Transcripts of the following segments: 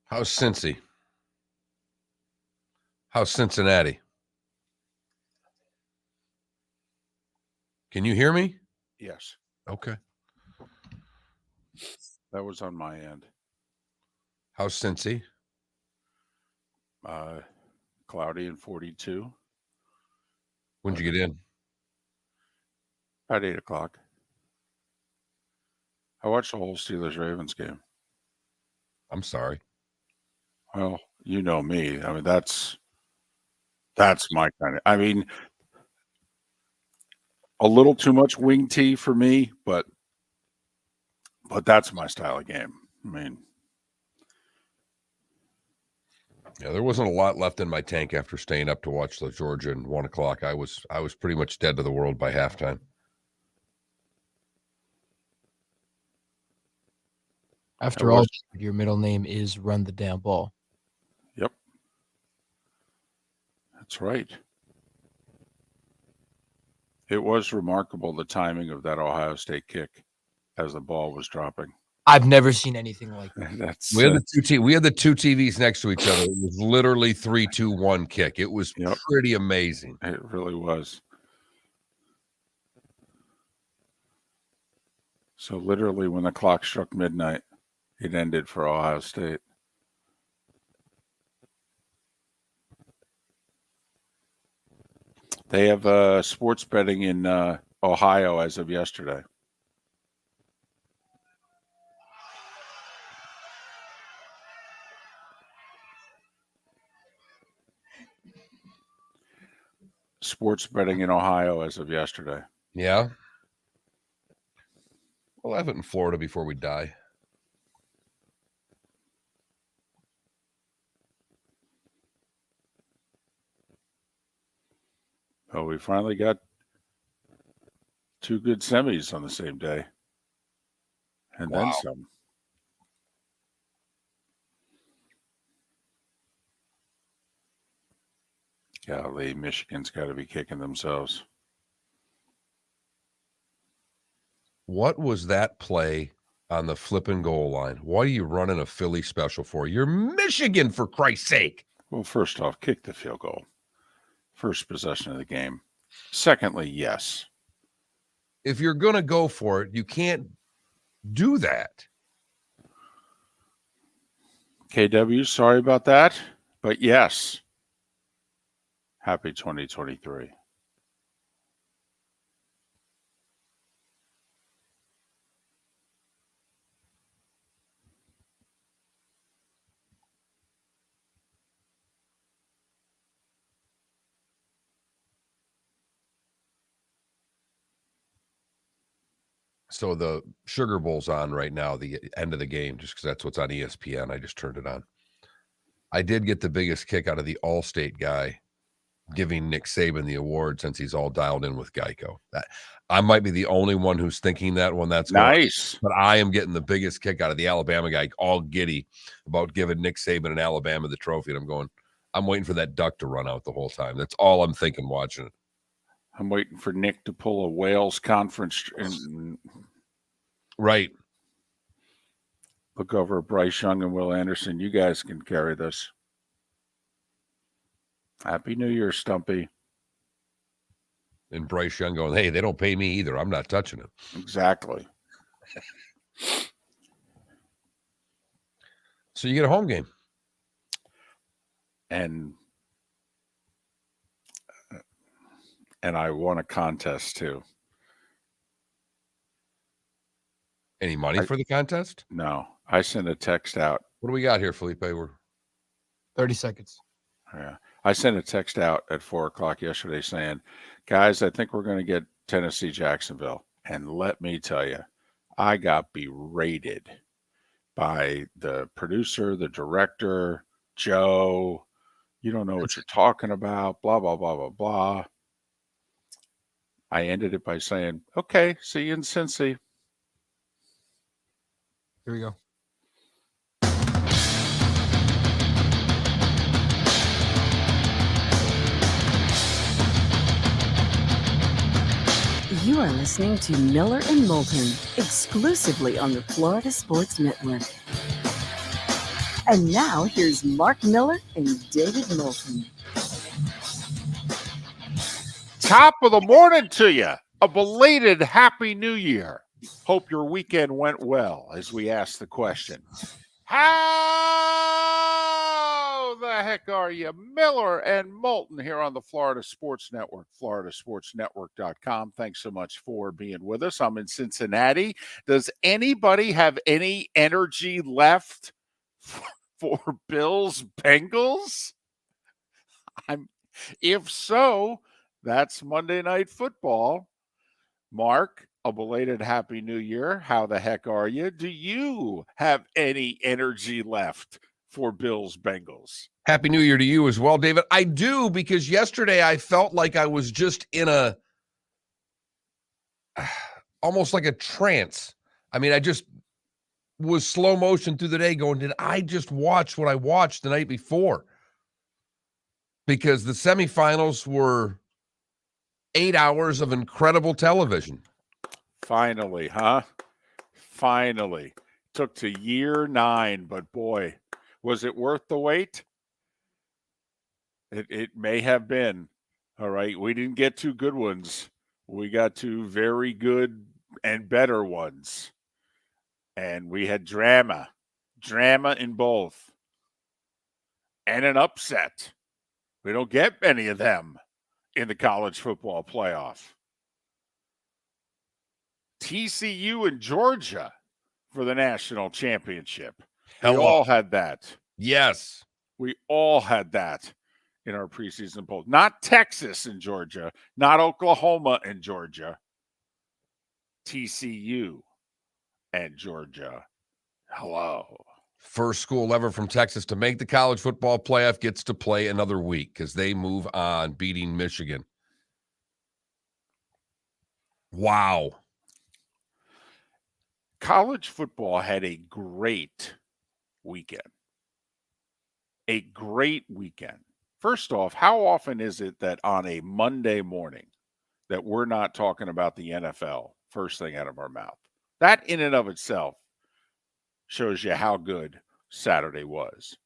How's Cincy? How's Cincinnati? Can you hear me? Yes, Okay. that was on my end. How's Cincy? Cloudy and 42. When'd you get in? About 8 o'clock. I watched the whole Steelers-Ravens game. I'm sorry. Well, you know me. I mean, that's my kind of. I mean, a little too much wing tee for me, but that's my style of game. I mean, Yeah, there wasn't a lot left in my tank after staying up to watch the Georgia and 1 o'clock. I was pretty much dead to the world by halftime. After all, your middle name is Run the Damn Ball. Yep. That's right. It was remarkable, the timing of that Ohio State kick as the ball was dropping. I've never seen anything like that. We had the two TVs next to each other. It was literally 3-2-1 kick. It was pretty amazing. It really was. So literally when the clock struck midnight, it ended for Ohio State. They have sports betting in Ohio as of yesterday. Sports betting in Ohio as of yesterday. Yeah. We'll have it in Florida before we die. Oh, we finally got two good semis on the same day. And then some. Golly, Michigan's got to be kicking themselves. What was that play on the flipping goal line? What are you running a Philly special for? You're Michigan, for Christ's sake. Well, first off, kick the field goal. First possession of the game. Secondly, yes. If you're going to go for it, you can't do that. KW, sorry about that, but yes. Happy 2023. So the Sugar Bowl's on right now, the end of the game, just because that's what's on ESPN. I just turned it on. I did get the biggest kick out of the Allstate guy giving Nick Saban the award since he's all dialed in with Geico. I might be the only one who's thinking that when that's nice. But I am getting the biggest kick out of the Alabama guy, all giddy about giving Nick Saban and Alabama the trophy. And I'm waiting for that duck to run out the whole time. That's all I'm thinking watching it. I'm waiting for Nick to pull a Wales conference. Right. Look over at Bryce Young and Will Anderson. You guys can carry this. Happy New Year, Stumpy. And Bryce Young going, hey, they don't pay me either. I'm not touching it. Exactly. So you get a home game. And I won a contest too. Any money for the contest? No. I sent a text out. What do we got here, Felipe? We're 30 seconds. Yeah. I sent a text out at 4 o'clock yesterday saying, guys, I think we're going to get Tennessee Jacksonville. And let me tell you, I got berated by the producer, the director, Joe. You don't know what you're talking about, blah, blah, blah, blah, blah. I ended it by saying, okay, see you in Cincy. Here we go. You are listening to Miller and Moulton, exclusively on the Florida Sports Network. And now here's Mark Miller and David Moulton. Top of the morning to you. A belated Happy New Year. Hope your weekend went well as we ask the question. How the heck are you? Miller and Moulton here on the Florida Sports Network, floridasportsnetwork.com. Thanks so much for being with us. I'm in Cincinnati. Does anybody have any energy left for Bills Bengals? If so, that's Monday Night Football. Mark, a belated Happy New Year. How the heck are you? Do you have any energy left for Bills Bengals? Happy New Year to you as well, David. I do, because yesterday I felt like I was just in almost like a trance. I mean, I just was slow motion through the day going, did I just watch what I watched the night before? Because the semifinals were 8 hours of incredible television. Finally, huh? Finally. Took to year 9, but boy, was it worth the wait? It may have been. All right. We didn't get 2 good ones. We got 2 very good and better ones. And we had drama in both. And an upset. We don't get many of them in the college football playoff. TCU and Georgia for the national championship. We all had that. Yes. We all had that in our preseason poll. Not Texas and Georgia, not Oklahoma and Georgia. TCU and Georgia. Hello. First school ever from Texas to make the college football playoff gets to play another week because they move on, beating Michigan. Wow. College football had a great weekend. A great weekend. First off, how often is it that on a Monday morning that we're not talking about the NFL first thing out of our mouth? That in and of itself shows you how good Saturday was.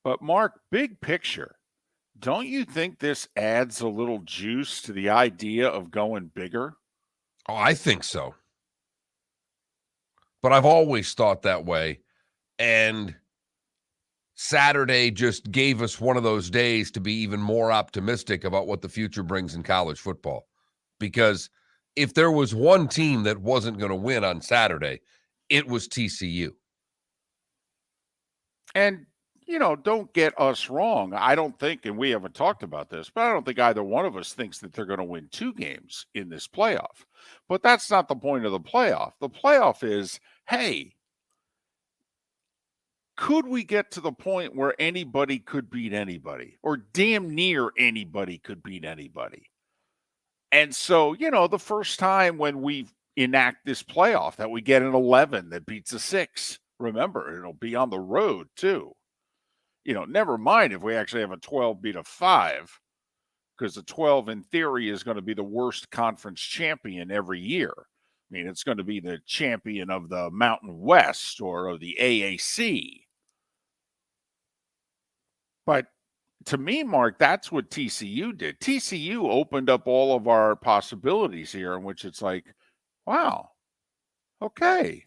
But Mark, big picture, don't you think this adds a little juice to the idea of going bigger? Oh, I think so. But I've always thought that way. And Saturday just gave us one of those days to be even more optimistic about what the future brings in college football. Because if there was one team that wasn't going to win on Saturday, it was TCU. And, you know, don't get us wrong. I don't think, and we haven't talked about this, but I don't think either one of us thinks that they're going to win 2 games in this playoff. But that's not the point of the playoff. The playoff is, hey, could we get to the point where anybody could beat anybody, or damn near anybody could beat anybody? And so, you know, the first time when we enact this playoff that we get an 11 that beats a 6, remember, it'll be on the road too. You know, never mind if we actually have a 12 beat a 5, because the 12 in theory is going to be the worst conference champion every year. I mean, it's going to be the champion of the Mountain West or of the AAC. But to me, Mark, that's what TCU did. TCU opened up all of our possibilities here, in which it's like, wow, okay,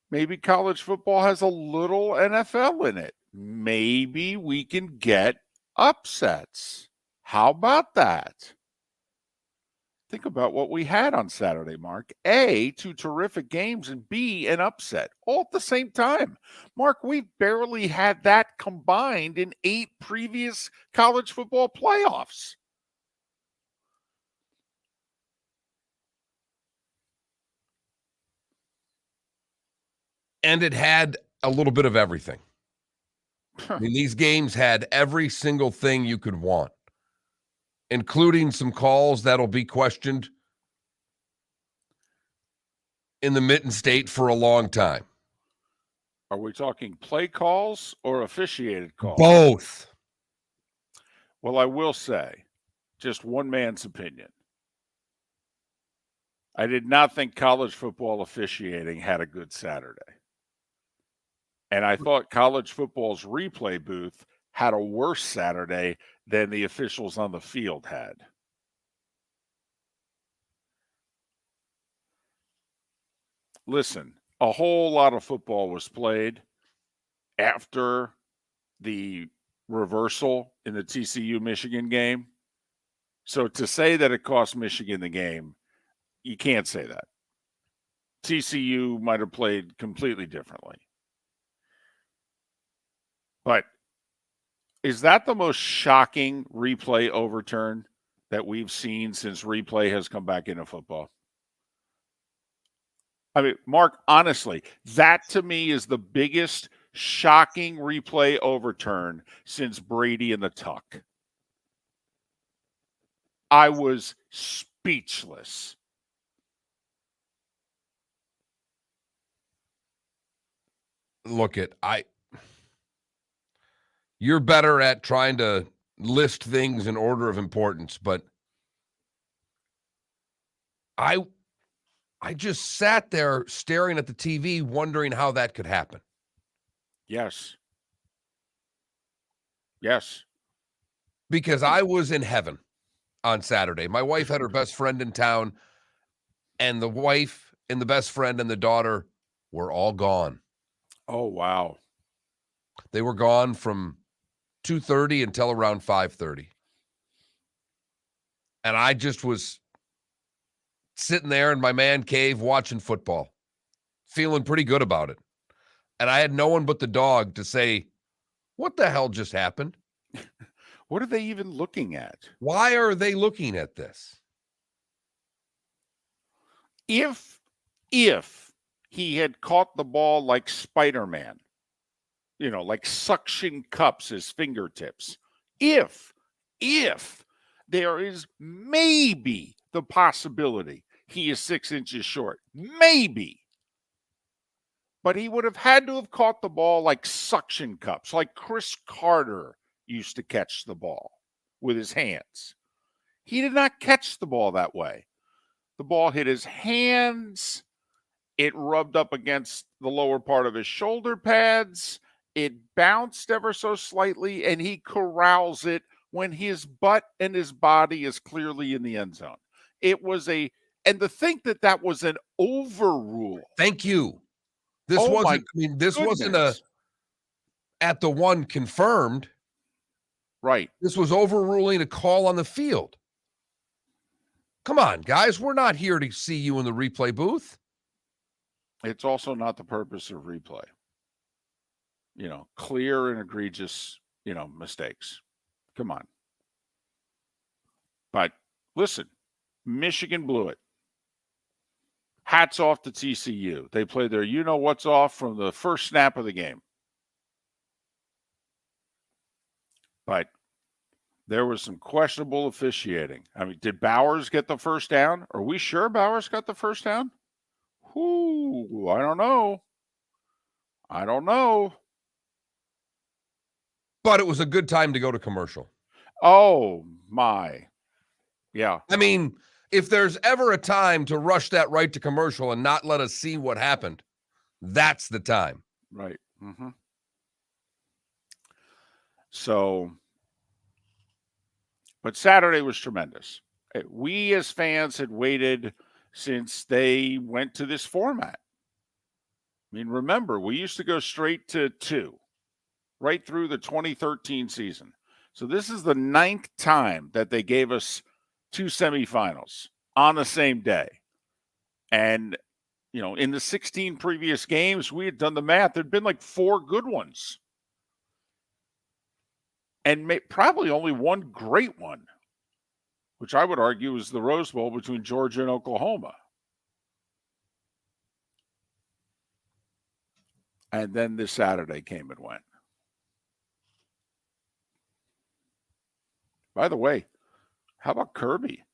maybe college football has a little NFL in it. Maybe we can get upsets. How about that? Think about what we had on Saturday, Mark. A, 2 terrific games, and B, an upset, all at the same time. Mark, we've barely had that combined in 8 previous college football playoffs. And it had a little bit of everything. I mean, these games had every single thing you could want, including some calls that'll be questioned in the Mitten State for a long time. Are we talking play calls or officiated calls? Both. Well, I will say, just one man's opinion. I did not think college football officiating had a good Saturday. And I thought college football's replay booth had a worse Saturday than the officials on the field had. Listen, a whole lot of football was played after the reversal in the TCU-Michigan game. So to say that it cost Michigan the game, you can't say that. TCU might have played completely differently. But is that the most shocking replay overturn that we've seen since replay has come back into football? I mean, Mark, honestly, that to me is the biggest shocking replay overturn since Brady and the Tuck. I was speechless. Look you're better at trying to list things in order of importance, but I just sat there staring at the TV wondering how that could happen. Yes. Yes. Because I was in heaven on Saturday. My wife had her best friend in town, and the wife and the best friend and the daughter were all gone. Oh, wow. They were gone from 2:30 until around 5:30. And I just was sitting there in my man cave watching football, feeling pretty good about it. And I had no one but the dog to say, what the hell just happened? What are they even looking at? Why are they looking at this? If he had caught the ball like Spider-Man, like suction cups his fingertips, if there is maybe the possibility he is 6 inches short, maybe, but he would have had to have caught the ball like suction cups, like Chris Carter used to catch the ball with his hands. He did not catch the ball that way. The ball hit his hands. It rubbed up against the lower part of his shoulder pads. It bounced ever so slightly, and he corrals it when his butt and his body is clearly in the end zone. It was and to think that was an overrule. Thank you. This wasn't at the one confirmed. Right. This was overruling a call on the field. Come on, guys. We're not here to see you in the replay booth. It's also not the purpose of replay. Clear and egregious, mistakes. Come on. But listen, Michigan blew it. Hats off to TCU. They played their what's off from the first snap of the game. But there was some questionable officiating. I mean, did Bowers get the first down? Are we sure Bowers got the first down? Ooh, I don't know. But it was a good time to go to commercial. Oh, my. Yeah. I mean, if there's ever a time to rush that right to commercial and not let us see what happened, that's the time. Right. Mm-hmm. So, but Saturday was tremendous. We as fans had waited since they went to this format. I mean, remember, we used to go straight to 2, right through the 2013 season. So this is the 9th time that they gave us 2 semifinals on the same day. And, in the 16 previous games, we had done the math. There'd been like 4 good ones. And probably only one great one, which I would argue is the Rose Bowl between Georgia and Oklahoma. And then this Saturday came and went. By the way, how about Kirby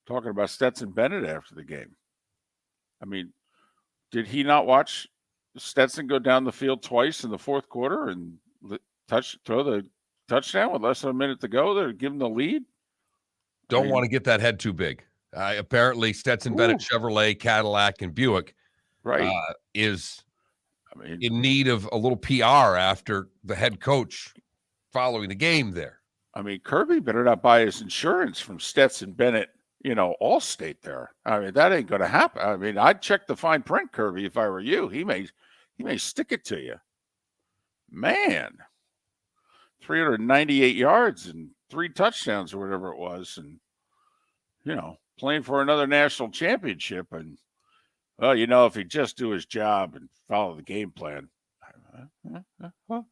talking about Stetson Bennett after the game? I mean, did he not watch Stetson go down the field twice in the fourth quarter and throw the touchdown with less than a minute to go there to give him the lead? Don't want to get that head too big. Apparently, Stetson Bennett Chevrolet, Cadillac, and Buick right is I mean, in need of a little PR after the head coach following the game there. I mean, Kirby better not buy his insurance from Stetson Bennett, Allstate there. I mean, that ain't going to happen. I mean, I'd check the fine print, Kirby, if I were you. He may stick it to you. Man, 398 yards and 3 touchdowns or whatever it was. And, playing for another national championship. And, well, if he'd just do his job and follow the game plan.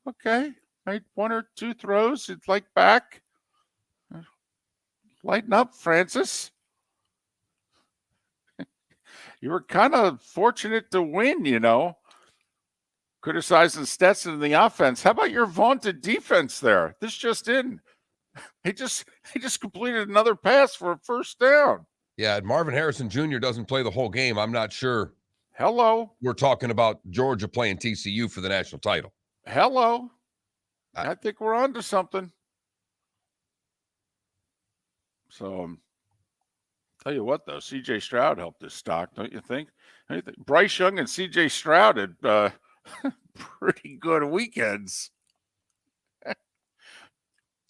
Okay. Made 1 or 2 throws. It's like back. Lighten up, Francis. You were kind of fortunate to win, Criticizing Stetson in the offense. How about your vaunted defense there? This just in. He just completed another pass for a first down. Yeah, Marvin Harrison Jr. doesn't play the whole game. I'm not sure. Hello. We're talking about Georgia playing TCU for the national title. Hello. I think we're on to something. So, tell you what, though, C.J. Stroud helped his stock, don't you think? Bryce Young and C.J. Stroud had pretty good weekends.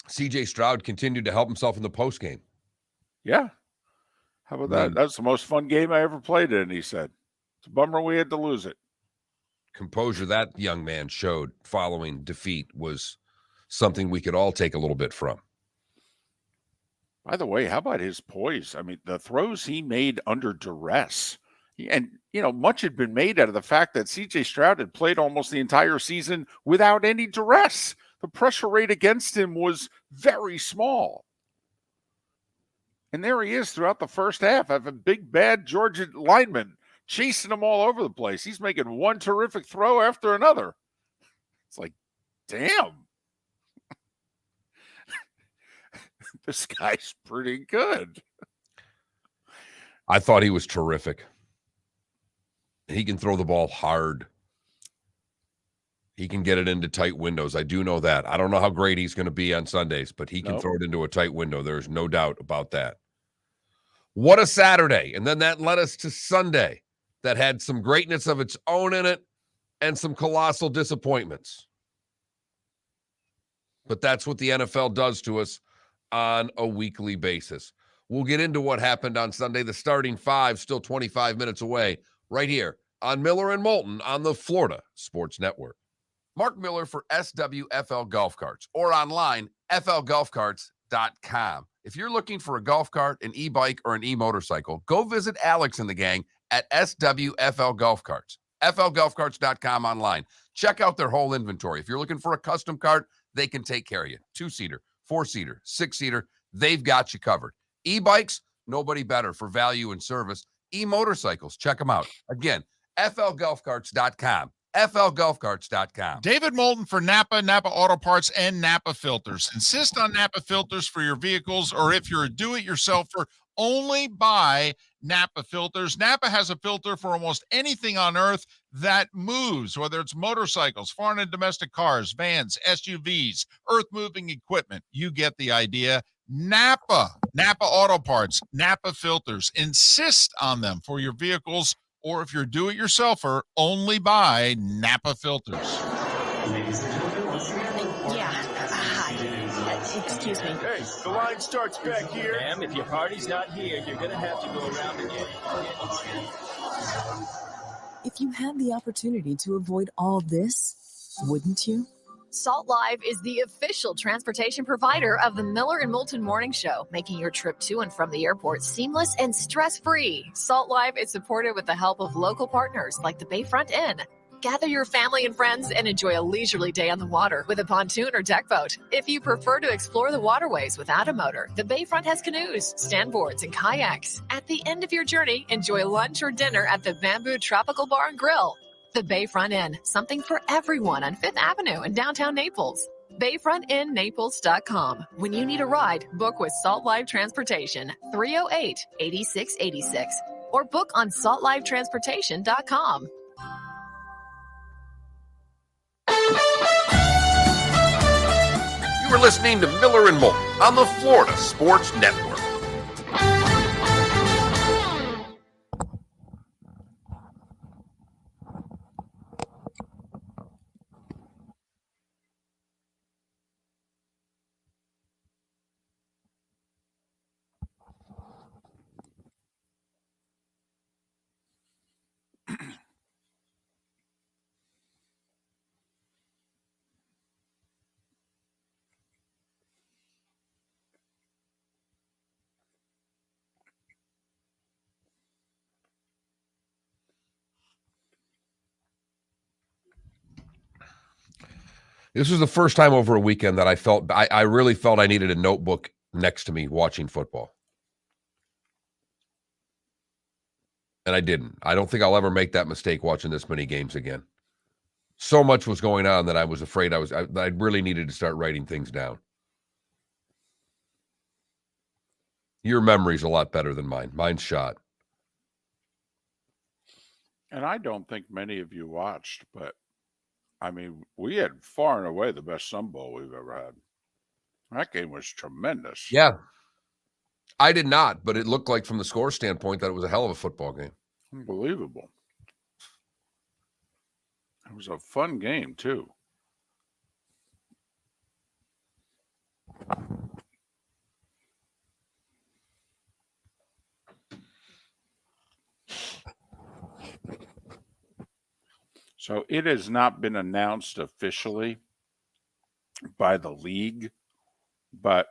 C.J. Stroud continued to help himself in the postgame. Yeah. How about that? That's the most fun game I ever played in, he said. It's a bummer we had to lose it. Composure that young man showed following defeat was something we could all take a little bit from. By the way, how about his poise? I mean, the throws he made under duress. And, much had been made out of the fact that C.J. Stroud had played almost the entire season without any duress. The pressure rate against him was very small. And there he is throughout the first half. I have a big, bad Georgia lineman chasing him all over the place. He's making one terrific throw after another. It's like, damn. This guy's pretty good. I thought he was terrific. He can throw the ball hard. He can get it into tight windows. I do know that. I don't know how great he's going to be on Sundays, but he can throw it into a tight window. There's no doubt about that. What a Saturday. And then that led us to Sunday that had some greatness of its own in it and some colossal disappointments. But that's what the NFL does to us on a weekly basis. We'll get into what happened on Sunday. The starting 5 still 25 minutes away right here on Miller and Moulton on the Florida Sports Network. Mark Miller for SWFL Golf Carts or online, flgolfcarts.com. If you're looking for a golf cart, an e-bike, or an e-motorcycle, go visit Alex and the gang at SWFL Golf Carts, flgolfcarts.com online. Check out their whole inventory. If you're looking for a custom cart, they can take care of you. 2-seater, 4-seater, 6-seater, they've got you covered. E-bikes, nobody better for value and service. E-motorcycles, check them out. Again, flgolfcarts.com. flgolfcarts.com. David Moulton for Napa Auto Parts, and Napa Filters. Insist on Napa Filters for your vehicles, or if you're a do-it-yourselfer, only buy Napa Filters. Napa has a filter for almost anything on earth that moves, whether it's motorcycles, foreign and domestic cars, vans, SUVs, earth-moving equipment. You get the idea. Napa Auto Parts, Napa Filters. Insist on them for your vehicles, or if you're do-it-yourselfer, only buy Napa Filters. Yeah. Hi. Excuse me. Hey, the line starts back here. Ma'am, if your party's not here, you're going to have to go around again. If you had the opportunity to avoid all this, wouldn't you? Salt Live is the official transportation provider of the Miller and Moulton Morning Show, making your trip to and from the airport seamless and stress-free. Salt Live is supported with the help of local partners like the Bayfront Inn. Gather your family and friends and enjoy a leisurely day on the water with a pontoon or deck boat. If you prefer to explore the waterways without a motor, the Bayfront has canoes, standboards, and kayaks. At the end of your journey, enjoy lunch or dinner at the Bamboo Tropical Bar and Grill. The Bayfront Inn, something for everyone on 5th Avenue in downtown Naples. BayfrontInNaples.com. When you need a ride, book with Salt Live Transportation, 308-8686, or book on saltlivetransportation.com. You were listening to Miller and Moulton on the Florida Sports Network. This was the first time over a weekend that I really felt I needed a notebook next to me watching football. And I didn't. I don't think I'll ever make that mistake watching this many games again. So much was going on that I was afraid I really needed to start writing things down. Your memory's a lot better than mine. Mine's shot. And I don't think many of you watched, but I mean, we had far and away the best Sun Bowl we've ever had. That game was tremendous. Yeah. I did not, but it looked like from the score standpoint that it was a hell of a football game. Unbelievable. It was a fun game, too. So it has not been announced officially by the league, but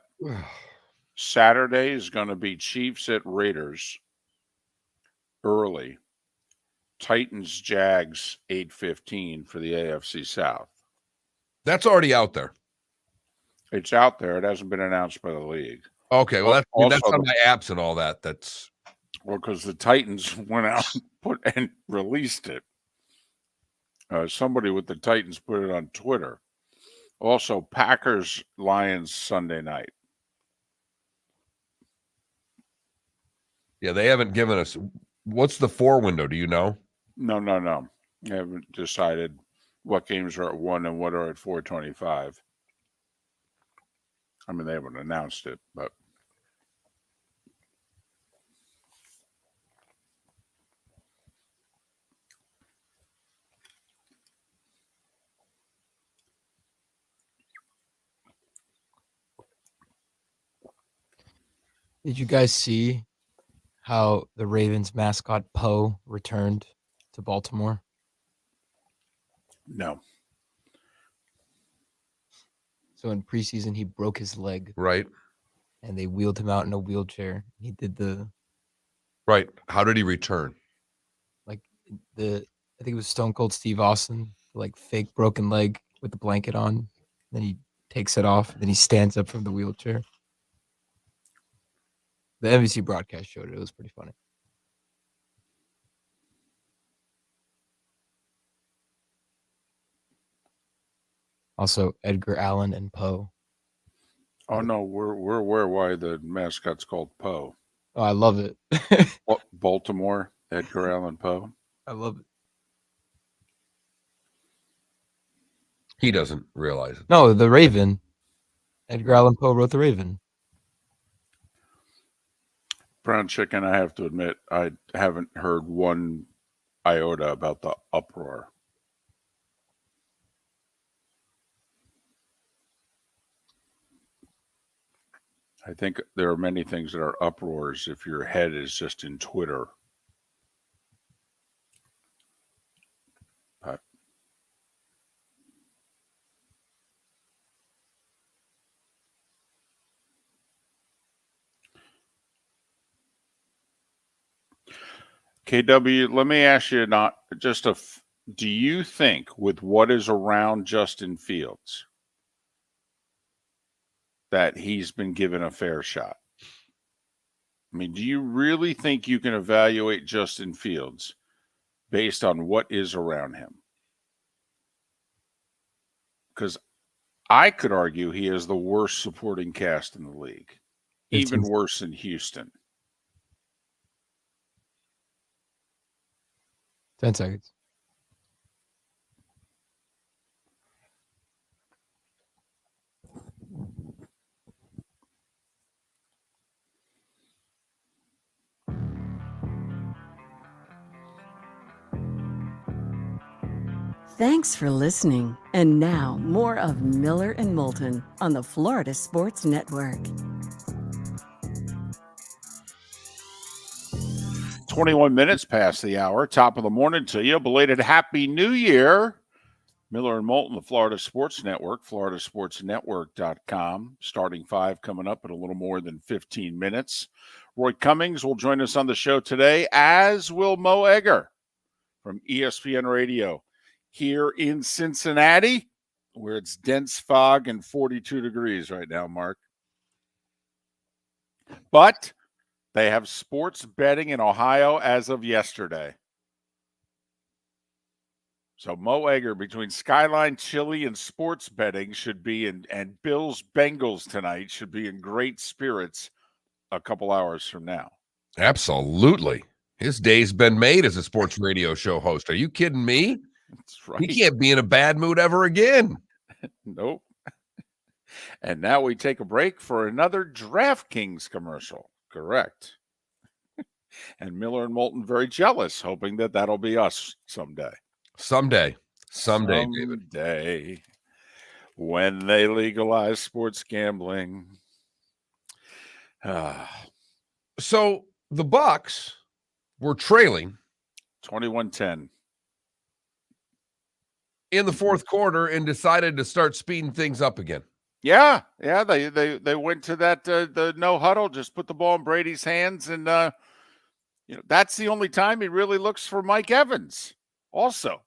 Saturday is going to be Chiefs at Raiders early. Titans Jags 8:15 for the AFC South. That's already out there. It's out there. It hasn't been announced by the league. Okay, well that's Also, on my apps and all that. That's well, because the Titans went out and released it. Somebody with the Titans put it on Twitter. Also, Packers Lions Sunday night. yeah, they haven't given us what's the 4 window, do you know? No. They haven't decided what games are at 1 and what are at 4:25. I mean, they haven't announced it, but Did you guys see how the Ravens mascot Poe returned to Baltimore? no. So in preseason, he broke his leg, Right. and they wheeled him out in a wheelchair. He did Right. How did he return? I think it was Stone Cold Steve Austin, like fake broken leg with the blanket on. Then he takes it off. Then he stands up from the wheelchair. The NBC broadcast showed it. It was pretty funny. Also, Edgar Allan and Poe. Oh no, we're aware why the mascot's called Poe. Oh, I love it. What, Baltimore, Edgar Allan Poe. I love it. He doesn't realize it. No, the Raven. Edgar Allan Poe wrote the Raven. Brown Chicken, I have to admit, I haven't heard one iota about the uproar. I think there are many things that are uproars if your head is just in Twitter. But KW, let me ask you do you think with what is around Justin Fields that he's been given a fair shot? I mean, do you really think you can evaluate Justin Fields based on what is around him? Because I could argue he is the worst supporting cast in the league, even worse than Houston. 10 seconds. Thanks for listening. And now, more of Miller and Moulton on the Florida Sports Network. 21 minutes past the hour. Top of the morning to you. Belated Happy New Year. Miller and Moulton, the Florida Sports Network, floridasportsnetwork.com. Starting 5 coming up in a little more than 15 minutes. Roy Cummings will join us on the show today, as will Mo Eggar from ESPN Radio here in Cincinnati. where it's dense fog and 42 degrees right now, Mark. But they have sports betting in Ohio as of yesterday. So Mo Eggar, between Skyline Chili and sports betting, should be in, and Bills Bengals tonight should be in great spirits a couple hours from now. Absolutely. His day's been made as a sports radio show host. Are you kidding me? That's right. He can't be in a bad mood ever again. Nope. And now we take a break for another DraftKings commercial. Correct. And Miller and Moulton very jealous, hoping that that'll be us someday. Someday, David. Someday, when they legalize sports gambling. So the Bucs were trailing 21-10. in the fourth quarter and decided to start speeding things up again. Yeah, they went to that the no huddle, just put the ball in Brady's hands, and that's the only time he really looks for Mike Evans. Also,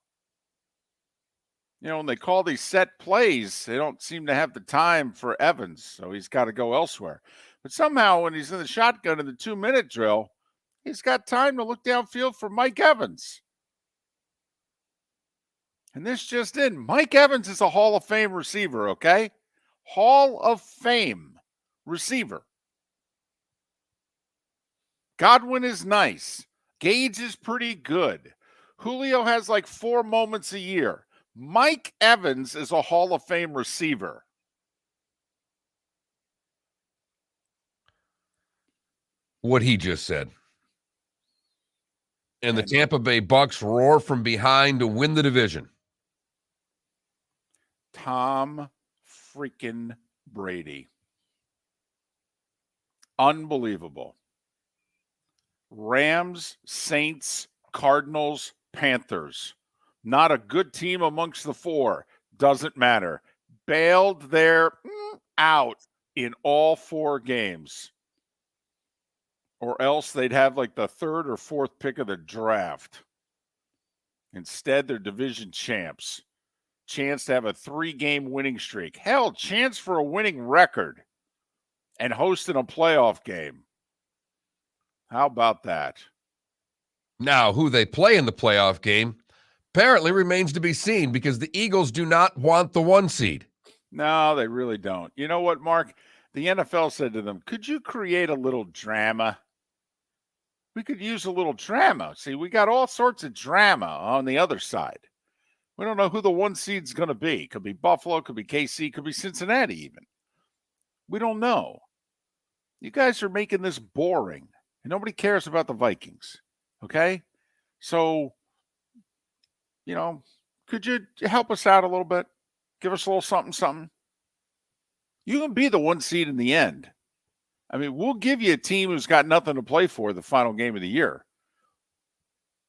when they call these set plays, they don't seem to have the time for Evans, so he's got to go elsewhere. But somehow, when he's in the shotgun in the 2-minute drill, he's got time to look downfield for Mike Evans. And this just in, Mike Evans is a Hall of Fame receiver, okay? Hall of Fame receiver. Godwin is nice. Gage is pretty good. Julio has like 4 moments a year. Mike Evans is a Hall of Fame receiver. What he just said. And the Tampa Bay Bucs roar from behind to win the division. Tom freaking Brady. Unbelievable. Rams, Saints, Cardinals, Panthers. Not a good team amongst the 4. Doesn't matter. Bailed their out in all 4 games. Or else they'd have like the 3rd or 4th pick of the draft. Instead, they're division champs. Chance to have a 3-game winning streak. Hell, chance for a winning record. And hosting a playoff game. How about that? Now, who they play in the playoff game apparently remains to be seen because the Eagles do not want the 1 seed. No, they really don't. You know what, Mark? The NFL said to them, could you create a little drama? We could use a little drama. See, we got all sorts of drama on the other side. We don't know who the 1 seed's going to be. Could be Buffalo, could be KC, could be Cincinnati even. We don't know. You guys are making this boring. And nobody cares about the Vikings. Okay? So, could you help us out a little bit? Give us a little something. You can be the 1 seed in the end. I mean, we'll give you a team who's got nothing to play for the final game of the year.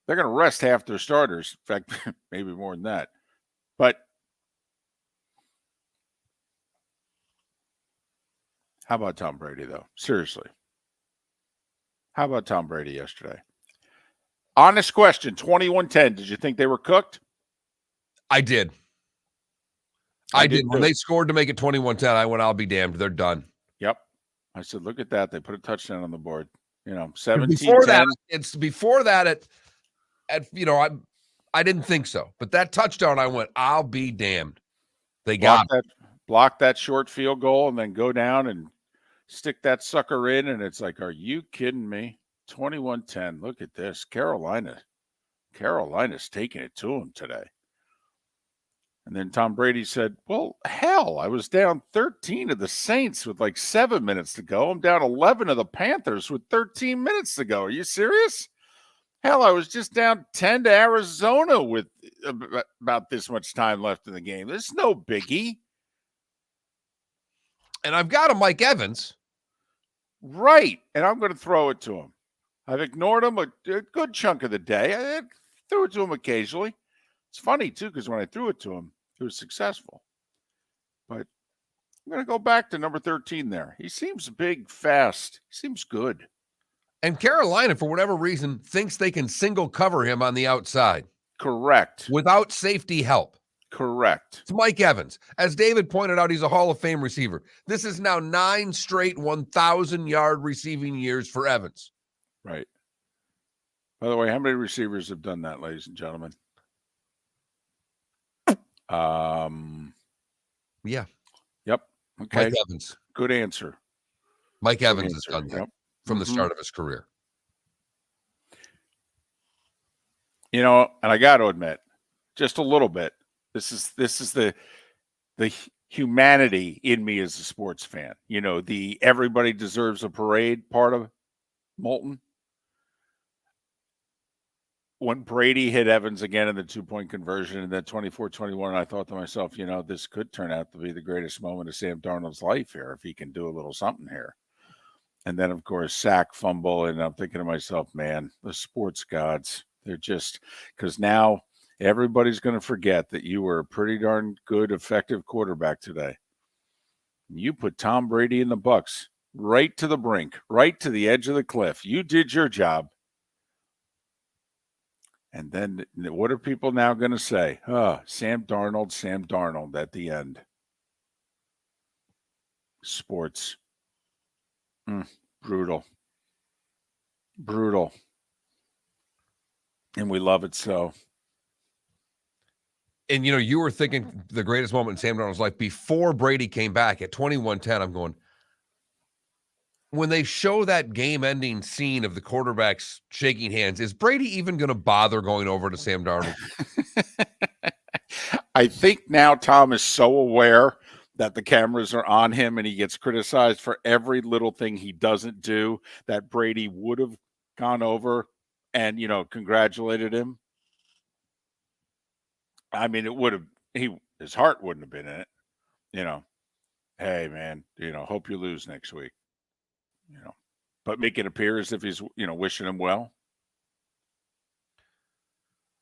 They're going to rest half their starters. In fact, maybe more than that. But how about Tom Brady, though? Seriously. How about Tom Brady yesterday? Honest question, 21-10. Did you think they were cooked? I did. I did. When too. they scored to make it 21-10, I went, I'll be damned. They're done. Yep. I said, look at that. They put a touchdown on the board. 17-10. Before that, I didn't think so. But that touchdown, I went, I'll be damned. They got block that short field goal and then go down and stick that sucker in. And it's like, are you kidding me? 21-10. Look at this. Carolina's taking it to him today. And then Tom Brady said, well, hell, I was down 13 to the Saints with like 7 minutes to go. I'm down 11 to the Panthers with 13 minutes to go. Are you serious? Hell, I was just down 10 to Arizona with about this much time left in the game. This is no biggie. And I've got a Mike Evans. Right. And I'm going to throw it to him. I've ignored him a good chunk of the day. I threw it to him occasionally. It's funny, too, because when I threw it to him, he was successful. But I'm going to go back to number 13 there. He seems big, fast. He seems good. And Carolina, for whatever reason, thinks they can single cover him on the outside. Correct. Without safety help. Correct. It's Mike Evans. As David pointed out, he's a Hall of Fame receiver. This is now 9 straight 1,000-yard receiving years for Evans. Right. By the way, how many receivers have done that, ladies and gentlemen? Yeah. Yep. Okay. Mike Evans. Good answer. Mike Good Evans answer. has done that Yep. from the start of his career. You know, and I got to admit, just a little bit. This is the humanity in me as a sports fan. You know, the everybody deserves a parade part of Moulton. When Brady hit Evans again in the 2-point conversion and then 24-21, I thought to myself, you know, this could turn out to be the greatest moment of Sam Darnold's life here if he can do a little something here. And then, of course, sack, fumble, and I'm thinking to myself, man, the sports gods, they're just – because now everybody's going to forget that you were a pretty darn good, effective quarterback today. You put Tom Brady in the Bucs right to the brink, right to the edge of the cliff. You did your job. And then what are people now going to say? Sam Darnold at the end. Sports. Brutal. And we love it so. And, you know, you were thinking the greatest moment in Sam Darnold's life before Brady came back at 21-10. I'm going, when they show that game-ending scene of the quarterbacks shaking hands, is Brady even going to bother going over to Sam Darnold? I think now Tom is so aware that the cameras are on him and he gets criticized for every little thing he doesn't do, that Brady would have gone over and, you know, congratulated him. I mean, it would have, his heart wouldn't have been in it. You know, hey, man, you know, hope you lose next week. You know, but make it appear as if he's, you know, wishing him well.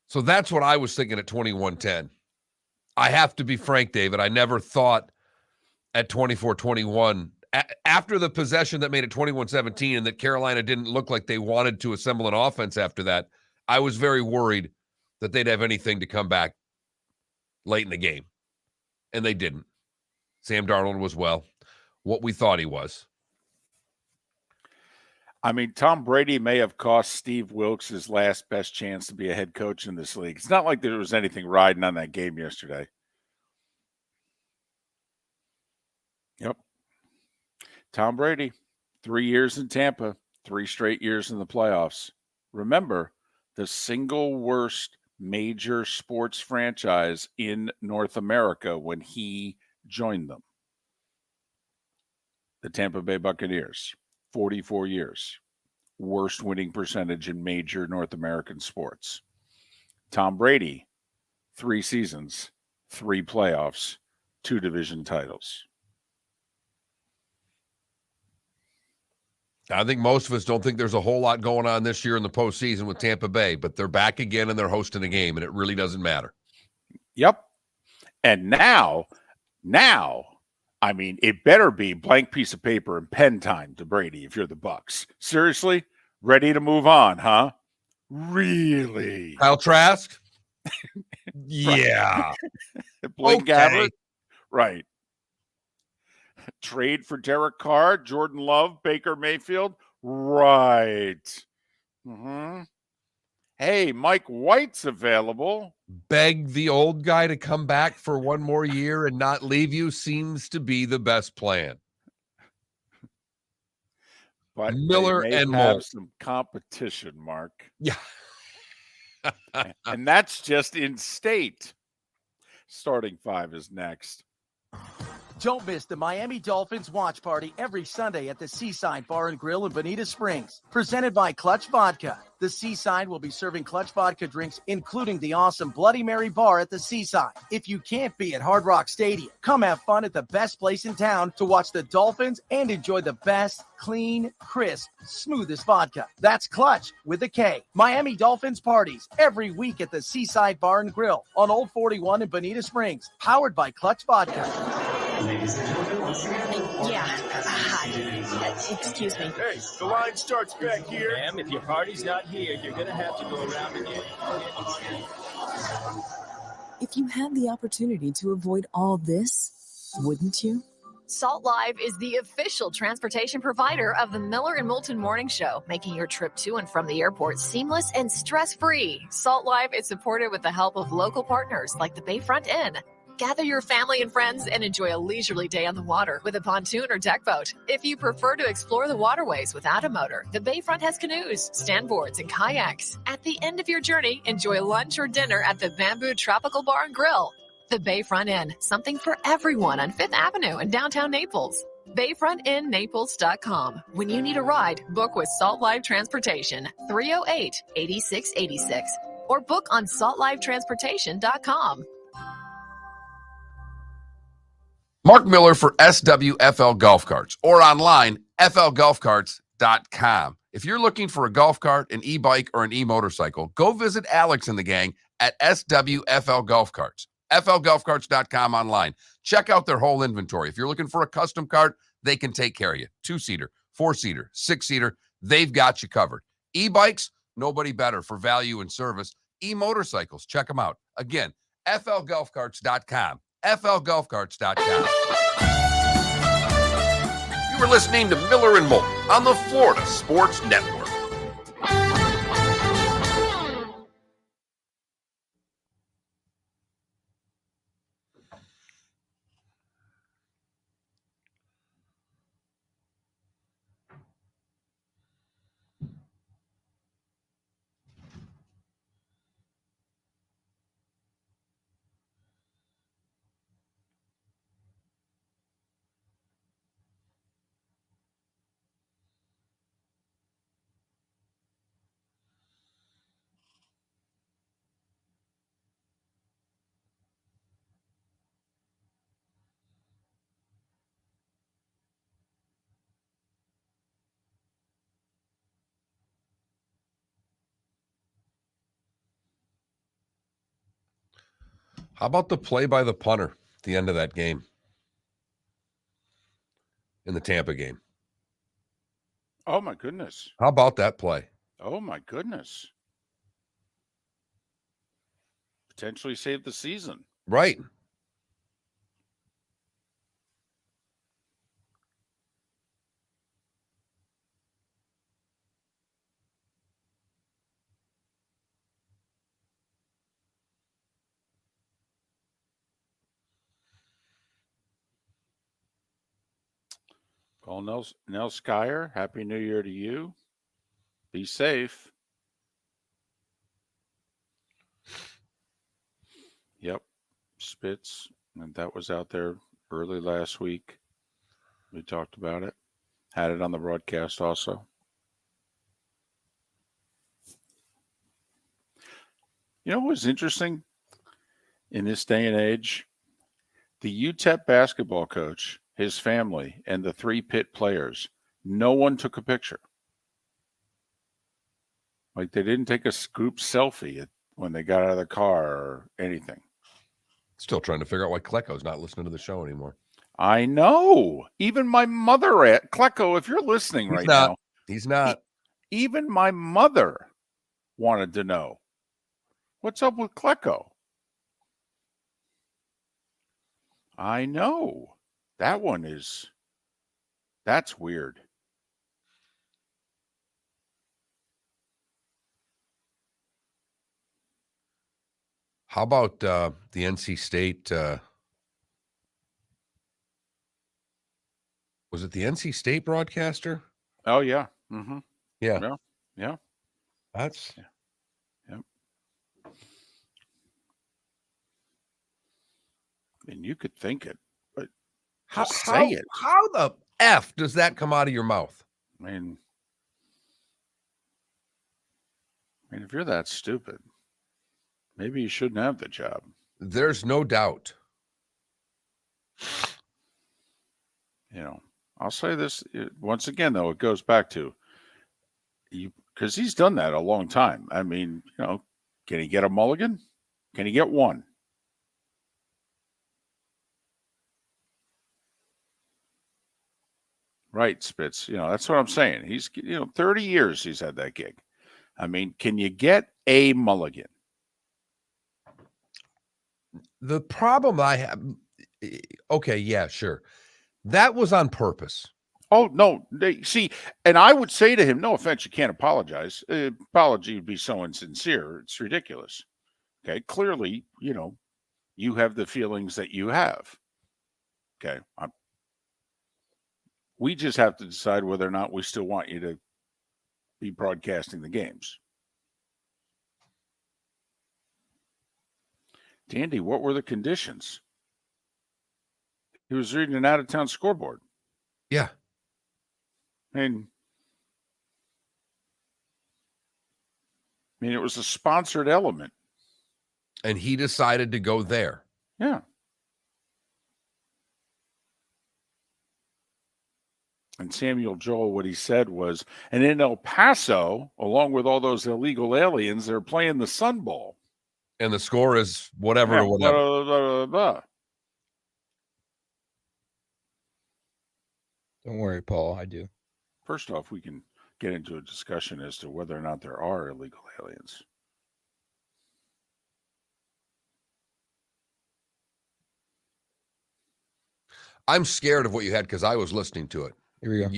So that's what I was thinking at 21-10. I have to be frank, David. I never thought at 24-21, after the possession that made it 21-17 and that Carolina didn't look like they wanted to assemble an offense after that, I was very worried that they'd have anything to come back late in the game. And they didn't. Sam Darnold was, well, what we thought he was. I mean, Tom Brady may have cost Steve Wilkes his last best chance to be a head coach in this league. It's not like there was anything riding on that game yesterday. Yep. Tom Brady, 3 years in Tampa, 3 straight years in the playoffs. Remember, the single worst major sports franchise in North America when he joined them. The Tampa Bay Buccaneers. 44 years, worst winning percentage in major North American sports. Tom Brady, 3 seasons, 3 playoffs, 2 division titles. I think most of us don't think there's a whole lot going on this year in the postseason with Tampa Bay, but they're back again and they're hosting a game, and it really doesn't matter. Yep. And now, I mean, it better be blank piece of paper and pen time to Brady if you're the Bucs. Seriously? Ready to move on, huh? Really? Kyle Trask? Yeah. Blaine Okay. Gabbert? Right. Trade for Derek Carr, Jordan Love, Baker Mayfield? Right. Hey, Mike White's available. Beg the old guy to come back for one more year and not leave you seems to be the best plan. But Miller they may and have Moulton. some competition, Mark. Yeah. And that's just in state. Starting 5 is next. Don't miss the Miami Dolphins watch party every Sunday at the Seaside Bar and Grill in Bonita Springs. Presented by Clutch Vodka. The Seaside will be serving Clutch Vodka drinks, including the awesome Bloody Mary bar at the Seaside. If you can't be at Hard Rock Stadium, come have fun at the best place in town to watch the Dolphins and enjoy the best, clean, crisp, smoothest vodka. That's Clutch with a K. Miami Dolphins parties every week at the Seaside Bar and Grill on Old 41 in Bonita Springs. Powered by Clutch Vodka. Yeah. Hi. Excuse me. Hey, the line starts back here. Ma'am, if your party's not here, you're going to have to go around again. If you had the opportunity to avoid all this, wouldn't you? Salt Live is the official transportation provider of the Miller and Moulton Morning Show, making your trip to and from the airport seamless and stress-free. Salt Live is supported with the help of local partners like the Bayfront Inn. Gather your family and friends and enjoy a leisurely day on the water with a pontoon or deck boat. If you prefer to explore the waterways without a motor, the Bayfront has canoes, standboards, and kayaks. At the end of your journey, enjoy lunch or dinner at the Bamboo Tropical Bar and Grill. The Bayfront Inn, something for everyone on 5th Avenue in downtown Naples. BayfrontInNaples.com. When you need a ride, book with Salt Live Transportation, 308-8686, or book on saltlivetransportation.com. Mark Miller for SWFL Golf Carts, or online, flgolfcarts.com. If you're looking for a golf cart, an e-bike, or an e-motorcycle, go visit Alex and the gang at SWFL Golf Carts. flgolfcarts.com online. Check out their whole inventory. If you're looking for a custom cart, they can take care of you. 2-seater, 4-seater, 6-seater, they've got you covered. E-bikes, nobody better for value and service. E-motorcycles, check them out. Again, flgolfcarts.com. flgolfcarts.com. You were listening to Miller and Moulton on the Florida Sports Network. How about the play by the punter at the end of that game? In the Tampa game. Oh, my goodness. How about that play? Oh, my goodness. Potentially saved the season. Right. Call Nell Skyer. Happy New Year to you. Be safe. Yep. Spitz. And that was out there early last week. We talked about it. Had it on the broadcast also. You know what's interesting in this day and age? The UTEP basketball coach, his family, and the 3 Pitt players, no one took a picture. Like they didn't take a group selfie when they got out of the car or anything. Still trying to figure out why Klecko's not listening to the show anymore. I know. Even my mother at Klecko, if you're listening now. He's not. Even my mother wanted to know. What's up with Klecko? I know. That's weird. How about the NC State? Was it the NC State broadcaster? Oh, yeah. Mm-hmm. Yeah. Yeah. That's... Yep. And you could think it, but say it. How the F does that come out of your mouth? I mean, if you're that stupid, maybe you shouldn't have the job. There's no doubt. I'll say this once again, though, it goes back to you because he's done that a long time. I mean, can he get a mulligan? Can he get one? Right, Spitz. That's what I'm saying. He's, 30 years he's had that gig. I mean, can you get a mulligan? The problem I have, okay, yeah, sure. That was on purpose. Oh, no. See, and I would say to him, no offense, you can't apologize. Apology would be so insincere. It's ridiculous. Okay. Clearly, you have the feelings that you have. Okay. We just have to decide whether or not we still want you to be broadcasting the games. Dandy, what were the conditions? He was reading an out-of-town scoreboard. Yeah. I mean, it was a sponsored element. And he decided to go there. Yeah. And Samuel Joel, what he said was, and in El Paso, along with all those illegal aliens, they're playing the Sun Bowl. And the score is whatever to whatever. Blah, blah, blah, blah. Don't worry, Paul. I do. First off, we can get into a discussion as to whether or not there are illegal aliens. I'm scared of what you had because I was listening to it. Here we go.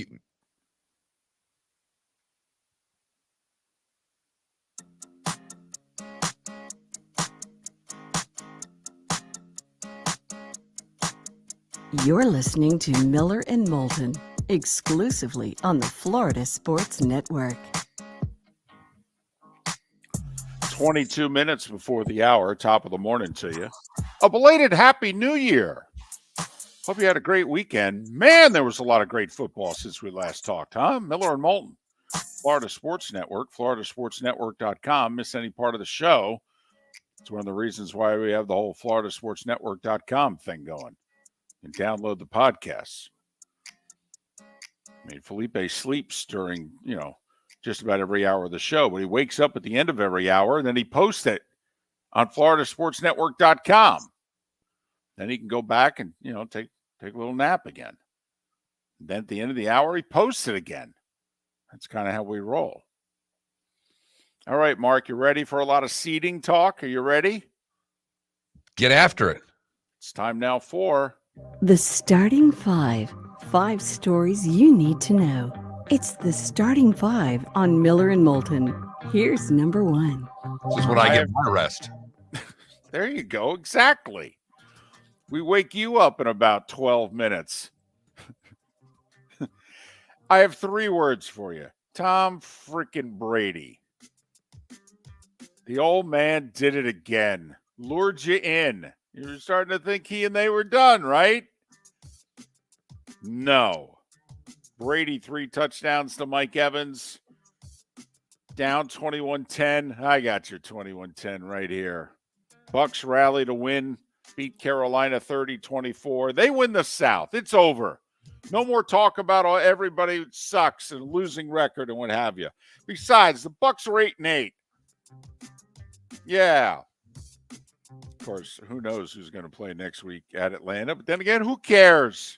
You're listening to Miller and Moulton, exclusively on the Florida Sports Network. 22 minutes before the hour, top of the morning to you. A belated Happy New Year. Hope you had a great weekend. Man, there was a lot of great football since we last talked, huh? Miller and Moulton, Florida Sports Network, floridasportsnetwork.com. Miss any part of the show? It's one of the reasons why we have the whole floridasportsnetwork.com thing going. And download the podcasts. I mean, Felipe sleeps during, just about every hour of the show, but he wakes up at the end of every hour, and then he posts it on floridasportsnetwork.com. Then he can go back and, take a little nap again. And then at the end of the hour, he posts it again. That's kind of how we roll. All right, Mark, you ready for a lot of seeding talk? Are you ready? Get after it. It's time now for The Starting Five. 5 stories you need to know. It's the Starting Five on Miller and Moulton. Here's number 1. This is when I get my rest. There you go. Exactly. We wake you up in about 12 minutes. I have 3 words for you. Tom freaking Brady. The old man did it again. Lured you in. You were starting to think he and they were done, right? No. Brady 3 touchdowns to Mike Evans. Down 21-10. I got your 21-10 right here. Bucks rally to win. Beat Carolina 30-24. They win the South. It's over. No more talk about everybody sucks and losing record and what have you. Besides, the Bucks are 8-8. Yeah. Of course, who knows who's going to play next week at Atlanta. But then again, who cares?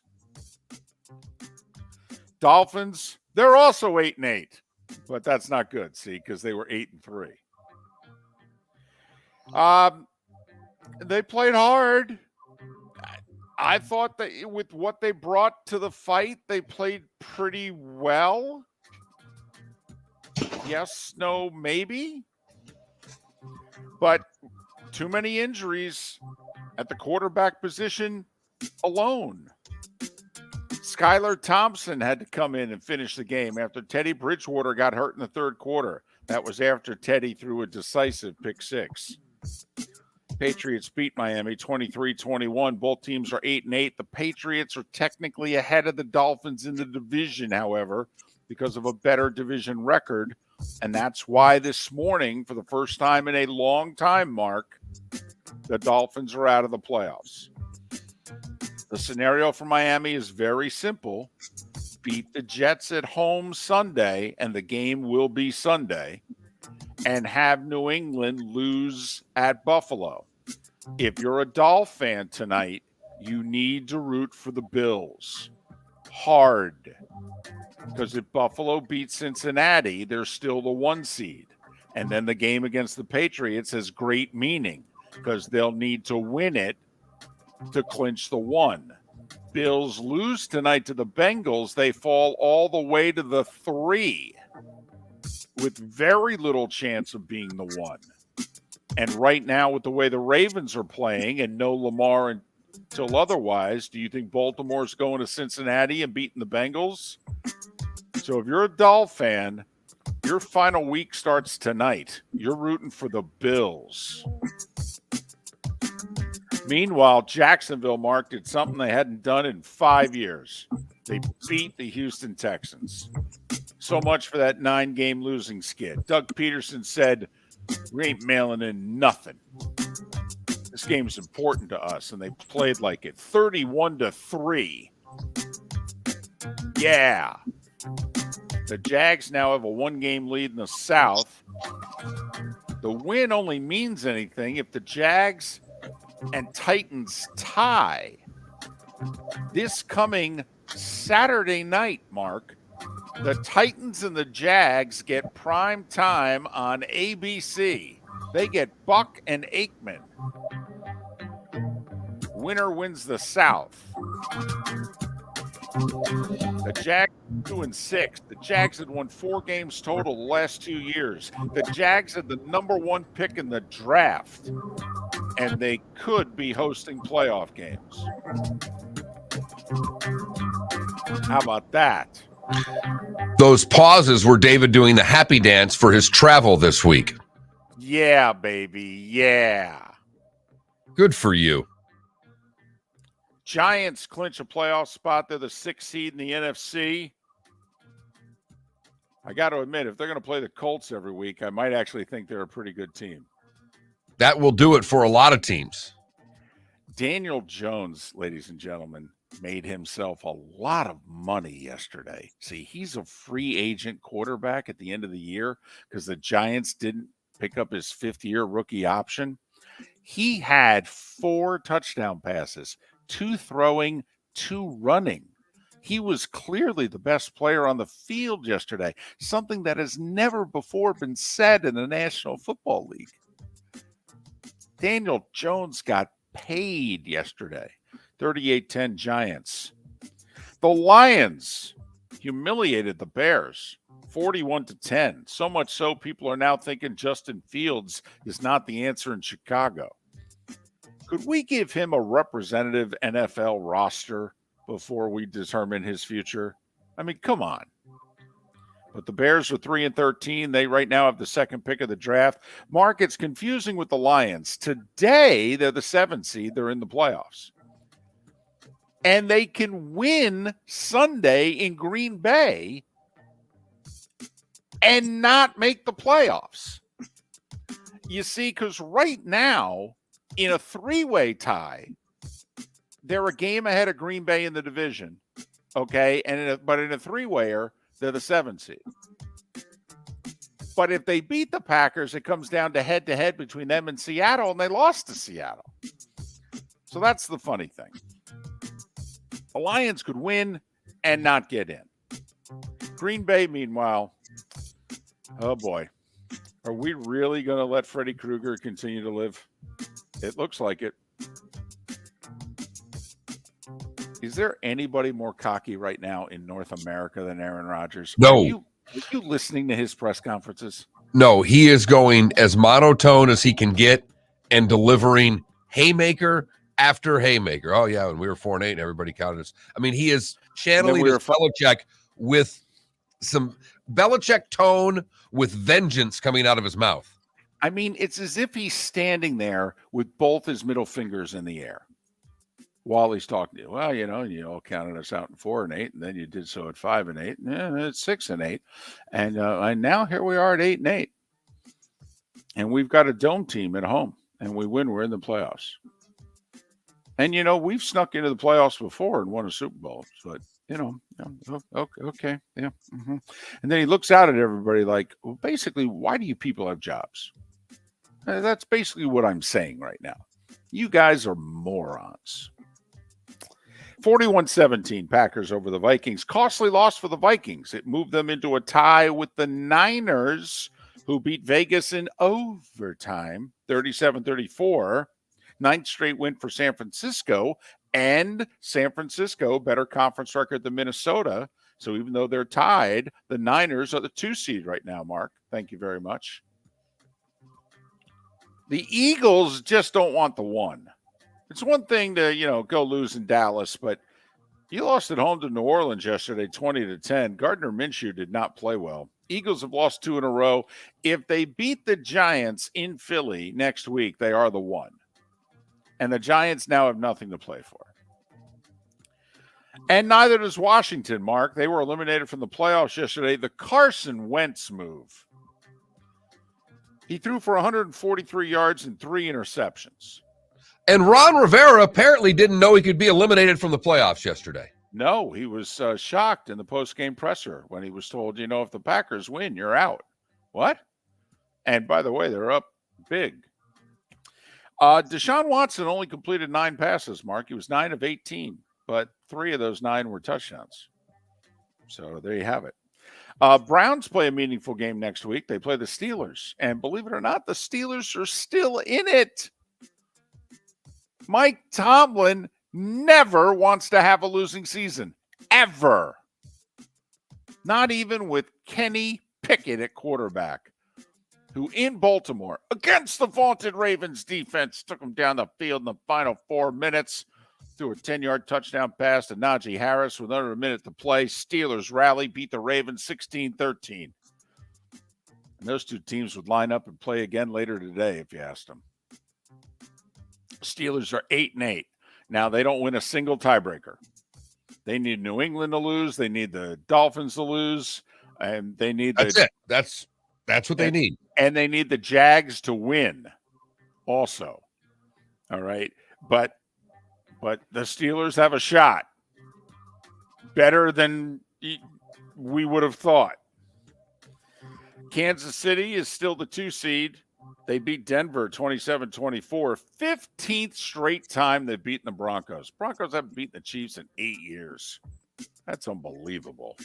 Dolphins, they're also 8-8. But that's not good, see, because they were 8-3. They played hard. I thought that with what they brought to the fight, they played pretty well. Yes, no, maybe. But too many injuries at the quarterback position alone. Skylar Thompson had to come in and finish the game after Teddy Bridgewater got hurt in the third quarter. That was after Teddy threw a decisive pick 6. Patriots beat Miami 23-21. Both teams are 8-8. The Patriots are technically ahead of the Dolphins in the division, however, because of a better division record. And that's why this morning, for the first time in a long time, Mark, the Dolphins are out of the playoffs. The scenario for Miami is very simple. Beat the Jets at home Sunday, and the game will be Sunday, and have New England lose at Buffalo. If you're a Dolph fan tonight, you need to root for the Bills hard. Because if Buffalo beats Cincinnati, they're still the 1 seed. And then the game against the Patriots has great meaning. because they'll need to win it to clinch the 1. Bills lose tonight to the Bengals. They fall all the way to the 3 with very little chance of being the 1. And right now, with the way the Ravens are playing and no Lamar until otherwise, do you think Baltimore's going to Cincinnati and beating the Bengals? So if you're a Dolph fan, your final week starts tonight. You're rooting for the Bills. Meanwhile, Jacksonville, Mark, did something they hadn't done in 5 years. They beat the Houston Texans. So much for that 9-game losing skid. Doug Peterson said, we ain't mailing in nothing. This game is important to us, and they played like it. 31-3. Yeah. The Jags now have a 1-game lead in the South. The win only means anything if the Jags and Titans tie. This coming Saturday night, Mark, the Titans and the Jags get prime time on ABC. They get Buck and Aikman. Winner wins the South. The Jags 2-6. The Jags had won 4 games total the last 2 years. The Jags had the number 1 pick in the draft, and they could be hosting playoff games. How about that? Those pauses were David doing the happy dance for his travel this week. Yeah, baby. Yeah. Good for you. Giants clinch a playoff spot. They're the 6th seed in the NFC. I got to admit, if they're going to play the Colts every week, I might actually think they're a pretty good team. That will do it for a lot of teams. Daniel Jones, ladies and gentlemen, made himself a lot of money yesterday. See, he's a free agent quarterback at the end of the year because the Giants didn't pick up his 5th-year rookie option. He had 4 touchdown passes, 2 throwing, 2 running. He was clearly the best player on the field yesterday, something that has never before been said in the National Football League. Daniel Jones got paid yesterday. 38-10 Giants. The Lions humiliated the Bears. 41-10. So much so people are now thinking Justin Fields is not the answer in Chicago. Could we give him a representative NFL roster before we determine his future? I mean, come on. But the Bears are 3-13. They right now have the 2nd pick of the draft. Mark, it's confusing with the Lions. Today, they're the 7th seed. They're in the playoffs. And they can win Sunday in Green Bay and not make the playoffs. You see, because right now, in a 3-way tie, they're a game ahead of Green Bay in the division, okay? But in a 3-wayer, they're the 7th seed. But if they beat the Packers, it comes down to head-to-head between them and Seattle, and they lost to Seattle. So that's the funny thing. The Lions could win and not get in. Green Bay, meanwhile, oh boy, are we really going to let Freddy Krueger continue to live? It looks like it. Is there anybody more cocky right now in North America than Aaron Rodgers? No. Are you listening to his press conferences? No, he is going as monotone as he can get and delivering haymaker after haymaker. Oh, yeah, when we were 4-8 and everybody counted us. I mean, he is channeling his Belichick with some Belichick tone with vengeance coming out of his mouth. I mean, it's as if he's standing there with both his middle fingers in the air while he's talking to you. Well, you all counted us out in 4-8, and then you did so at 5-8, and it's 6-8, and now here we are at 8-8, and we've got a dome team at home, and we win. We're in the playoffs, and we've snuck into the playoffs before and won a Super Bowl, but okay, yeah. Mm-hmm. And then he looks out at everybody like, well, basically, why do you people have jobs? That's basically what I'm saying right now. You guys are morons. 41-17 Packers over the Vikings. Costly loss for the Vikings. It moved them into a tie with the Niners, who beat Vegas in overtime 37-34. Ninth straight win for San Francisco, and San Francisco better conference record than Minnesota. So even though they're tied, the Niners are the 2 seed right now, Mark. Thank you very much. The Eagles just don't want the 1. It's one thing to, go lose in Dallas, but you lost at home to New Orleans yesterday, 20-10. Gardner Minshew did not play well. Eagles have lost 2 in a row. If they beat the Giants in Philly next week, they are the 1. And the Giants now have nothing to play for. And neither does Washington, Mark. They were eliminated from the playoffs yesterday. The Carson Wentz move. He threw for 143 yards and 3 interceptions. And Ron Rivera apparently didn't know he could be eliminated from the playoffs yesterday. No, he was shocked in the post-game presser when he was told, if the Packers win, you're out. What? And by the way, they're up big. Deshaun Watson only completed 9 passes, Mark. He was 9 of 18, but 3 of those 9 were touchdowns. So there you have it. Browns play a meaningful game next week. They play the Steelers. And believe it or not, the Steelers are still in it. Mike Tomlin never wants to have a losing season. Ever. Not even with Kenny Pickett at quarterback, who in Baltimore, against the vaunted Ravens defense, took them down the field in the final 4 minutes, threw a 10-yard touchdown pass to Najee Harris with under a minute to play. Steelers rally, beat the Ravens 16-13. And those 2 teams would line up and play again later today if you asked them. Steelers are 8-8. Now, they don't win a single tiebreaker. They need New England to lose. They need the Dolphins to lose. And they need it. That's what they need. And they need the Jags to win also. All right. But the Steelers have a shot. Better than we would have thought. Kansas City is still the 2 seed. They beat Denver 27-24. 15th straight time they've beaten the Broncos. Broncos haven't beaten the Chiefs in 8 years. That's unbelievable.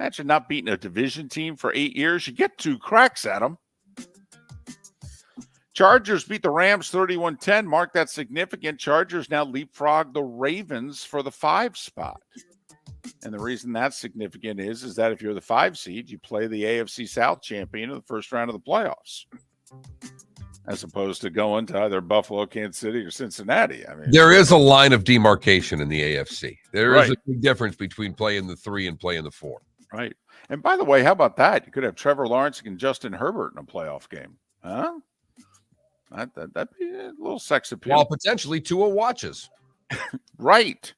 Imagine not beating a division team for 8 years. You get 2 cracks at them. Chargers beat the Rams 31-10. Mark, that's significant. Chargers now leapfrog the Ravens for the 5 spot. And the reason that's significant is that if you're the 5 seed, you play the AFC South champion in the first round of the playoffs, as opposed to going to either Buffalo, Kansas City, or Cincinnati. I mean, there is a line of demarcation in the AFC. There is a big difference between playing the 3 and playing the 4. Right. And by the way, how about that? You could have Trevor Lawrence and Justin Herbert in a playoff game. Huh? That'd be a little sex appeal. While potentially Tua watches. Right.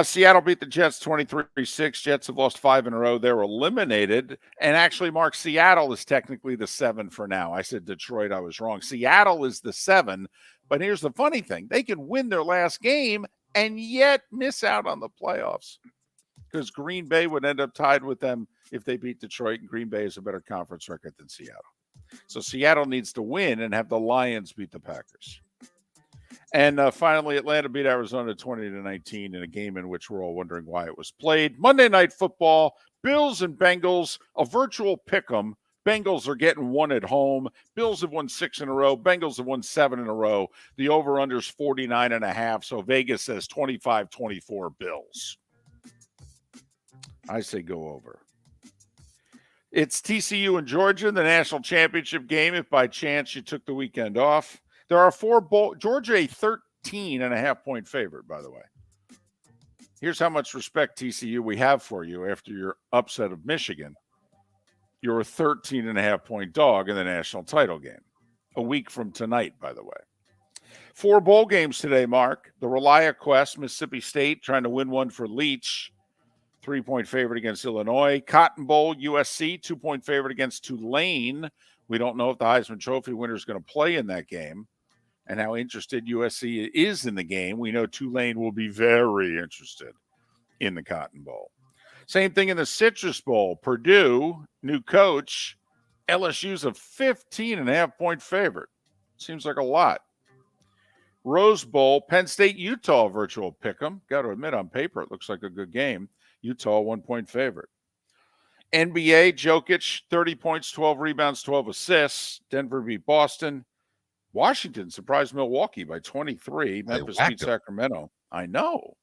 Seattle beat the Jets 23-6. Jets have lost 5 in a row. They were eliminated. And actually, Mark, Seattle is technically the 7 for now. I said Detroit. I was wrong. Seattle is the 7. But here's the funny thing. They can win their last game and yet miss out on the playoffs, because Green Bay would end up tied with them if they beat Detroit, and Green Bay is a better conference record than Seattle. So Seattle needs to win and have the Lions beat the Packers. And finally, Atlanta beat Arizona 20-19 in a game in which we're all wondering why it was played. Monday Night Football, Bills and Bengals, a virtual pick'em. Bengals are getting 1 at home. Bills have won 6 in a row. Bengals have won 7 in a row. The over-under's 49.5, so Vegas says 25-24 Bills. I say go over. It's TCU and Georgia, the national championship game, if by chance you took the weekend off. There are 4 Georgia, a 13.5-point favorite, by the way. Here's how much respect, TCU, we have for you after your upset of Michigan. You're a 13.5-point dog in the national title game. A week from tonight, by the way. 4 bowl games today, Mark. The ReliaQuest, Mississippi State, trying to win one for Leach. 3-point favorite against Illinois. Cotton Bowl, USC, 2-point favorite against Tulane. We don't know if the Heisman Trophy winner is going to play in that game and how interested USC is in the game. We know Tulane will be very interested in the Cotton Bowl. Same thing in the Citrus Bowl. Purdue, new coach. LSU's a 15.5-point favorite. Seems like a lot. Rose Bowl, Penn State, Utah, virtual pick'em. Got to admit, on paper, it looks like a good game. Utah, 1-point favorite. NBA, Jokic, 30 points, 12 rebounds, 12 assists. Denver beat Boston. Washington surprised Milwaukee by 23. Memphis beat whacked 'em. Sacramento. I know.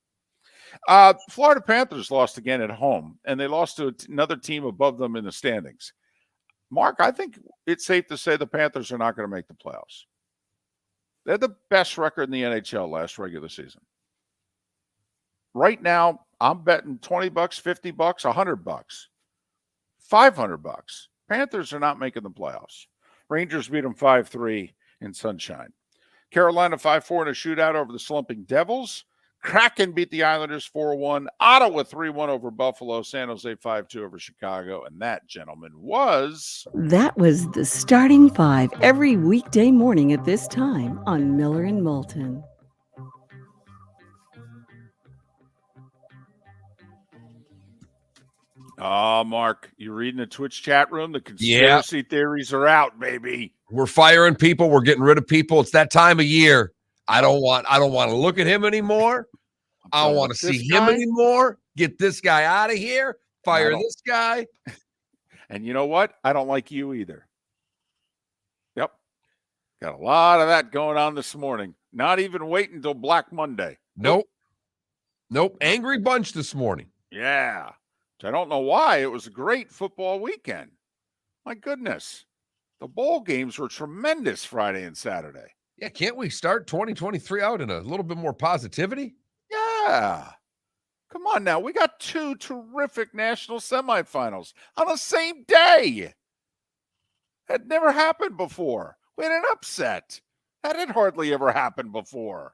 Florida Panthers lost again at home, and they lost to another team above them in the standings. Mark, I think it's safe to say the Panthers are not going to make the playoffs. They're the best record in the NHL last regular season. Right now, I'm betting $20, $50, $100, $500. Panthers are not making the playoffs. Rangers beat them 5-3 in sunshine. Carolina 5-4 in a shootout over the slumping Devils. Kraken beat the Islanders 4-1. Ottawa 3-1 over Buffalo. San Jose 5-2 over Chicago. And that, gentlemen, was... That was the starting five every weekday morning at this time on Miller and Moulton. Oh, Mark, you reading the Twitch chat room? The conspiracy theories are out, baby. We're firing people. We're getting rid of people. It's that time of year. I don't want to look at him anymore. I don't want to see him anymore. Get this guy out of here. Fire this guy. And you know what? I don't like you either. Yep. Got a lot of that going on this morning. Not even waiting until Black Monday. Nope. Angry bunch this morning. Yeah. I don't know why. It was a great football weekend. My goodness. The bowl games were tremendous Friday and Saturday. Yeah, can't we start 2023 out in a little bit more positivity? Yeah. Come on now. We got two terrific national semifinals on the same day. That never happened before. We had an upset. That had hardly ever happened before.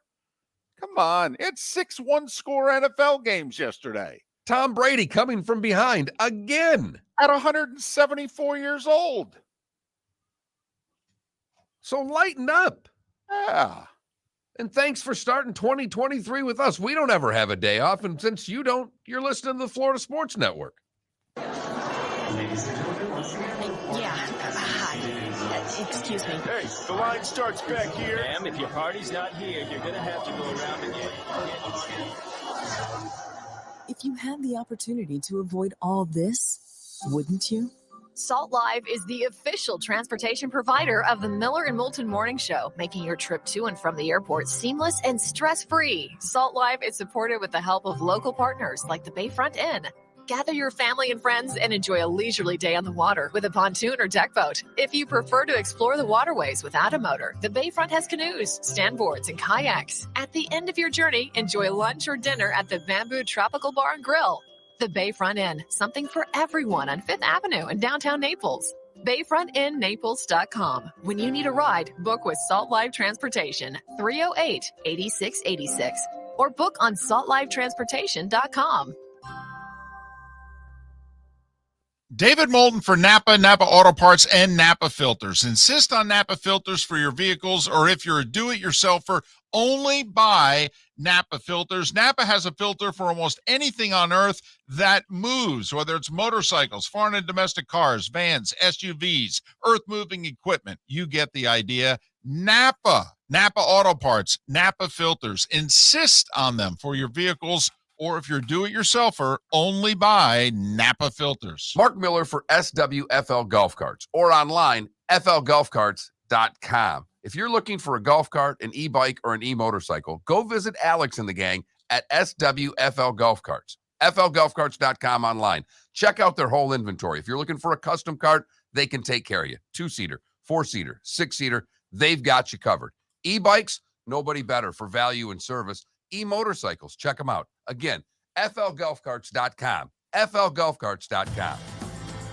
Come on. It's 6-1 score NFL games yesterday. Tom Brady coming from behind again. At 174 years old. So lighten up. Yeah. And thanks for starting 2023 with us. We don't ever have a day off. And since you don't, you're listening to the Florida Sports Network. Hi. Excuse me. Hey, the line starts back here. Ma'am, if your party's not here, you're going to have to go around again. If you had the opportunity to avoid all this, wouldn't you? Salt Live is the official transportation provider of the Miller and Moulton Morning Show, making your trip to and from the airport seamless and stress-free. Salt Live is supported with the help of local partners like the Bayfront Inn. Gather your family and friends and enjoy a leisurely day on the water with a pontoon or deck boat. If you prefer to explore the waterways without a motor, the Bayfront has canoes, standboards, and kayaks. At the end of your journey, enjoy lunch or dinner at the Bamboo Tropical Bar and Grill. The Bayfront Inn, something for everyone on 5th Avenue in downtown Naples. BayfrontInNaples.com. When you need a ride, book with Salt Live Transportation, 308-8686, or book on saltlivetransportation.com. David Moulton for Napa Auto Parts, and Napa Filters. Insist on Napa Filters for your vehicles, or if you're a do-it-yourselfer, only buy Napa Filters. Napa has a filter for almost anything on earth that moves, whether it's motorcycles, foreign and domestic cars, vans, SUVs, earth-moving equipment. You get the idea. Napa Auto Parts, Napa Filters. Insist on them for your vehicles, or if you're do-it-yourselfer, only buy Napa Filters. Mark Miller for SWFL Golf Carts, or online, flgolfcarts.com. If you're looking for a golf cart, an e-bike, or an e-motorcycle, go visit Alex and the gang at SWFL Golf Carts. flgolfcarts.com online. Check out their whole inventory. If you're looking for a custom cart, they can take care of you. 2-seater, 4-seater, 6-seater, they've got you covered. E-bikes, nobody better for value and service. E-motorcycles, check them out. Again, flgolfcarts.com. flgolfcarts.com.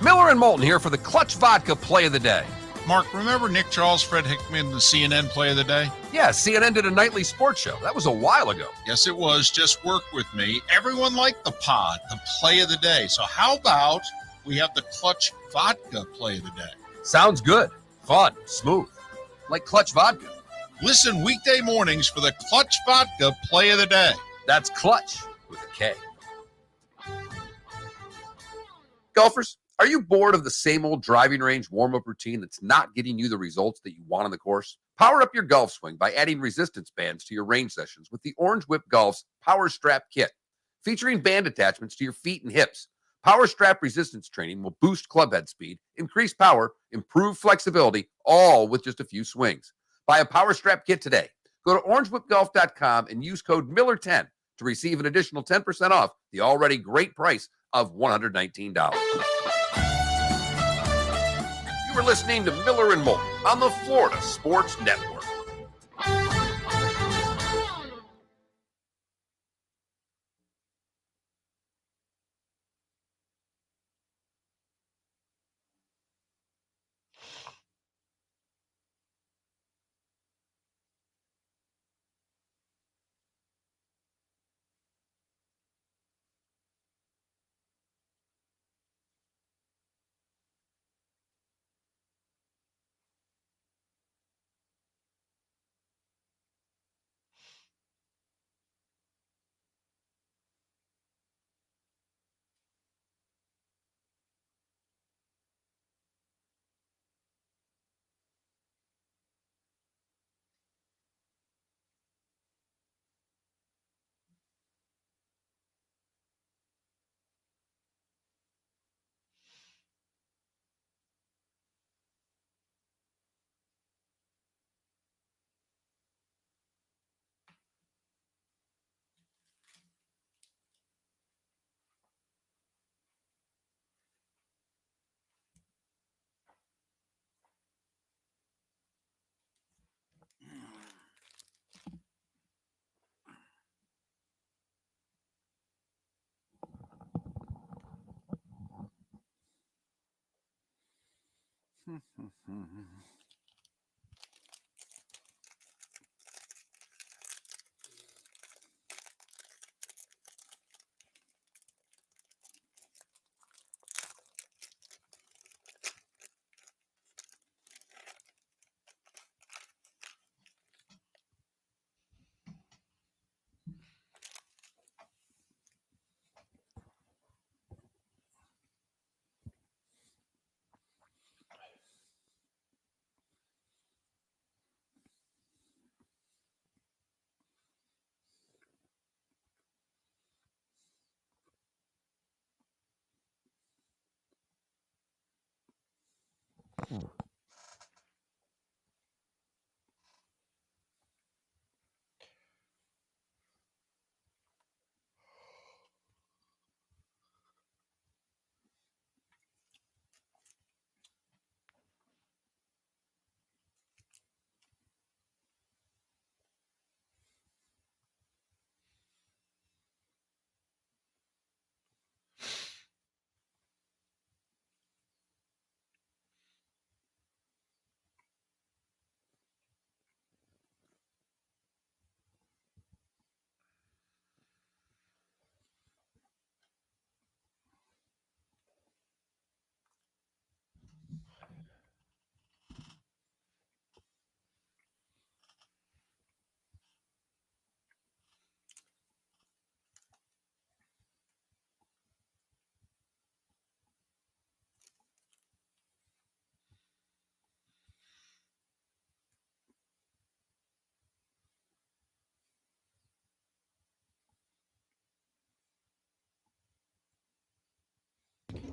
Miller and Moulton here for the Clutch Vodka Play of the Day. Mark, remember Nick Charles, Fred Hickman, the CNN Play of the Day? Yeah, CNN did a nightly sports show. That was a while ago. Yes, it was. Just work with me. Everyone liked the pod, the Play of the Day. So how about we have the Clutch Vodka Play of the Day? Sounds good. Fun. Smooth. Like Clutch Vodka. Listen weekday mornings for the Clutch Vodka Play of the Day. That's Clutch with a K. Golfers, are you bored of the same old driving range warm-up routine that's not getting you the results that you want on the course? Power up your golf swing by adding resistance bands to your range sessions with the Orange Whip Golf's Power Strap Kit. Featuring band attachments to your feet and hips, Power Strap resistance training will boost club head speed, increase power, improve flexibility, all with just a few swings. Buy a Power Strap kit today. Go to orangewhipgolf.com and use code Miller10 to receive an additional 10% off the already great price of $119. You are listening to Miller and Moulton on the Florida Sports Network.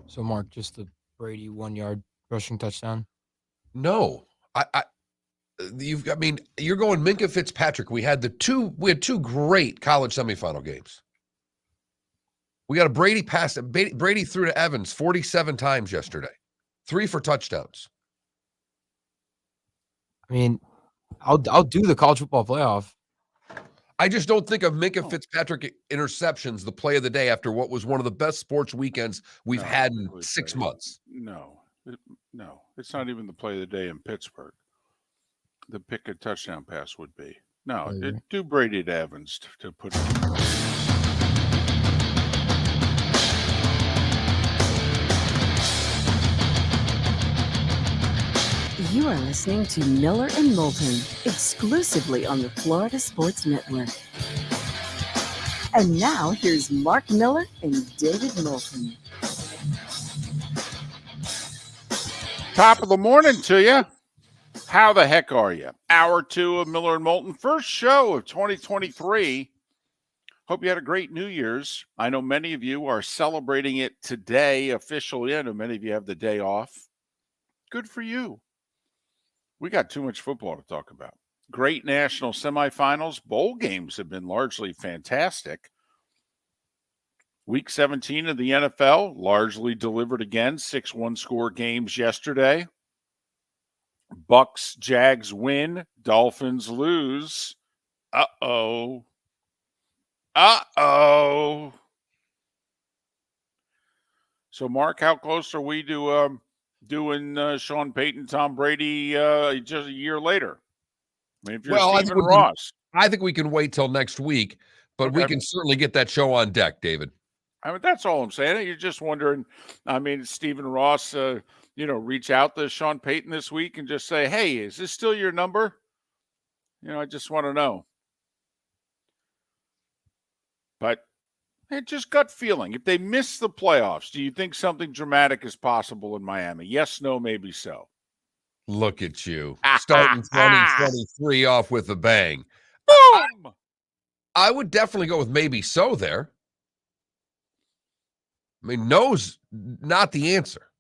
So, Mark, just the Brady 1-yard rushing touchdown. No, I mean, you're going Minkah Fitzpatrick. We had two great college semifinal games. We got a Brady pass. Brady threw to Evans 47 times yesterday, 3 for touchdowns. I mean, I'll do the college football playoff. I just don't think of Minkah Fitzpatrick interceptions the play of the day after what was one of the best sports weekends we've had in 6 months. No, it's not even the play of the day in Pittsburgh. The pick a touchdown pass would be. No, do Brady to Evans to put it. You are listening to Miller and Moulton, exclusively on the Florida Sports Network. And now, here's Mark Miller and David Moulton. Top of the morning to you. How the heck are you? Hour 2 of Miller and Moulton. First show of 2023. Hope you had a great New Year's. I know many of you are celebrating it today officially. I know many of you have the day off. Good for you. We got too much football to talk about. Great national semifinals. Bowl games have been largely fantastic. Week 17 of the NFL largely delivered again. 6-1 score games yesterday. Bucks, Jags win. Dolphins lose. Uh-oh. Uh-oh. So, Mark, how close are we to doing Sean Payton, Tom Brady just a year later? I mean, if you're Stephen Ross. I think we can wait till next week, but we can certainly get that show on deck, David. I mean, that's all I'm saying. You're just wondering, I mean, Stephen Ross, reach out to Sean Payton this week and just say, hey, is this still your number? I just want to know. But just gut feeling. If they miss the playoffs, do you think something dramatic is possible in Miami? Yes, no, maybe so. Look at you. Starting 2023 off with a bang. Boom! I would definitely go with maybe so there. I mean, no's not the answer.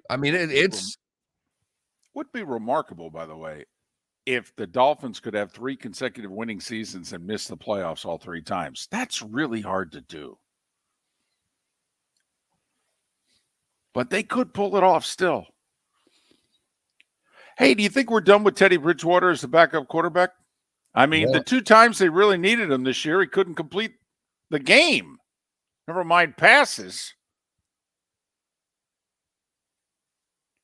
I mean, it's would be remarkable, by the way, if the Dolphins could have 3 consecutive winning seasons and miss the playoffs all 3 times. That's really hard to do. But they could pull it off still. Hey, do you think we're done with Teddy Bridgewater as the backup quarterback? I mean, the 2 times they really needed him this year, he couldn't complete the game. Never mind passes.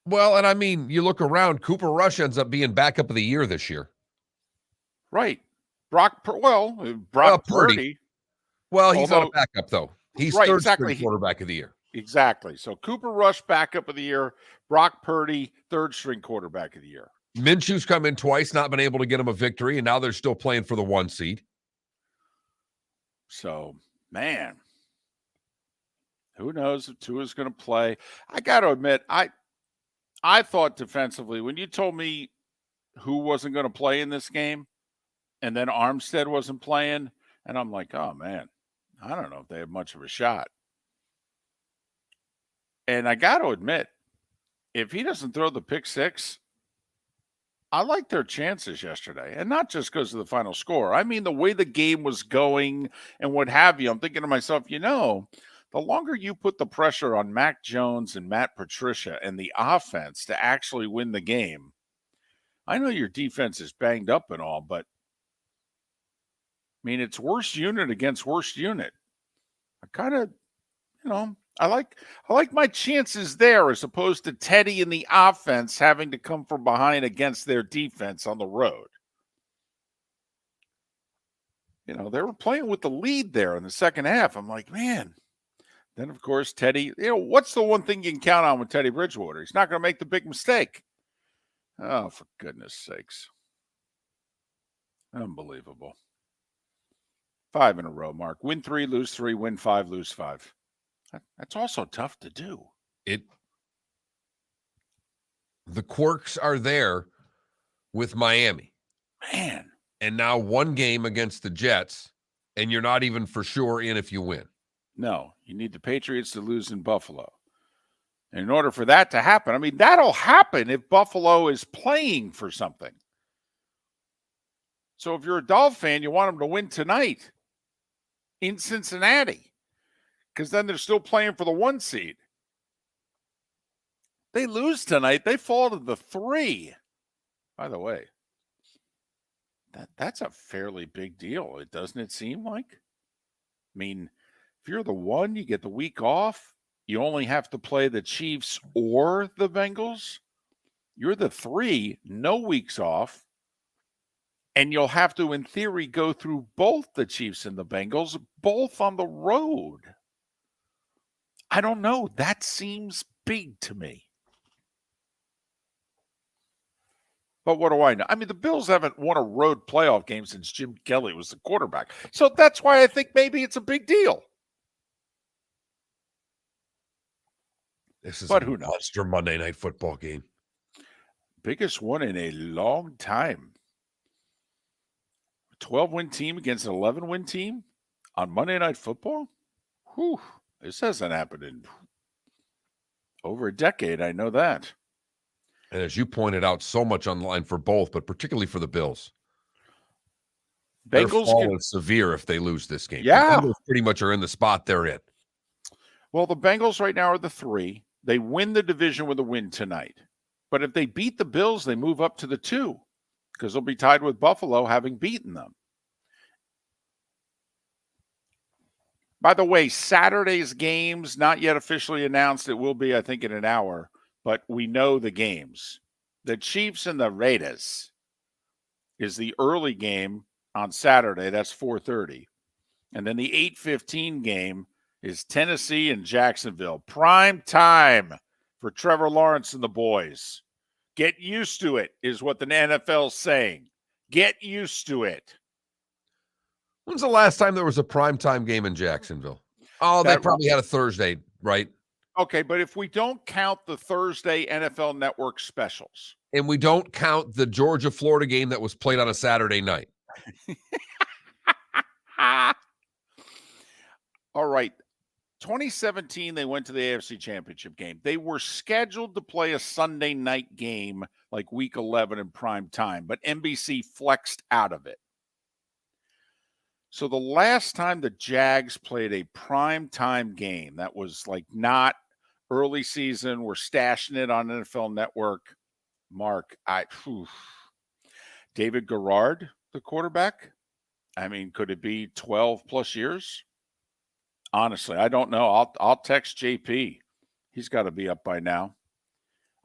Well, and I mean, you look around, Cooper Rush ends up being backup of the year this year. Right. Brock Purdy. Well, he's not a backup, though. He's right, third exactly. string quarterback of the year. Exactly. So Cooper Rush, backup of the year. Brock Purdy, third string quarterback of the year. Minshew's come in twice, not been able to get him a victory, and now they're still playing for the 1 seed. So, man, who knows if Tua's going to play? I got to admit, I thought defensively, when you told me who wasn't going to play in this game, and then Armstead wasn't playing, and I'm like, oh, man, I don't know if they have much of a shot. And I got to admit, if he doesn't throw the pick 6, I like their chances yesterday. And not just because of the final score. I mean, the way the game was going and what have you. I'm thinking to myself, the longer you put the pressure on Mac Jones and Matt Patricia and the offense to actually win the game, I know your defense is banged up and all, but, I mean, it's worst unit against worst unit. I kind of, I like my chances there as opposed to Teddy and the offense having to come from behind against their defense on the road. They were playing with the lead there in the second half. I'm like, man. Then, of course, Teddy, what's the one thing you can count on with Teddy Bridgewater? He's not going to make the big mistake. Oh, for goodness sakes. Unbelievable. 5 in a row, Mark. Win 3, lose 3, win 5, lose 5. That's also tough to do. The quirks are there with Miami. Man. And now 1 game against the Jets, and you're not even for sure in if you win. No, you need the Patriots to lose in Buffalo. And in order for that to happen, I mean, that'll happen if Buffalo is playing for something. So if you're a Dolphin fan, you want them to win tonight in Cincinnati, because then they're still playing for the 1 seed. They lose tonight, they fall to the 3. By the way, that's a fairly big deal, doesn't it seem like? I mean, if you're the 1, you get the week off. You only have to play the Chiefs or the Bengals. You're the 3, no weeks off. And you'll have to, in theory, go through both the Chiefs and the Bengals, both on the road. I don't know. That seems big to me. But what do I know? I mean, the Bills haven't won a road playoff game since Jim Kelly was the quarterback. So that's why I think maybe it's a big deal. This is but a who knows? monster Monday Night Football game. Biggest one in a long time. 12-win team against an 11-win team on Monday Night Football? Whew, this hasn't happened in over a decade. I know that. And as you pointed out, so much on the line for both, but particularly for the Bills. Their fall is severe if they lose this game. Yeah. The Bengals pretty much are in the spot they're in. Well, the Bengals right now are the 3. They win the division with a win tonight. But if they beat the Bills, they move up to the 2 because they'll be tied with Buffalo having beaten them. By the way, Saturday's games, not yet officially announced. It will be, I think, in an hour. But we know the games. The Chiefs and the Raiders is the early game on Saturday. That's 4:30. And then the 8:15 game is Tennessee and Jacksonville. Prime time for Trevor Lawrence and the boys. Get used to it is what the NFL's saying. Get used to it. When's the last time there was a primetime game in Jacksonville? Oh, they probably had a Thursday, right? Okay, but if we don't count the Thursday NFL Network specials. And we don't count the Georgia-Florida game that was played on a Saturday night. All right. 2017, they went to the AFC Championship game. They were scheduled to play a Sunday night game like week 11 in prime time, but NBC flexed out of it. So the last time the Jags played a prime time game that was like not early season, we're stashing it on NFL Network. Mark, David Garrard, the quarterback. I mean, could it be 12 plus years? Honestly, I don't know. I'll text JP. He's got to be up by now.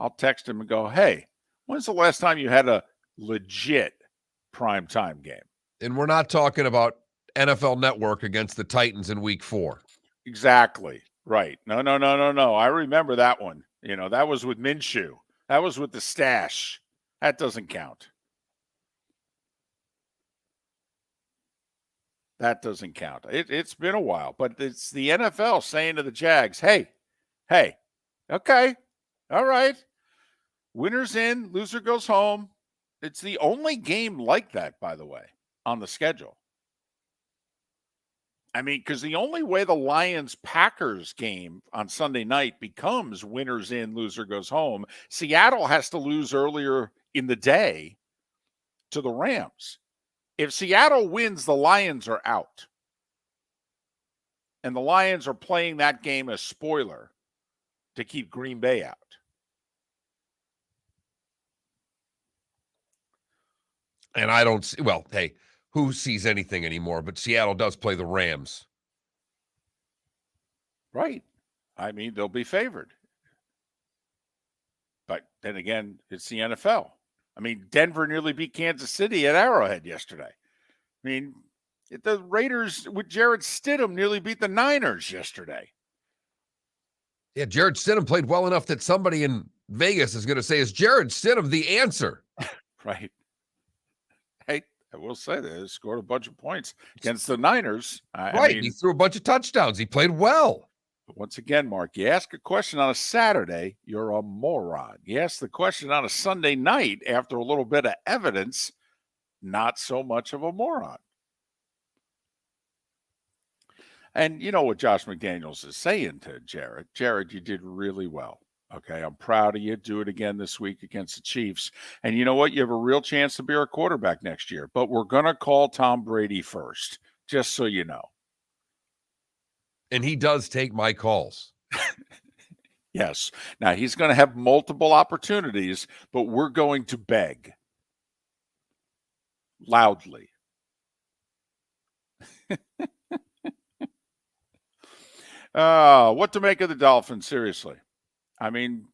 I'll text him and go, hey, when's the last time you had a legit primetime game? And we're not talking about NFL Network against the Titans in week 4. Exactly. Right. No. I remember that one. You know, that was with Minshew. That was with the stash. That doesn't count. That doesn't count. It's been a while, but it's the NFL saying to the Jags, hey, okay, all right. Winner's in, loser goes home. It's the only game like that, by the way, on the schedule. I mean, because the only way the Lions-Packers game on Sunday night becomes winner's in, loser goes home, Seattle has to lose earlier in the day to the Rams. If Seattle wins, the Lions are out. And the Lions are playing that game as spoiler to keep Green Bay out. And I don't see, well, hey, who sees anything anymore? But Seattle does play the Rams. Right. I mean, they'll be favored. But then again, it's the NFL. I mean, Denver nearly beat Kansas City at Arrowhead yesterday. I mean, the Raiders with Jarrett Stidham nearly beat the Niners yesterday. Yeah, Jarrett Stidham played well enough that somebody in Vegas is going to say, is Jarrett Stidham the answer? Right. Hey, I will say that he scored a bunch of points against the Niners. I mean, he threw a bunch of touchdowns. He played well. But once again, Mark, you ask a question on a Saturday, you're a moron. You ask the question on a Sunday night after a little bit of evidence, not so much of a moron. And you know what Josh McDaniels is saying to Jared? Jared, you did really well. Okay, I'm proud of you. Do it again this week against the Chiefs. And you know what? You have a real chance to be our quarterback next year. But we're going to call Tom Brady first, just so you know. And he does take my calls. Yes. Now, he's going to have multiple opportunities, but we're going to beg loudly. What to make of the Dolphins, seriously? I mean,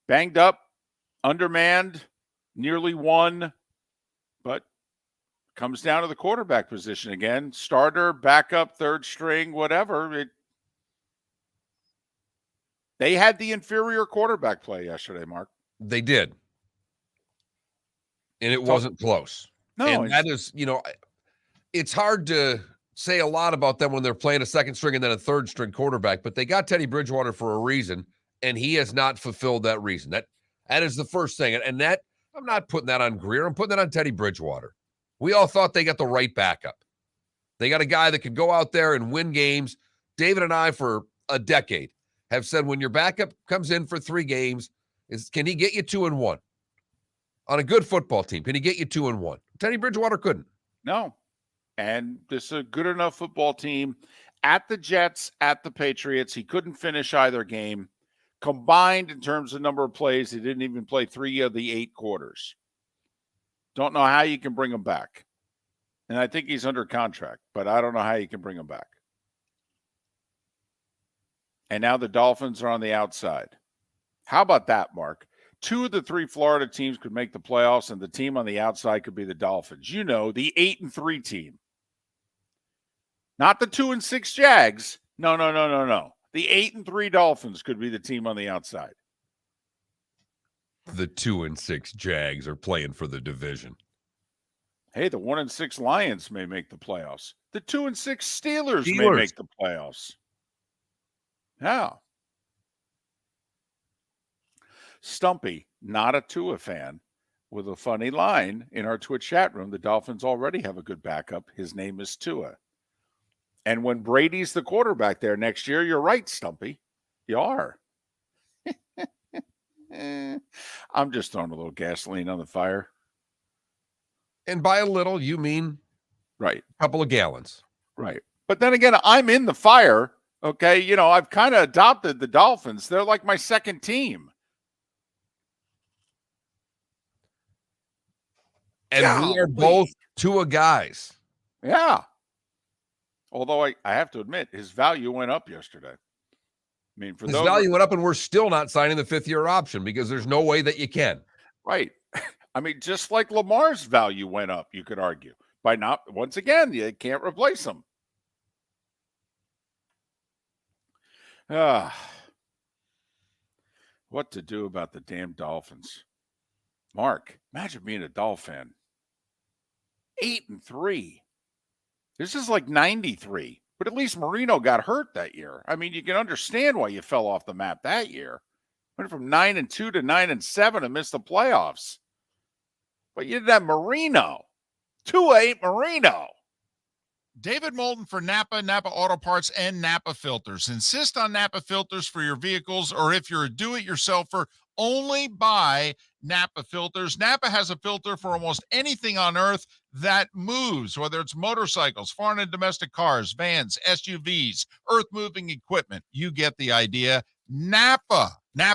banged up, undermanned, nearly won, but comes down to the quarterback position again. Starter, backup, third string, whatever. They had the inferior quarterback play yesterday, Mark. They did. And it wasn't close. No. And that is, you know, it's hard to say a lot about them when they're playing a second string and then a third string quarterback, but they got Teddy Bridgewater for a reason, and he has not fulfilled that reason. That is the first thing. And that, I'm not putting that on Greer. I'm putting that on Teddy Bridgewater. We all thought they got the right backup. They got a guy that could go out there and win games. David and I, for a decade, have said when your backup comes in for 3 games, can he get you 2-1? On a good football team, can he get you 2-1? Teddy Bridgewater couldn't. No. And this is a good enough football team. At the Jets, at the Patriots, he couldn't finish either game. Combined in terms of number of plays, he didn't even play 3 of the 8 quarters. Don't know how you can bring him back. And I think he's under contract, but I don't know how you can bring him back. And now the Dolphins are on the outside. How about that, Mark? 2 of the 3 Florida teams could make the playoffs, and the team on the outside could be the Dolphins. You know, the 8-3 team. Not the 2-6 Jags. No. The 8-3 Dolphins could be the team on the outside. The 2-6 Jags are playing for the division. Hey, the 1-6 Lions may make the playoffs. The 2-6 Steelers may make the playoffs. Yeah. Stumpy, not a Tua fan, with a funny line in our Twitch chat room. The Dolphins already have a good backup. His name is Tua. And when Brady's the quarterback there next year, you're right, Stumpy. You are. I'm just throwing a little gasoline on the fire. And by a little, you mean right, a couple of gallons. Right. But then again, I'm in the fire. Okay. You know, I've kind of adopted the Dolphins. They're like my second team. And we are both Tua guys. Yeah. Although I have to admit, his value went up yesterday. I mean, his value went up, and we're still not signing the 5th-year option because there's no way that you can. Right. I mean, just like Lamar's value went up, you could argue. By not, once again, you can't replace him. What to do about the damn Dolphins? Mark, imagine being a Dolphin. 8-3. This is like 93. But at least Marino got hurt that year. I mean, you can understand why you fell off the map that year. Went from 9-2 to 9-7 and missed the playoffs. But you didn't have Marino. 2-8 Marino. David Moulton for Napa, Napa Auto Parts, and Napa Filters. Insist on Napa filters for your vehicles, or if you're a do-it-yourselfer, only buy Napa filters. Napa has a filter for almost anything on earth that moves, whether it's motorcycles, foreign and domestic cars, vans, SUVs, earth-moving equipment. You get the idea. Napa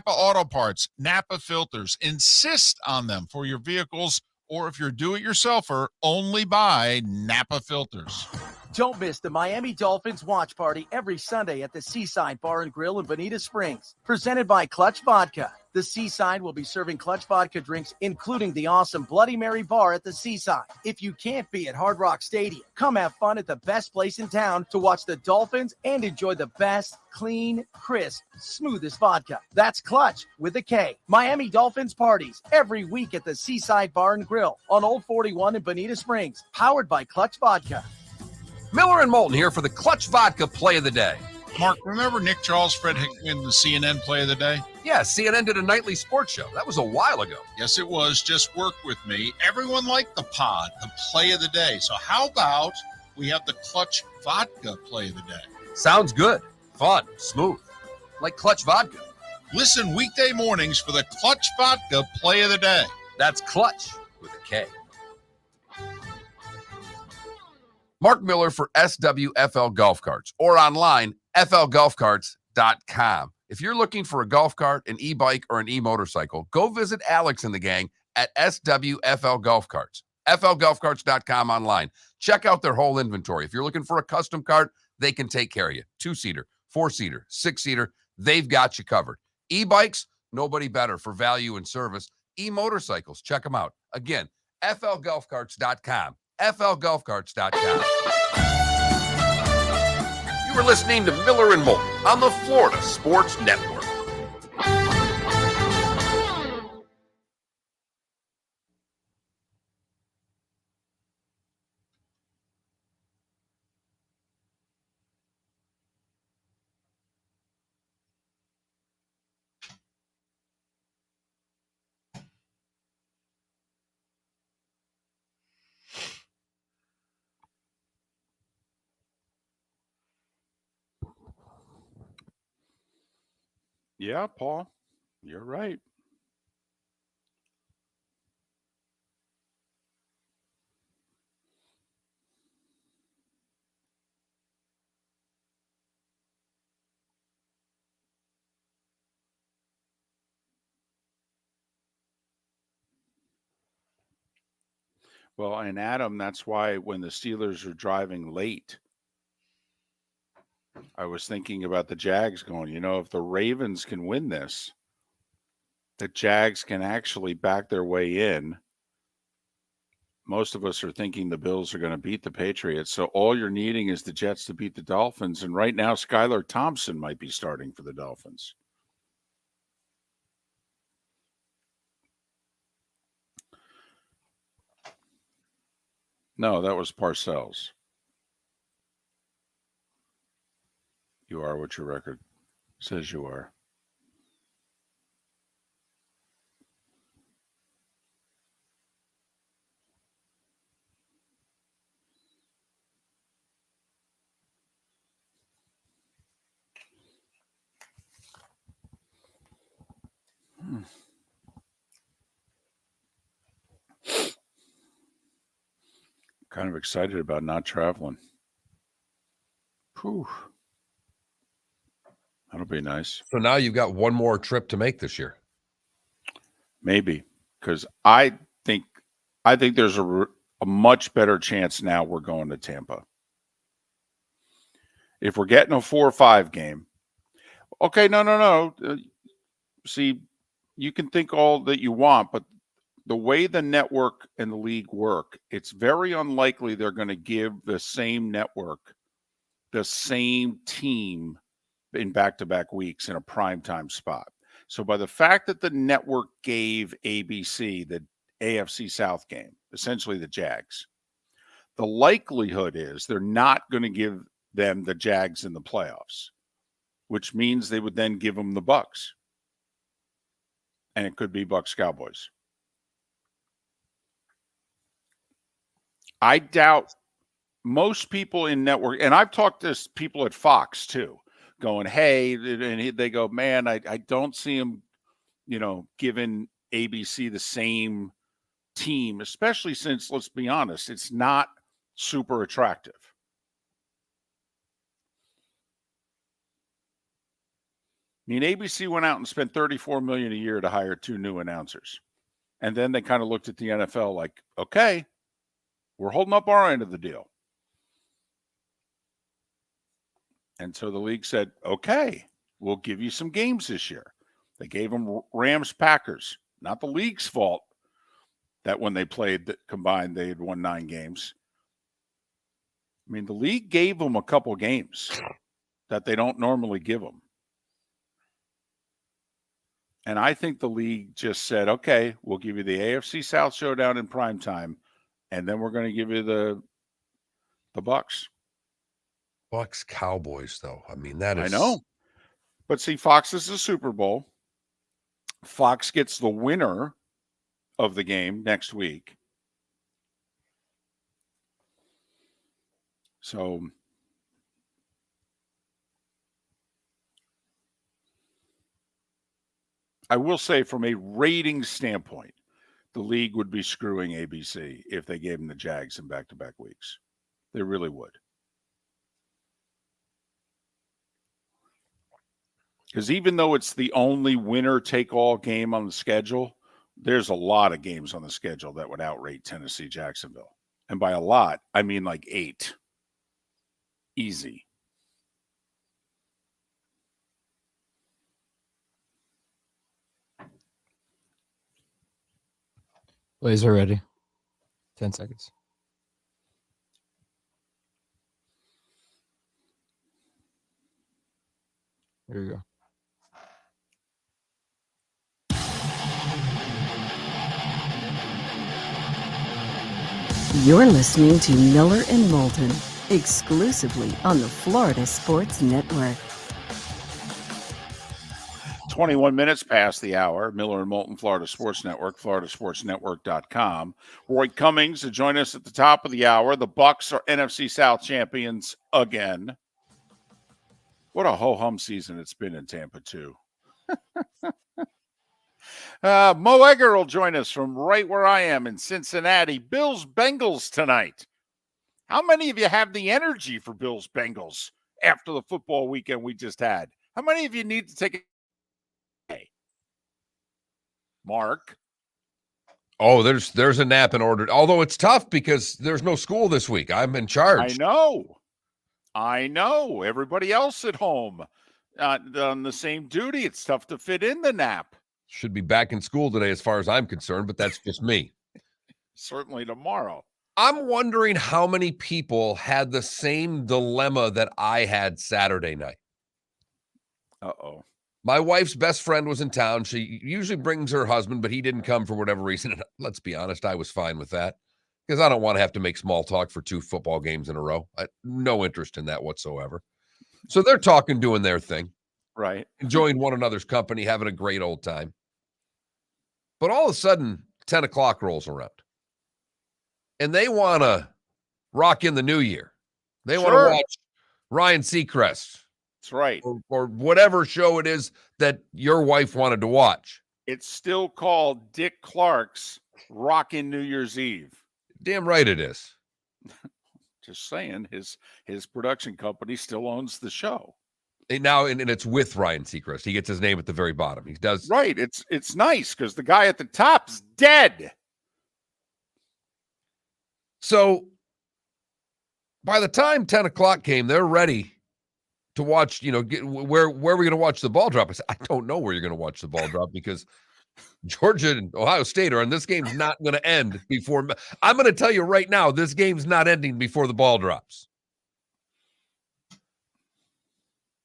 Auto Parts, Napa filters. Insist on them for your vehicles, or if you're a do-it-yourselfer, only buy Napa filters. Don't miss the Miami Dolphins watch party every Sunday at the Seaside Bar and Grill in Bonita Springs. Presented by Clutch Vodka. The Seaside will be serving Clutch Vodka drinks, including the awesome Bloody Mary bar at the Seaside. If you can't be at Hard Rock Stadium, come have fun at the best place in town to watch the Dolphins and enjoy the best, clean, crisp, smoothest vodka. That's Clutch with a K. Miami Dolphins parties every week at the Seaside Bar and Grill on Old 41 in Bonita Springs. Powered by Clutch Vodka. Miller and Moulton here for the Clutch Vodka Play of the Day. Mark, remember Nick Charles, Fred Hickman, the CNN Play of the Day? Yeah, CNN did a nightly sports show. That was a while ago. Yes, it was. Just work with me. Everyone liked the pod, the Play of the Day. So how about we have the Clutch Vodka Play of the Day? Sounds good. Fun. Smooth. Like Clutch Vodka. Listen weekday mornings for the Clutch Vodka Play of the Day. That's Clutch with a K. Mark Miller for SWFL Golf Carts, or online, flgolfcarts.com. If you're looking for a golf cart, an e-bike, or an e-motorcycle, go visit Alex and the gang at SWFL Golf Carts. flgolfcarts.com online. Check out their whole inventory. If you're looking for a custom cart, they can take care of you. 2-seater, 4-seater, 6-seater, they've got you covered. E-bikes, nobody better for value and service. E-motorcycles, check them out. Again, flgolfcarts.com. flgolfcarts.com. You were listening to Miller and Moulton on the Florida Sports Network. Yeah, Paul, you're right. Well, and Adam, that's why when the Steelers are driving late, I was thinking about the Jags going, if the Ravens can win this, the Jags can actually back their way in. Most of us are thinking the Bills are going to beat the Patriots. So all you're needing is the Jets to beat the Dolphins. And right now, Skylar Thompson might be starting for the Dolphins. No, that was Parcells. You are what your record says you are. Kind of excited about not traveling. Whew. That'll be nice. So now you've got one more trip to make this year. Maybe, because I think there's a much better chance now we're going to Tampa. If we're getting a 4-5 game, okay, no. See, you can think all that you want, but the way the network and the league work, it's very unlikely they're going to give the same network the same team in back-to-back weeks in a primetime spot. So by the fact that the network gave ABC the AFC South game, essentially the Jags, the likelihood is they're not going to give them the Jags in the playoffs, which means they would then give them the Bucs. And it could be Bucs Cowboys. I doubt most people in network, and I've talked to people at Fox too, going, hey, and they go, man, I don't see them, giving ABC the same team, especially since, let's be honest, it's not super attractive. I mean, ABC went out and spent $34 million a year to hire 2 new announcers. And then they kind of looked at the NFL like, okay, we're holding up our end of the deal. And so the league said, okay, we'll give you some games this year. They gave them Rams-Packers. Not the league's fault that when they played combined, they had won 9 games. I mean, the league gave them a couple games that they don't normally give them. And I think the league just said, okay, we'll give you the AFC South showdown in primetime, and then we're going to give you the Bucs. Bucs Cowboys, though. I mean, that is. I know. But see, Fox is the Super Bowl. Fox gets the winner of the game next week. So I will say from a ratings standpoint, the league would be screwing ABC if they gave them the Jags in back-to-back weeks. They really would. Because even though it's the only winner-take-all game on the schedule, there's a lot of games on the schedule that would outrate Tennessee, Jacksonville. And by a lot, I mean like 8. Easy. Plays are ready. 10 seconds. Here we go. You're listening to Miller and Moulton, exclusively on the Florida Sports Network. 21 minutes past the hour. Miller and Moulton, Florida Sports Network, floridasportsnetwork.com. Roy Cummings to join us at the top of the hour. The Bucs are NFC South champions again. What a ho-hum season it's been in Tampa, too. Mo Eggar will join us from right where I am in Cincinnati. Bills Bengals tonight. How many of you have the energy for Bills Bengals after the football weekend we just had? How many of you need to take a Mark? Oh, there's a nap in order. Although it's tough because there's no school this week. I'm in charge. I know. Everybody else at home on the same duty. It's tough to fit in the nap. Should be back in school today as far as I'm concerned, but that's just me. Certainly tomorrow. I'm wondering how many people had the same dilemma that I had Saturday night. Uh-oh. My wife's best friend was in town. She usually brings her husband, but he didn't come for whatever reason. And let's be honest, I was fine with that because I don't want to have to make small talk for 2 football games in a row. No interest in that whatsoever. So they're talking, doing their thing. Right. Enjoying one another's company, having a great old time. But all of a sudden, 10 o'clock rolls around. And they want to rock in the new year. They want to watch Ryan Seacrest. That's right. Or whatever show it is that your wife wanted to watch. It's still called Dick Clark's Rockin' New Year's Eve. Damn right it is. Just saying, his production company still owns the show. And it's with Ryan Seacrest. He gets his name at the very bottom. He does. Right. It's nice because the guy at the top's dead. So by the time 10 o'clock came, they're ready to watch, where are we going to watch the ball drop? I said, I don't know where you're going to watch the ball drop because Georgia and Ohio State are, and this game's not going to end before. I'm going to tell you right now, this game's not ending before the ball drops.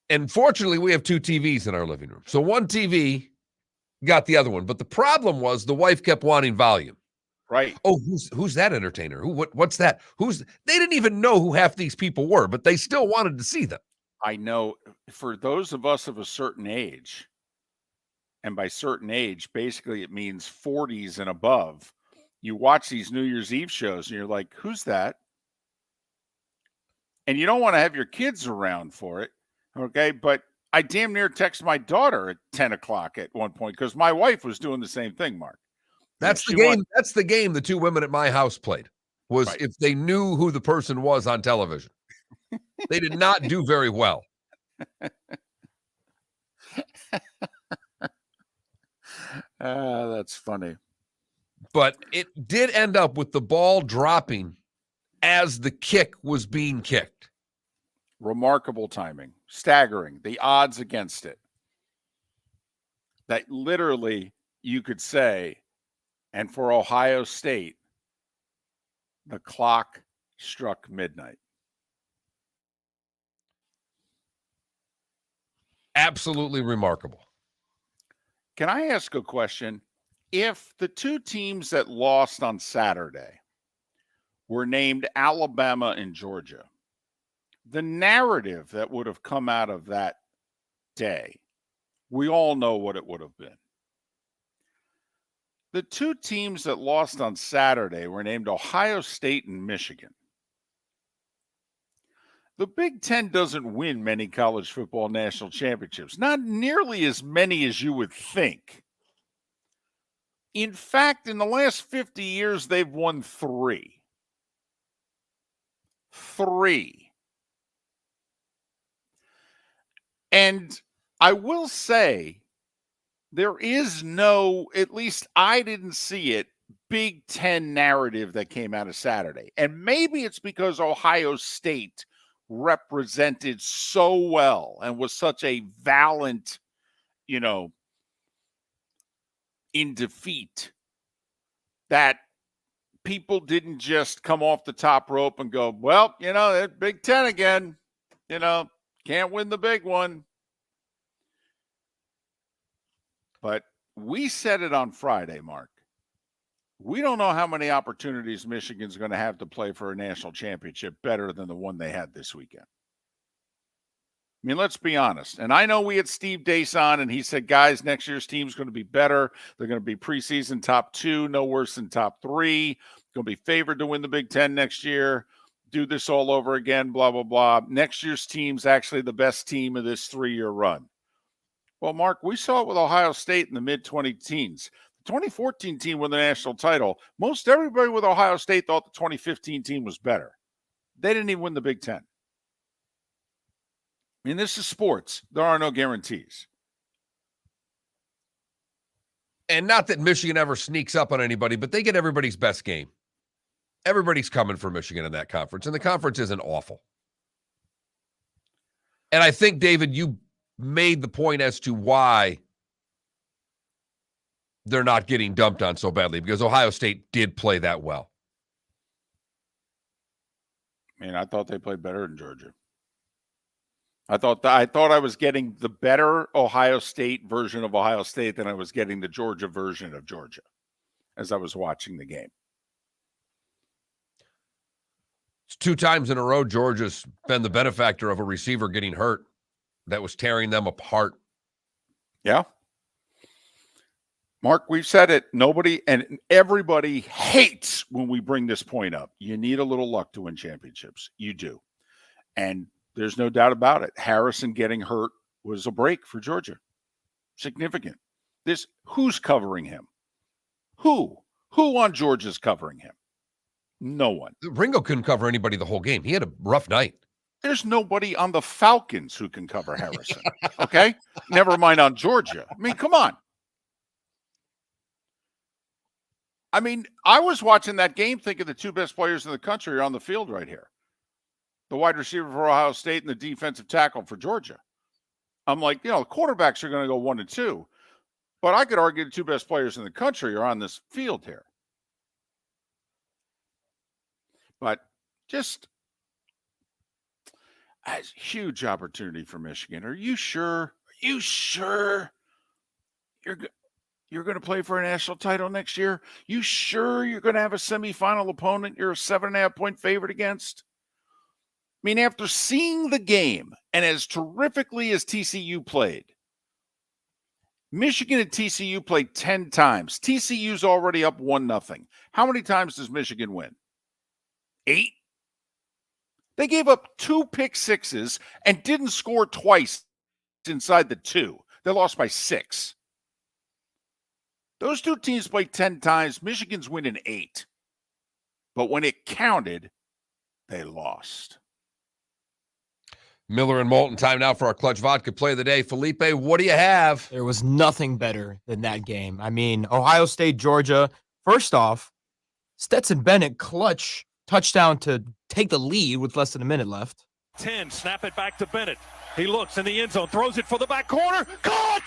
And fortunately, we have 2 TVs in our living room. So one TV got the other one. But the problem was the wife kept wanting volume. Right. Oh, who's that entertainer? What's that? They didn't even know who half these people were, but they still wanted to see them. I know for those of us of a certain age, and by certain age, basically it means 40s and above, you watch these New Year's Eve shows and you're like, who's that? And you don't want to have your kids around for it. Okay. But I damn near texted my daughter at 10 o'clock at one point because my wife was doing the same thing, Mark. That's the game. That's the game the 2 women at my house played, was right. If they knew who the person was on television. They did not do very well. That's funny. But it did end up with the ball dropping as the kick was being kicked. Remarkable timing. Staggering. The odds against it. That literally you could say, and for Ohio State, the clock struck midnight. Absolutely remarkable. Can I ask a question? If the 2 teams that lost on Saturday were named Alabama and Georgia, the narrative that would have come out of that day, we all know what it would have been. The 2 teams that lost on Saturday were named Ohio State and Michigan. The Big Ten doesn't win many college football national championships, not nearly as many as you would think. In fact, in the last 50 years, they've won 3. 3. And I will say, there is no, at least I didn't see it, Big Ten narrative that came out of Saturday. And maybe it's because Ohio State represented so well and was such a valiant, in defeat, that people didn't just come off the top rope and go, well, Big Ten again, can't win the big one. But we said it on Friday, Mark. We don't know how many opportunities Michigan's going to have to play for a national championship better than the one they had this weekend. I mean, let's be honest. And I know we had Steve Dace on, and he said, guys, next year's team's going to be better. They're going to be preseason top 2, no worse than top 3. Going to be favored to win the Big Ten next year. Do this all over again, blah, blah, blah. Next year's team's actually the best team of this 3-year run. Well, Mark, we saw it with Ohio State in the mid-20 teens. The 2014 team won the national title. Most everybody with Ohio State thought the 2015 team was better. They didn't even win the Big Ten. I mean, this is sports. There are no guarantees. And not that Michigan ever sneaks up on anybody, but they get everybody's best game. Everybody's coming for Michigan in that conference, and the conference isn't awful. And I think, David, you made the point as to why they're not getting dumped on so badly, because Ohio State did play that well. I mean, I thought they played better than Georgia. I thought I was getting the better Ohio State version of Ohio State than I was getting the Georgia version of Georgia as I was watching the game. It's 2 times in a row Georgia's been the benefactor of a receiver getting hurt that was tearing them apart. Yeah. Mark, we've said it. Nobody and everybody hates when we bring this point up. You need a little luck to win championships. You do. And there's no doubt about it. Harrison getting hurt was a break for Georgia. Significant. Who's covering him? Who on Georgia's covering him? No one. Ringo couldn't cover anybody the whole game. He had a rough night. There's nobody on the Falcons who can cover Harrison. Okay? Never mind on Georgia. I mean, come on. I mean, I was watching that game thinking the 2 best players in the country are on the field right here. The wide receiver for Ohio State and the defensive tackle for Georgia. I'm like, the quarterbacks are going to go 1 and 2. But I could argue the 2 best players in the country are on this field here. But just a huge opportunity for Michigan. Are you sure? Are you sure you're going to play for a national title next year? You sure you're going to have a semifinal opponent you're a 7.5-point favorite against? I mean, after seeing the game and as terrifically as TCU played, Michigan and TCU played 10 times. TCU's already up 1-0. How many times does Michigan win? 8? They gave up 2 pick sixes and didn't score twice inside the 2. They lost by 6. Those 2 teams played 10 times. Michigan's winning 8. But when it counted, they lost. Miller and Moulton, time now for our Clutch Vodka play of the day. Felipe, what do you have? There was nothing better than that game. I mean, Ohio State, Georgia. First off, Stetson Bennett clutch touchdown to take the lead with less than a minute left. 10, snap it back to Bennett. He looks in the end zone, throws it for the back corner. Caught!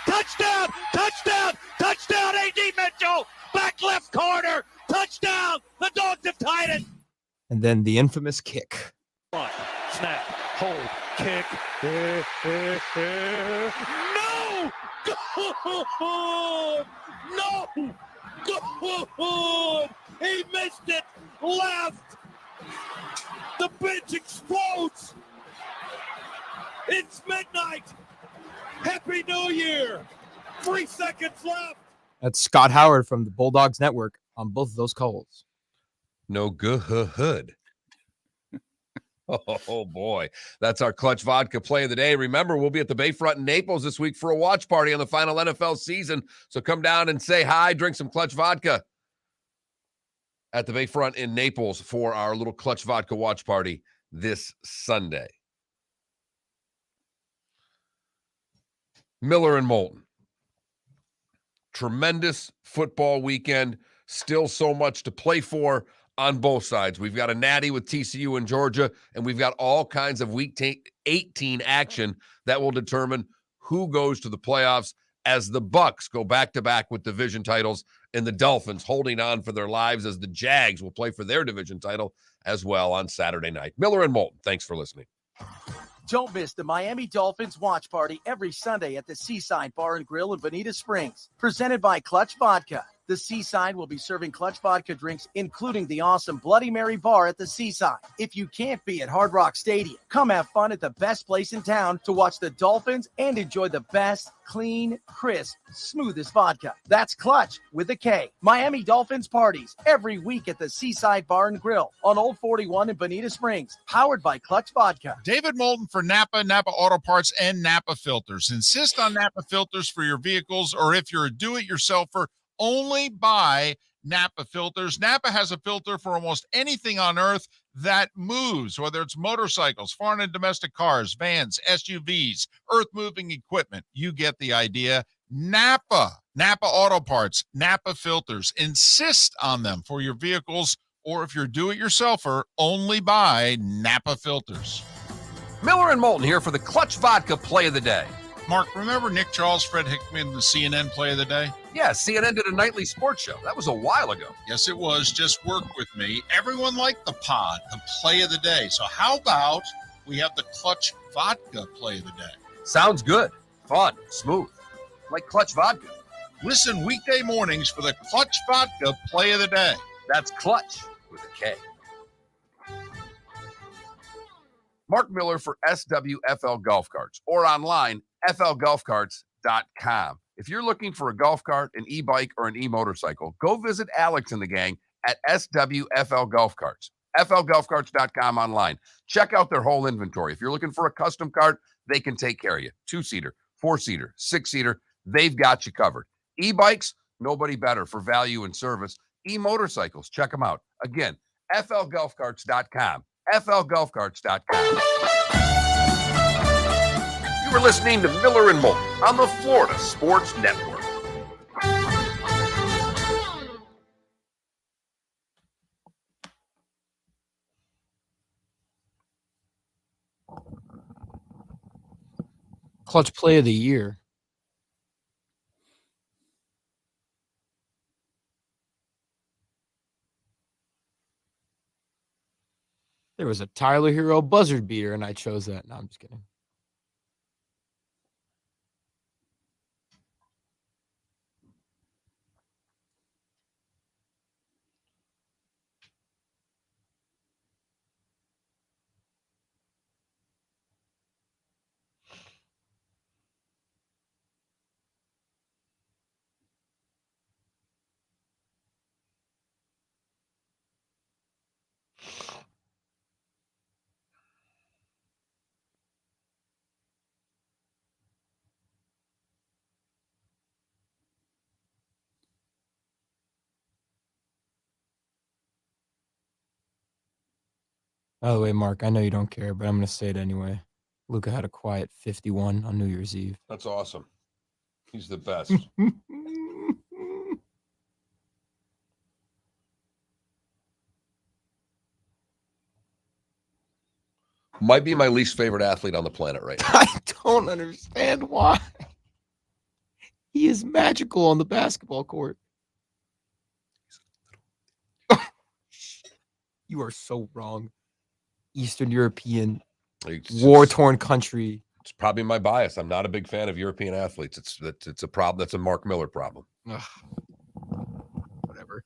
Touchdown! Touchdown! A.D. Mitchell! Back left corner! Touchdown! The Dogs have tied it! And then the infamous kick. Snap, hold, kick. No! Good! No! Good! He missed it! Left! The bench explodes! It's midnight! Happy New Year! 3 seconds left! That's Scott Howard from the Bulldogs Network on both of those calls. No good. Oh, boy. That's our Clutch Vodka play of the day. Remember, we'll be at the Bayfront in Naples this week for a watch party on the final NFL season. So come down and say hi, drink some Clutch Vodka at the Bayfront in Naples for our little Clutch Vodka watch party this Sunday. Miller and Moulton. Tremendous football weekend. Still so much to play for on both sides. We've got a natty with TCU and Georgia, and we've got all kinds of week 18 action that will determine who goes to the playoffs as the Bucs go back-to-back with division titles and the Dolphins holding on for their lives as the Jags will play for their division title as well on Saturday night. Miller and Moulton, thanks for listening. Don't miss the Miami Dolphins watch party every Sunday at the Seaside Bar and Grill in Bonita Springs. Presented by Clutch Vodka, The Seaside will be serving Clutch Vodka drinks, including the awesome Bloody Mary bar at the Seaside. If you can't be at Hard Rock Stadium, come have fun at the best place in town to watch the Dolphins and enjoy the best, clean, crisp, smoothest vodka. That's Clutch with a K. Miami Dolphins parties every week at the Seaside Bar and Grill on Old 41 in Bonita Springs, powered by Clutch Vodka. David Moulton for Napa Auto Parts, and Napa Filters. Insist on Napa filters for your vehicles, or if you're a do-it-yourselfer, only buy Napa filters. Napa has a filter for almost anything on earth that moves, whether it's motorcycles, foreign and domestic cars, vans, SUVs, earth-moving equipment. You get the idea. Napa Auto Parts, Napa filters. Insist on them for your vehicles, or if you're do-it-yourselfer, only buy Napa filters. Miller and Moulton here for the Clutch Vodka Play of the Day. Mark, remember Nick Charles, Fred Hickman, the CNN Play of the Day? Yeah, CNN did a nightly sports show. That was a while ago. Yes, it was. Just work with me. Everyone liked the pod, the Play of the Day. So how about we have the Clutch Vodka Play of the Day? Sounds good. Fun. Smooth. Like Clutch Vodka. Listen weekday mornings for the Clutch Vodka Play of the Day. That's Clutch with a K. Mark Miller for SWFL Golf Carts, or online, flgolfcarts.com. If you're looking for a golf cart, an e-bike, or an e-motorcycle, go visit Alex and the gang at SWFL Golf Carts. flgolfcarts.com online. Check out their whole inventory. If you're looking for a custom cart, they can take care of you. 2-seater, 4-seater, 6-seater, they've got you covered. E-bikes, nobody better for value and service. E-motorcycles, check them out. Again, flgolfcarts.com. flgolfcarts.com. You were listening to Miller and Moulton on the Florida Sports Network. Clutch Play of the Year. There was a Tyler Hero buzzard beater, and I chose that. No, I'm just kidding. By the way, Mark, I know you don't care, but I'm going to say it anyway. Luka had a quiet 51 on New Year's Eve. That's awesome. He's the best. Might be my least favorite athlete on the planet right now. I don't understand why. He is magical on the basketball court. You are so wrong. Eastern European, war-torn country. It's probably my bias. I'm not a big fan of European athletes. It's a problem. That's a Mark Miller problem. Ugh. Whatever.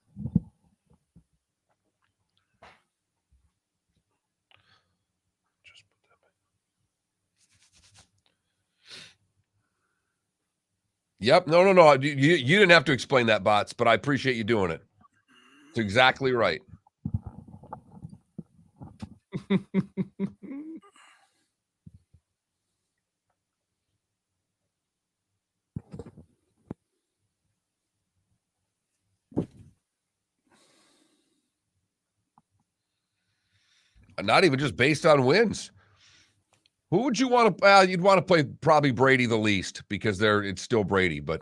Yep. No. You didn't have to explain that, bots, but I appreciate you doing it. It's exactly right. Not even just based on wins. Who would you want to? You'd want to play probably Brady the least because it's still Brady, but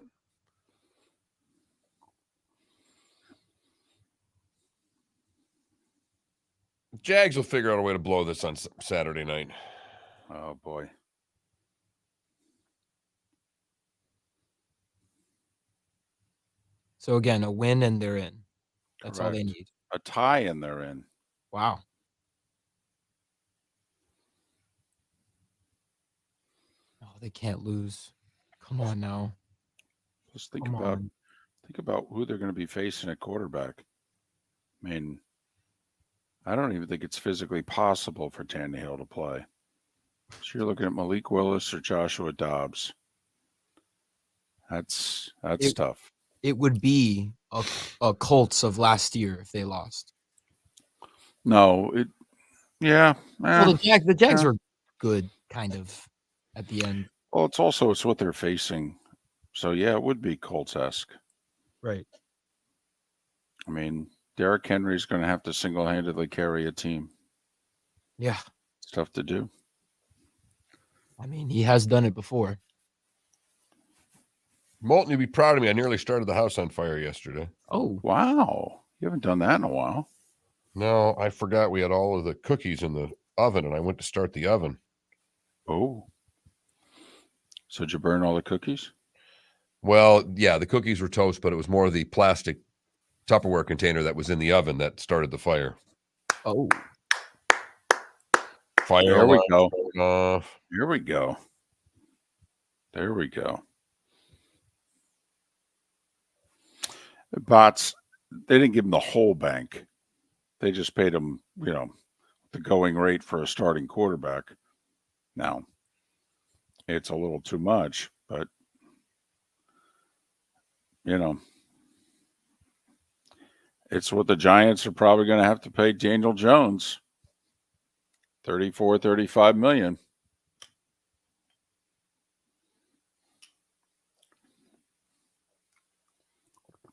Jags will figure out a way to blow this on Saturday night. Oh boy. So again, a win and they're in. That's all they Correct. need. A tie and they're in. Wow. Oh, they can't lose. Come on now. Just think Come about on. Think about who they're going to be facing at quarterback. I mean, I don't even think it's physically possible for Tannehill to play. So you're looking at Malik Willis or Joshua Dobbs. That's tough. It would be a Colts of last year if they lost. No, yeah. Well, the Jags yeah. were good, kind of, at the end. Well, it's what they're facing. So yeah, it would be Colts-esque. Right. I mean, Derrick Henry's going to have to single-handedly carry a team. Yeah. It's tough to do. I mean, he has done it before. Moulton, you'd be proud of me. I nearly started the house on fire yesterday. Oh. Wow. You haven't done that in a while. No, I forgot we had all of the cookies in the oven, and I went to start the oven. Oh. So did you burn all the cookies? Well, yeah, the cookies were toast, but it was more of the plastic Tupperware container that was in the oven that started the fire. Oh. Fire There we go. Off. Here we go. There we go. Bots, they didn't give him the whole bank. They just paid him, the going rate for a starting quarterback. Now, it's a little too much, but, it's what the Giants are probably going to have to pay Daniel Jones. 35 million.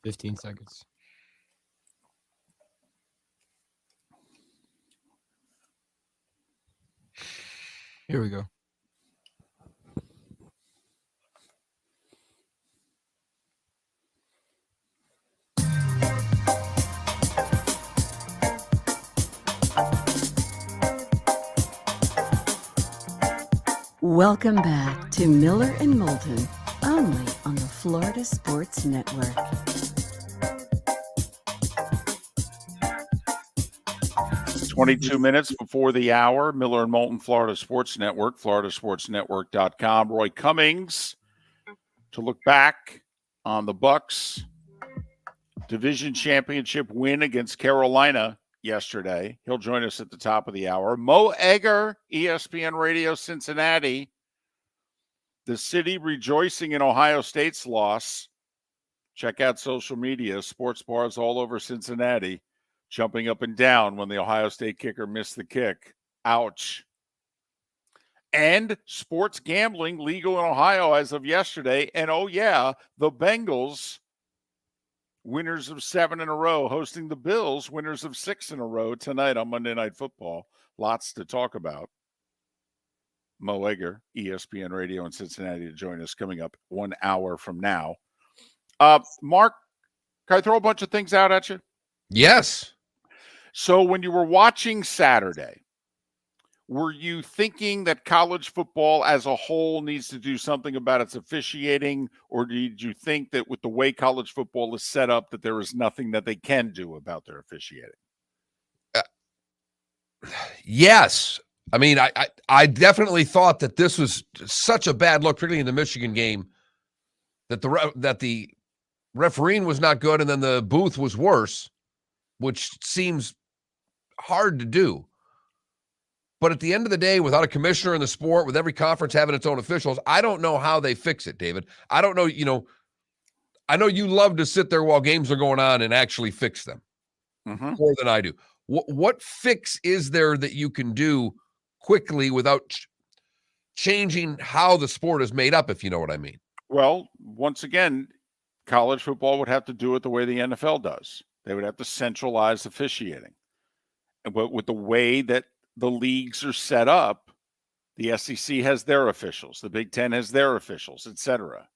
$15 seconds. Here we go. Welcome back to Miller and Moulton, only on the Florida Sports Network. It's 22 minutes before the hour. Miller and Moulton, Florida Sports Network, floridasportsnetwork.com. Roy Cummings to look back on the Bucks division championship win against Carolina yesterday. He'll join us at the top of the hour. Mo Eggar, ESPN Radio Cincinnati. The city rejoicing in Ohio State's loss. Check out social media, sports bars all over Cincinnati, jumping up and down when the Ohio State kicker missed the kick. Ouch. And sports gambling legal in Ohio as of yesterday. And oh yeah, the Bengals, winners of 7 in a row, hosting the Bills, winners of 6 in a row tonight on Monday Night Football. Lots to talk about. Mo Eggar, ESPN Radio in Cincinnati, to join us coming up 1 hour from now. Mark, can I throw a bunch of things out at you? Yes. So when you were watching Saturday, were you thinking that college football as a whole needs to do something about its officiating, or did you think that with the way college football is set up that there is nothing that they can do about their officiating? Yes. I mean, I definitely thought that this was such a bad look, particularly in the Michigan game, that the refereeing was not good, and then the booth was worse, which seems hard to do. But at the end of the day, without a commissioner in the sport, with every conference having its own officials, I don't know how they fix it, David. I don't know, I know you love to sit there while games are going on and actually fix them more than I do. What fix is there that you can do quickly without changing how the sport is made up, if you know what I mean? Well, once again, college football would have to do it the way the NFL does. They would have to centralize officiating. But with the way that the leagues are set up, the SEC has their officials, the Big Ten has their officials, etc.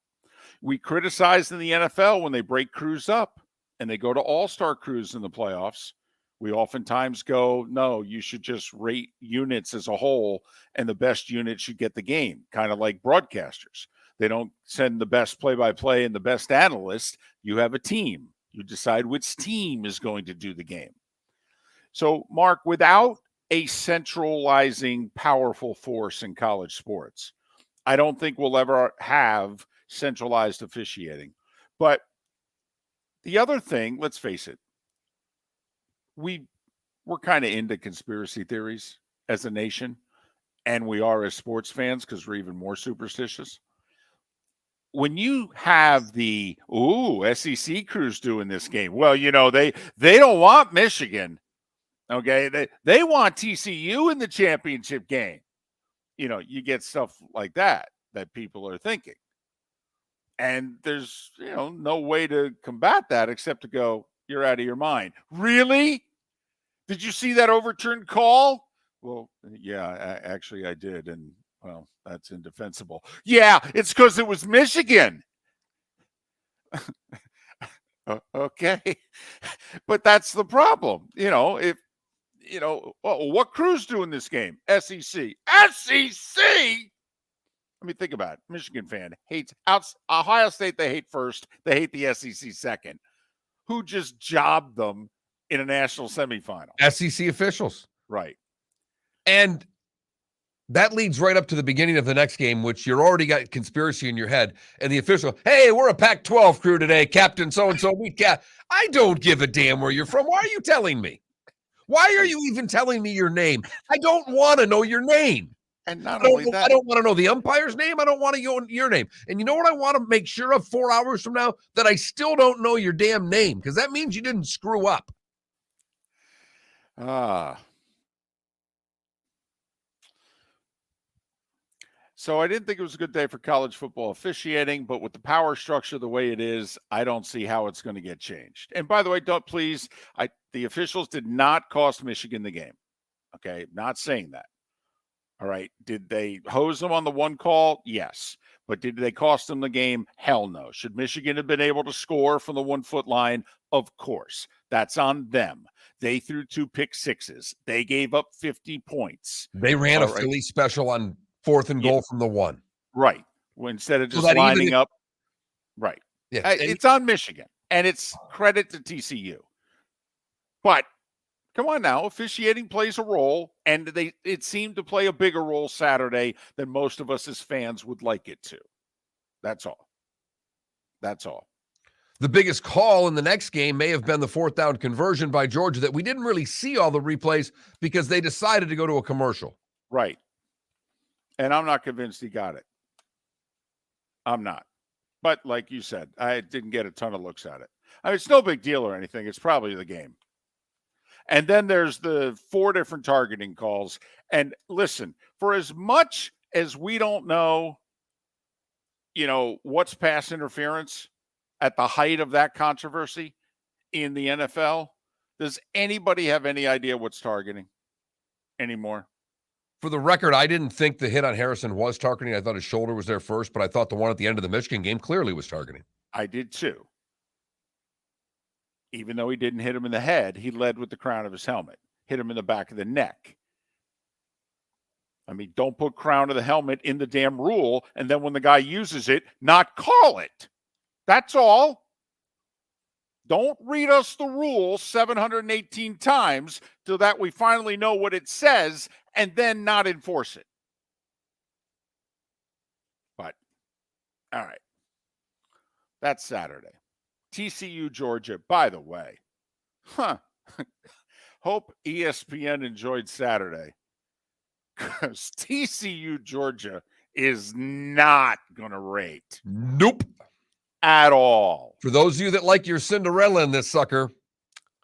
We criticize in the NFL when they break crews up and they go to all-star crews in the playoffs. We oftentimes go, no, you should just rate units as a whole, and the best unit should get the game, kind of like broadcasters. They don't send the best play-by-play and the best analyst. You have a team. You decide which team is going to do the game. So, Mark, without a centralizing powerful force in college sports, I don't think we'll ever have centralized officiating. But The other thing, let's face it, we're kind of into conspiracy theories as a nation, and we are as sports fans because we're even more superstitious. When you have the SEC crews doing this game, well, they don't want Michigan. Okay, they want TCU in the championship game. You get stuff like that people are thinking. And there's, no way to combat that except to go, you're out of your mind. Really? Did you see that overturned call? Well, yeah, actually I did. And, well, that's indefensible. Yeah, it's because it was Michigan. Okay. But that's the problem. What crew's doing this game? SEC. SEC? Let me think about it. Michigan fan hates Ohio State. They hate first. They hate the SEC second. Who just jobbed them in a national semifinal? SEC officials. Right. And that leads right up to the beginning of the next game, which you're already got conspiracy in your head. And the official, hey, we're a Pac-12 crew today, Captain so-and-so. I don't give a damn where you're from. Why are you telling me? Why are you even telling me your name? I don't want to know your name. And not only that, I don't want to know the umpire's name. I don't want to know your name. And you know what I want to make sure of 4 hours from now? That I still don't know your damn name, because that means you didn't screw up. So I didn't think it was a good day for college football officiating, but with the power structure the way it is, I don't see how it's going to get changed. And by the way, the officials did not cost Michigan the game. Okay, not saying that. All right. Did they hose them on the one call? Yes. But did they cost them the game? Hell no. Should Michigan have been able to score from the 1 foot line? Of course. That's on them. They threw 2 pick sixes. They gave up 50 points. They ran a Philly special on 4th and goal from the 1. Right. Instead of just lining up. Right. Yeah. It's on Michigan. And it's credit to TCU. But come on now, officiating plays a role, and it seemed to play a bigger role Saturday than most of us as fans would like it to. That's all. That's all. The biggest call in the next game may have been the 4th down conversion by Georgia that we didn't really see all the replays because they decided to go to a commercial. Right. And I'm not convinced he got it. I'm not. But like you said, I didn't get a ton of looks at it. I mean, it's no big deal or anything. It's probably the game. And then there's the 4 different targeting calls. And listen, for as much as we don't know, what's pass interference at the height of that controversy in the NFL, does anybody have any idea what's targeting anymore? For the record, I didn't think the hit on Harrison was targeting. I thought his shoulder was there first, but I thought the one at the end of the Michigan game clearly was targeting. I did too. Even though he didn't hit him in the head, he led with the crown of his helmet, hit him in the back of the neck. I mean, don't put crown of the helmet in the damn rule, and then when the guy uses it, not call it. That's all. Don't read us the rule 718 times so that we finally know what it says and then not enforce it. But, all right. That's Saturday. TCU, Georgia, by the way. Hope ESPN enjoyed Saturday. Because TCU, Georgia is not going to rate. Nope. At all. For those of you that like your Cinderella in this sucker,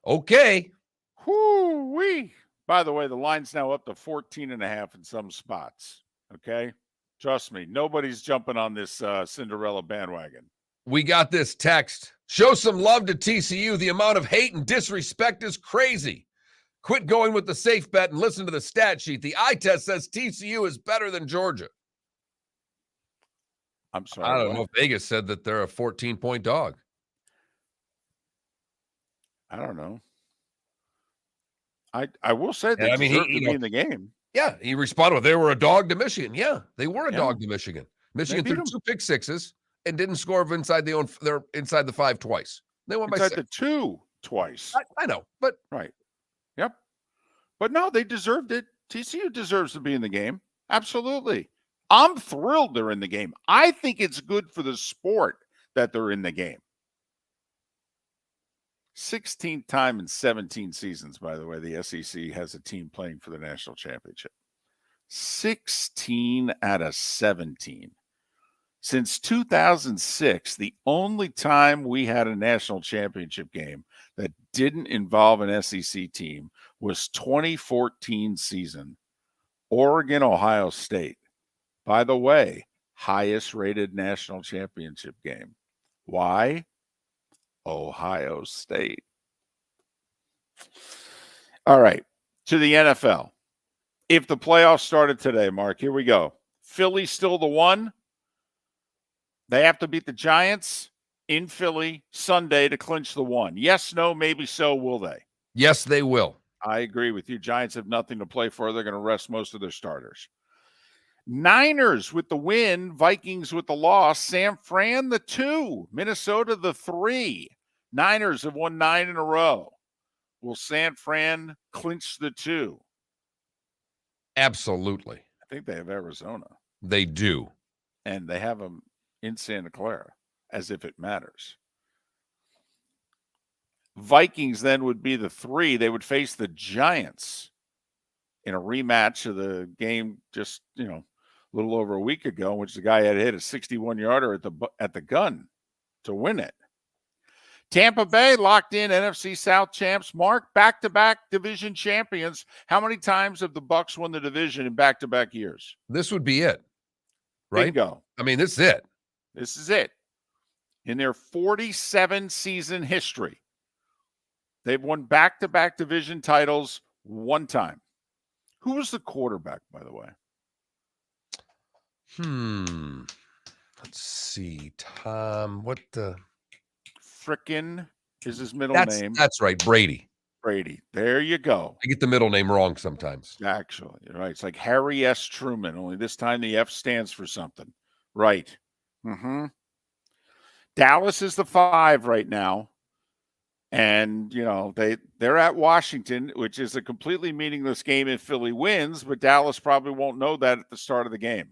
okay. Whoo-wee. By the way, the line's now up to 14.5 in some spots. Okay? Trust me, nobody's jumping on this Cinderella bandwagon. We got this text. Show some love to TCU. The amount of hate and disrespect is crazy. Quit going with the safe bet and listen to the stat sheet. The eye test says TCU is better than Georgia. I'm sorry. I don't know if Vegas said that they're a 14-point dog. I don't know. I will say they deserve to be in the game. Yeah, he responded with they were a dog to Michigan. Yeah, they were a dog to Michigan. Michigan threw 2 pick sixes and didn't score inside the 5 twice. They won by 6. Inside the 2 twice. I know, but right. Yep. But no, they deserved it. TCU deserves to be in the game. Absolutely. I'm thrilled they're in the game. I think it's good for the sport that they're in the game. 16th time in 17 seasons, by the way, the SEC has a team playing for the national championship. 16 out of 17. Since 2006, the only time we had a national championship game that didn't involve an SEC team was 2014 season, Oregon, Ohio State. By the way, highest rated national championship game. Why? Ohio State. All right, to the NFL. If the playoffs started today, Mark, here we go. Philly's still the one. They have to beat the Giants in Philly Sunday to clinch the one. Yes, no, maybe so. Will they? Yes, they will. I agree with you. Giants have nothing to play for. They're going to rest most of their starters. Niners with the win, Vikings with the loss, San Fran the 2, Minnesota the 3. Niners have won 9 in a row. Will San Fran clinch the 2? Absolutely. I think they have Arizona. They do. And they have them in Santa Clara, as if it matters. Vikings then would be the 3. They would face the Giants in a rematch of the game just, a little over a week ago, in which the guy had hit a 61-yarder at the gun to win it. Tampa Bay locked in NFC South champs. Mark, back-to-back division champions. How many times have the Bucs won the division in back-to-back years? This would be it, right? Bingo. I mean, this is it. This is it. In their 47-season history, they've won back-to-back division titles one time. Who was the quarterback, by the way? Let's see. Tom, what the? Frickin' is his middle name. That's right, Brady. Brady. There you go. I get the middle name wrong sometimes. Actually, right. It's like Harry S. Truman, only this time the F stands for something. Right. Dallas is the 5 right now. And, they're at Washington, which is a completely meaningless game if Philly wins, but Dallas probably won't know that at the start of the game.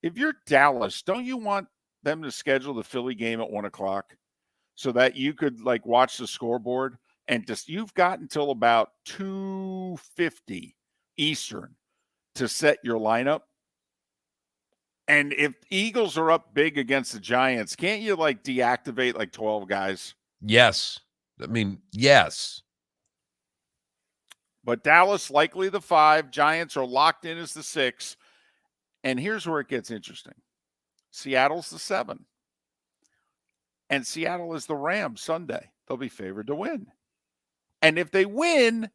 If you're Dallas, don't you want them to schedule the Philly game at 1 o'clock so that you could watch the scoreboard and you've got until about 2:50 Eastern to set your lineup? And if Eagles are up big against the Giants, can't you deactivate 12 guys? Yes. I mean, yes. But Dallas likely the 5. Giants are locked in as the 6. And here's where it gets interesting. Seattle's the 7. And Seattle is the Rams Sunday. They'll be favored to win. And if they win,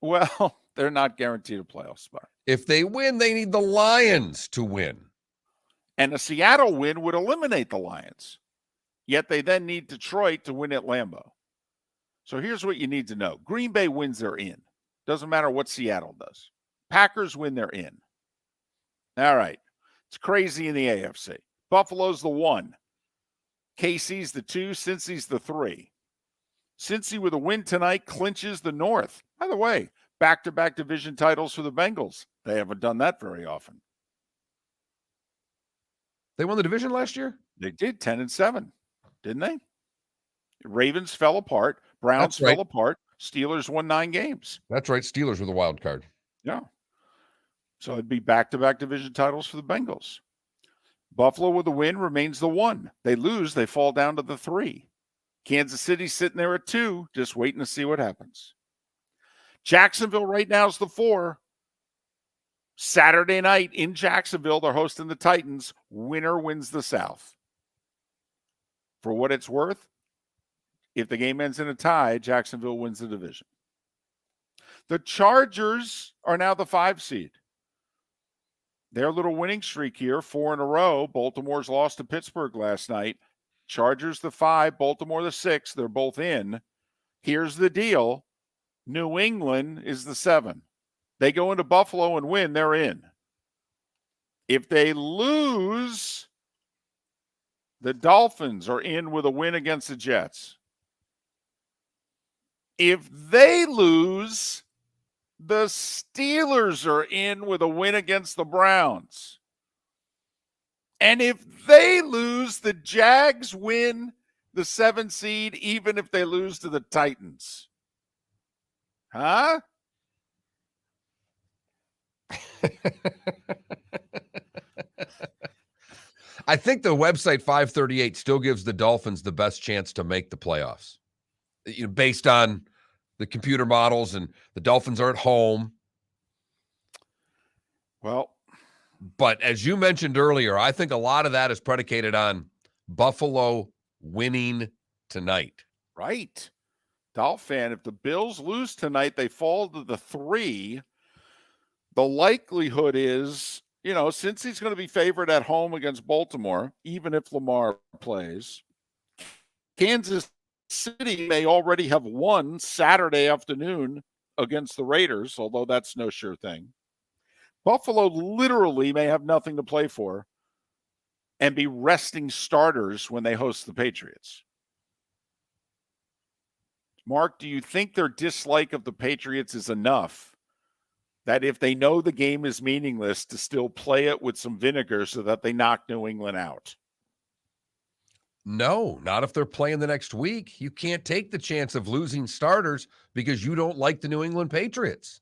well, they're not guaranteed a playoff spot. If they win, they need the Lions to win. And a Seattle win would eliminate the Lions. Yet they then need Detroit to win at Lambeau. So here's what you need to know. Green Bay wins, they're in. Doesn't matter what Seattle does. Packers win, they're in. All right. It's crazy in the AFC. Buffalo's the 1. KC's the 2. Cincy's the 3. Cincy with a win tonight clinches the North. By the way, back-to-back division titles for the Bengals. They haven't done that very often. They won the division last year? They did 10-7, didn't they? Ravens fell apart. Browns fell apart. Steelers won 9 games. That's right. Steelers were the wild card. Yeah. So it'd be back-to-back division titles for the Bengals. Buffalo with a win remains the 1. They lose, they fall down to the 3. Kansas City sitting there at 2, just waiting to see what happens. Jacksonville right now is the 4. Saturday night in Jacksonville, they're hosting the Titans. Winner wins the South. For what it's worth, if the game ends in a tie, Jacksonville wins the division. The Chargers are now the 5 seed. Their little winning streak here, 4 in a row. Baltimore's lost to Pittsburgh last night. Chargers the 5, Baltimore the 6. They're both in. Here's the deal. New England is the 7. They go into Buffalo and win, they're in. If they lose, the Dolphins are in with a win against the Jets. If they lose, the Steelers are in with a win against the Browns. And if they lose, the Jags win, the 7 seed, even if they lose to the Titans? Huh? I think the website 538 still gives the Dolphins the best chance to make the playoffs. Based on the computer models, and the Dolphins are at home. Well, but as you mentioned earlier, I think a lot of that is predicated on Buffalo winning tonight. Right. Dolphin, if the Bills lose tonight, they fall to the 3. The likelihood is, since he's going to be favored at home against Baltimore, even if Lamar plays, Kansas City may already have won Saturday afternoon against the Raiders, although that's no sure thing. Buffalo literally may have nothing to play for and be resting starters when they host the Patriots. Mark, do you think their dislike of the Patriots is enough that if they know the game is meaningless, to still play it with some vinegar so that they knock New England out? No, not if they're playing the next week. You can't take the chance of losing starters because you don't like the New England Patriots.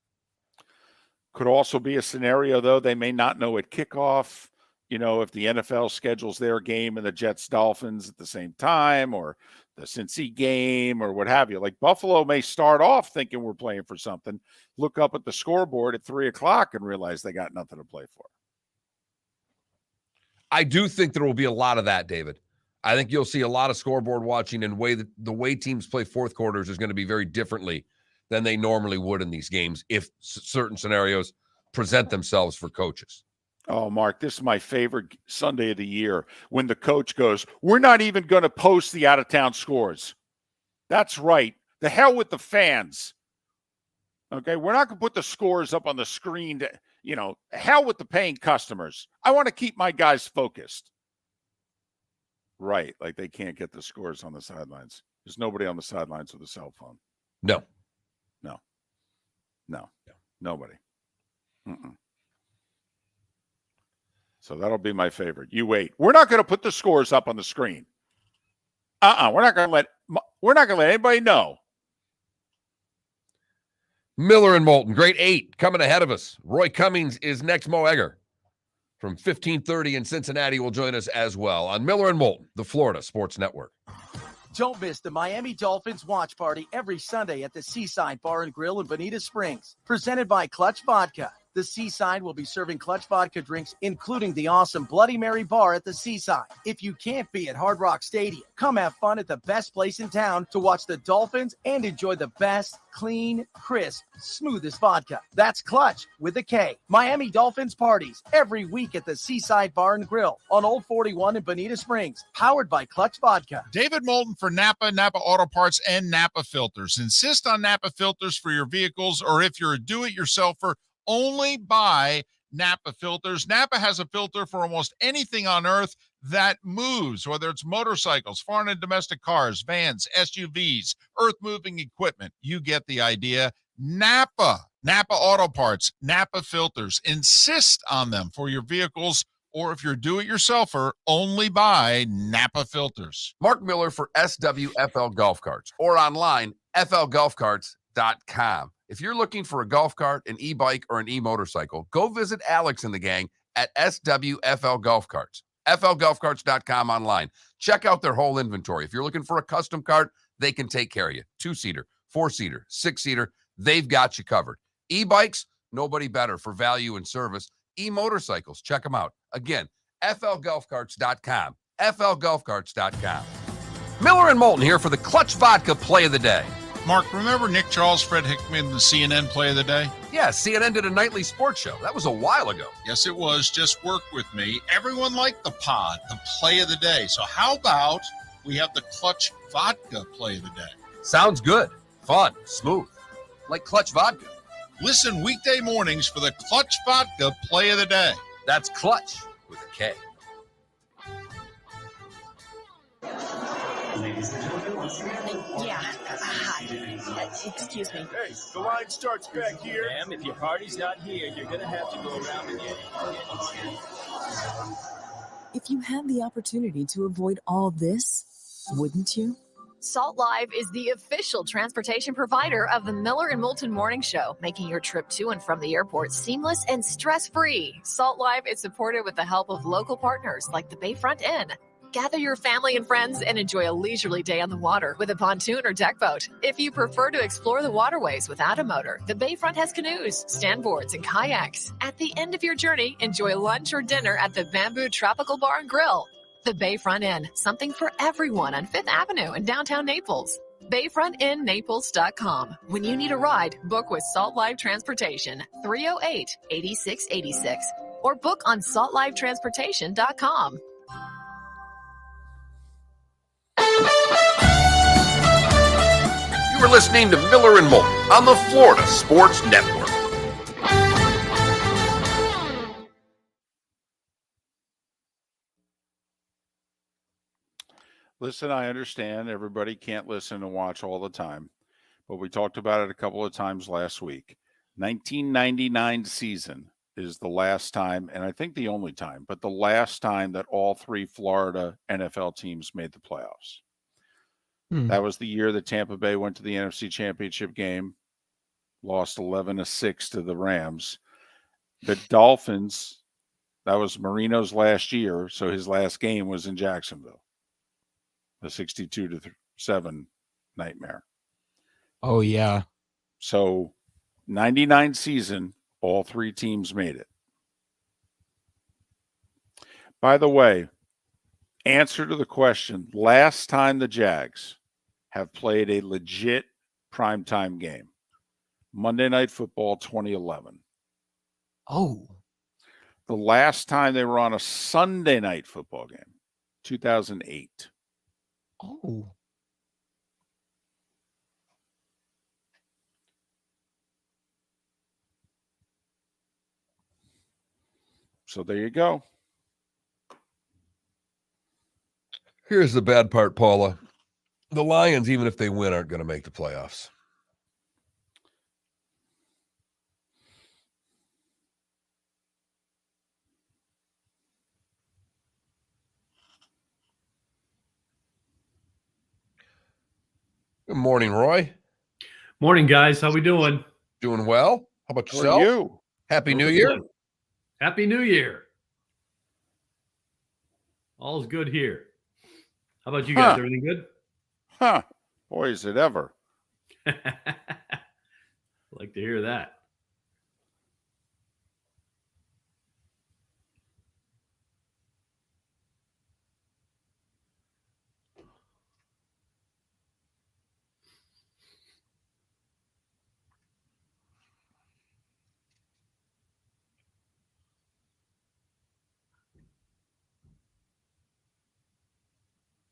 Could also be a scenario, though, they may not know at kickoff, if the NFL schedules their game and the Jets-Dolphins at the same time, or the Cincy game, or what have you. Like Buffalo may start off thinking we're playing for something, look up at the scoreboard at 3 o'clock and realize they got nothing to play for. I do think there will be a lot of that, David. I think you'll see a lot of scoreboard watching, and the way teams play fourth quarters is going to be very differently than they normally would in these games if certain scenarios present themselves for coaches. Oh, Mark, this is my favorite Sunday of the year when the coach goes, we're not even going to post the out-of-town scores. That's right. The hell with the fans. Okay, we're not going to put the scores up on the screen. Hell with the paying customers. I want to keep my guys focused. Right, like they can't get the scores on the sidelines. There's nobody on the sidelines with a cell phone. No. Nobody. Mm-mm. So that'll be my favorite. You wait. We're not going to put the scores up on the screen. We're not going to let anybody know. Miller and Moulton, grade 8, coming ahead of us. Roy Cummings is next. Mo Eggar from 1530 in Cincinnati will join us as well on Miller and Moulton, the Florida Sports Network. Don't miss the Miami Dolphins watch party every Sunday at the Seaside Bar and Grill in Bonita Springs. Presented by Clutch Vodka. The Seaside will be serving Clutch Vodka drinks, including the awesome Bloody Mary bar at the Seaside. If you can't be at Hard Rock Stadium, come have fun at the best place in town to watch the Dolphins and enjoy the best, clean, crisp, smoothest vodka. That's Clutch with a K. Miami Dolphins parties every week at the Seaside Bar and Grill on Old 41 in Bonita Springs. Powered by Clutch Vodka. David Moulton for Napa Auto Parts, and Napa Filters. Insist on Napa filters for your vehicles, or if you're a do-it-yourselfer, only buy Napa filters. Napa has a filter for almost anything on earth that moves, whether it's motorcycles, foreign and domestic cars, vans, SUVs, earth-moving equipment. You get the idea. Napa Auto Parts, Napa filters. Insist on them for your vehicles, or if you're a do-it-yourselfer, only buy Napa filters. Mark Miller for SWFL Golf Carts, or online, flgolfcarts.com. If you're looking for a golf cart, an e-bike, or an e-motorcycle, go visit Alex and the gang at SWFL Golf Carts. flgolfcarts.com online. Check out their whole inventory. If you're looking for a custom cart, they can take care of you. 2-seater, 4-seater, 6-seater, they've got you covered. E-bikes, nobody better for value and service. E-motorcycles, check them out. Again, flgolfcarts.com. flgolfcarts.com. Miller and Moulton here for the Clutch Vodka Play of the Day. Mark, remember Nick Charles, Fred Hickman, the CNN Play of the Day? Yeah, CNN did a nightly sports show. That was a while ago. Yes, it was. Just work with me. Everyone liked the pod, the Play of the Day. So how about we have the Clutch Vodka Play of the Day? Sounds good. Fun. Smooth. Like Clutch Vodka. Listen weekday mornings for the Clutch Vodka Play of the Day. That's Clutch with a K. Ladies and gentlemen, Yeah. Hi. Excuse me. Hey, the line starts back here. Ma'am, if your party's not here, you're going to have to go around and get it. If you had the opportunity to avoid all this Wouldn't you? Salt Live is the official transportation provider of the Miller and Moulton Morning Show, making your trip to and from the airport seamless and stress-free. Salt Live is supported with the help of local partners like the Bayfront Inn. Gather your family and friends and enjoy a leisurely day on the water with a pontoon or deck boat. If you prefer to explore the waterways without a motor, the Bayfront has canoes, standboards, and kayaks. At the end of your journey, enjoy lunch or dinner at the Bamboo Tropical Bar and Grill. The Bayfront Inn, something for everyone on 5th Avenue in downtown Naples. BayfrontInNaples.com. When you need a ride, book with Salt Live Transportation, 308-8686, or book on saltlivetransportation.com. You are listening to Miller and Moulton on the Florida Sports Network. Listen, I understand everybody can't listen and watch all the time, but we talked about it a couple of times last week. 1999 season is the last time, and I think the only time, but the last time that all three Florida NFL teams made the playoffs. That was the year that Tampa Bay went to the NFC Championship game, lost 11-6 to the Rams. The Dolphins, that was Marino's last year, so his last game was in Jacksonville. The 62-7 nightmare. Oh, yeah. So 99 season, all three teams made it. By the way, answer to the question, last time the Jags have played a legit primetime game, Monday Night Football 2011. Oh. The last time they were on a Sunday Night Football game, 2008. Oh. So there you go. Here's the bad part, Paula. The Lions, even if they win, aren't going to make the playoffs. Good morning, Roy. Morning, guys. How we doing? Doing well. How about How yourself? are you? Happy New Year. Happy New Year. All's good here. How about you guys? Everything good? Huh. Boy, is it ever. Like to hear that.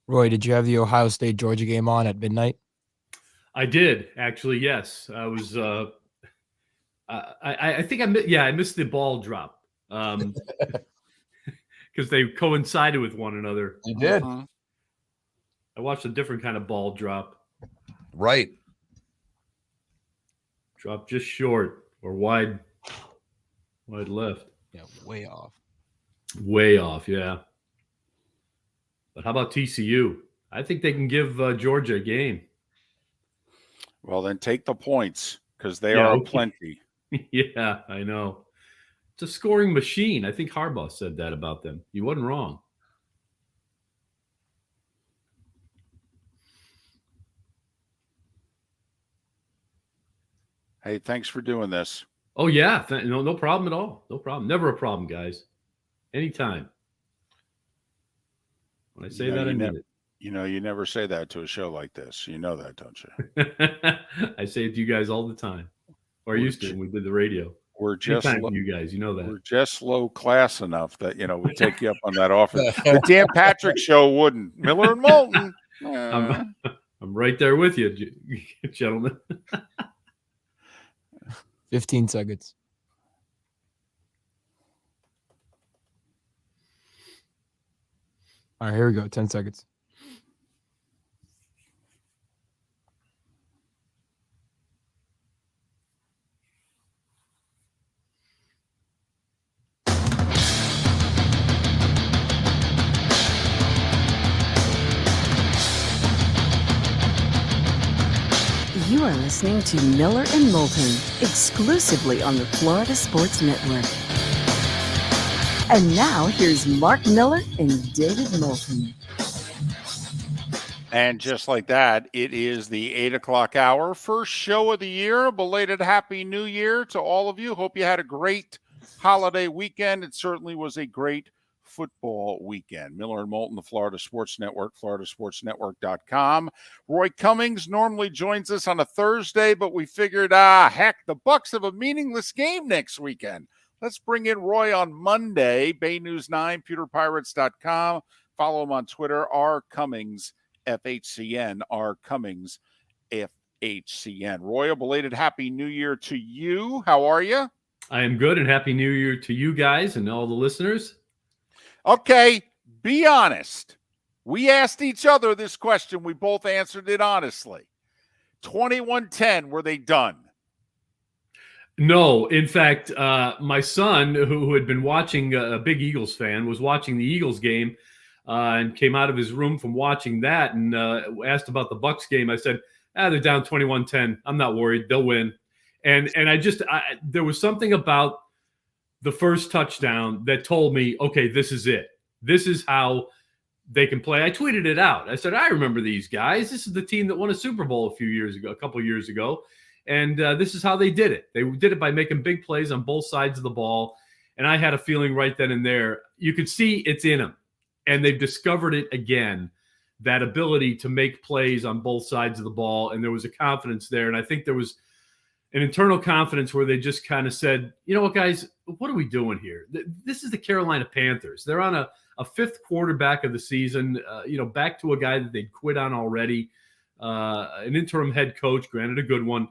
Roy, did you have the Ohio State Georgia game on at midnight? I did actually. Yes, I was. I think I missed the ball drop because they coincided with one another. You did. Uh-huh. I watched a different kind of ball drop. Right. Drop just short or wide left. Yeah, way off. Way off. Yeah. But how about TCU? I think they can give Georgia a game. Well, then take the points because they are plenty. Yeah, I know. It's a scoring machine. I think Harbaugh said that about them. He wasn't wrong. Hey, thanks for doing this. Oh, yeah. No problem at all. No problem. Never a problem, guys. Anytime. When I say that, I mean it. You know, you never say that to a show like this. You know that, don't you? I say it to you guys all the time. Or I used to when we did the radio. We're just you guys, you know that. We're just low class enough that, you know, we take you up on that offer. The Dan Patrick show wouldn't. Miller and Moulton. I'm right there with you, gentlemen. 15 seconds. All right, here we go. 10 seconds. You are listening to Miller and Moulton, exclusively on the Florida Sports Network. And now here's Mark Miller and David Moulton. And just like that, it is the 8 o'clock hour. First show of the year. Belated Happy New Year to all of you. Hope you had a great holiday weekend. It certainly was a great football weekend. Miller and Moulton, the Florida Sports Network, floridasportsnetwork.com. Roy Cummings normally joins us on a Thursday, but we figured, heck, the Bucs have a meaningless game next weekend. Let's bring in Roy on Monday, Bay News 9, pewterpirates.com. Follow him on Twitter, R. Cummings, FHCN, R. Cummings, FHCN. Roy, a belated Happy New Year to you. How are you? I am good, and Happy New Year to you guys and all the listeners. Okay, be honest. We asked each other this question. We both answered it honestly. 21-10, were they done? No, in fact, my son, who had been watching, a big Eagles fan, was watching the Eagles game and came out of his room from watching that and asked about the Bucs game. I said, they're down 21-10. I'm not worried. They'll win. And there was something about the first touchdown that told me, okay, this is it. This is how they can play. I tweeted it out. I said, I remember these guys. This is the team that won a Super Bowl a couple of years ago. And this is how they did it. They did it by making big plays on both sides of the ball. And I had a feeling right then and there, you could see it's in them. And they've discovered it again, that ability to make plays on both sides of the ball. And there was a confidence there. And I think there was an internal confidence where they just kind of said, you know what, guys, what are we doing here? This is the Carolina Panthers. They're on a fifth quarterback of the season, back to a guy that they'd quit on already, an interim head coach, granted a good one,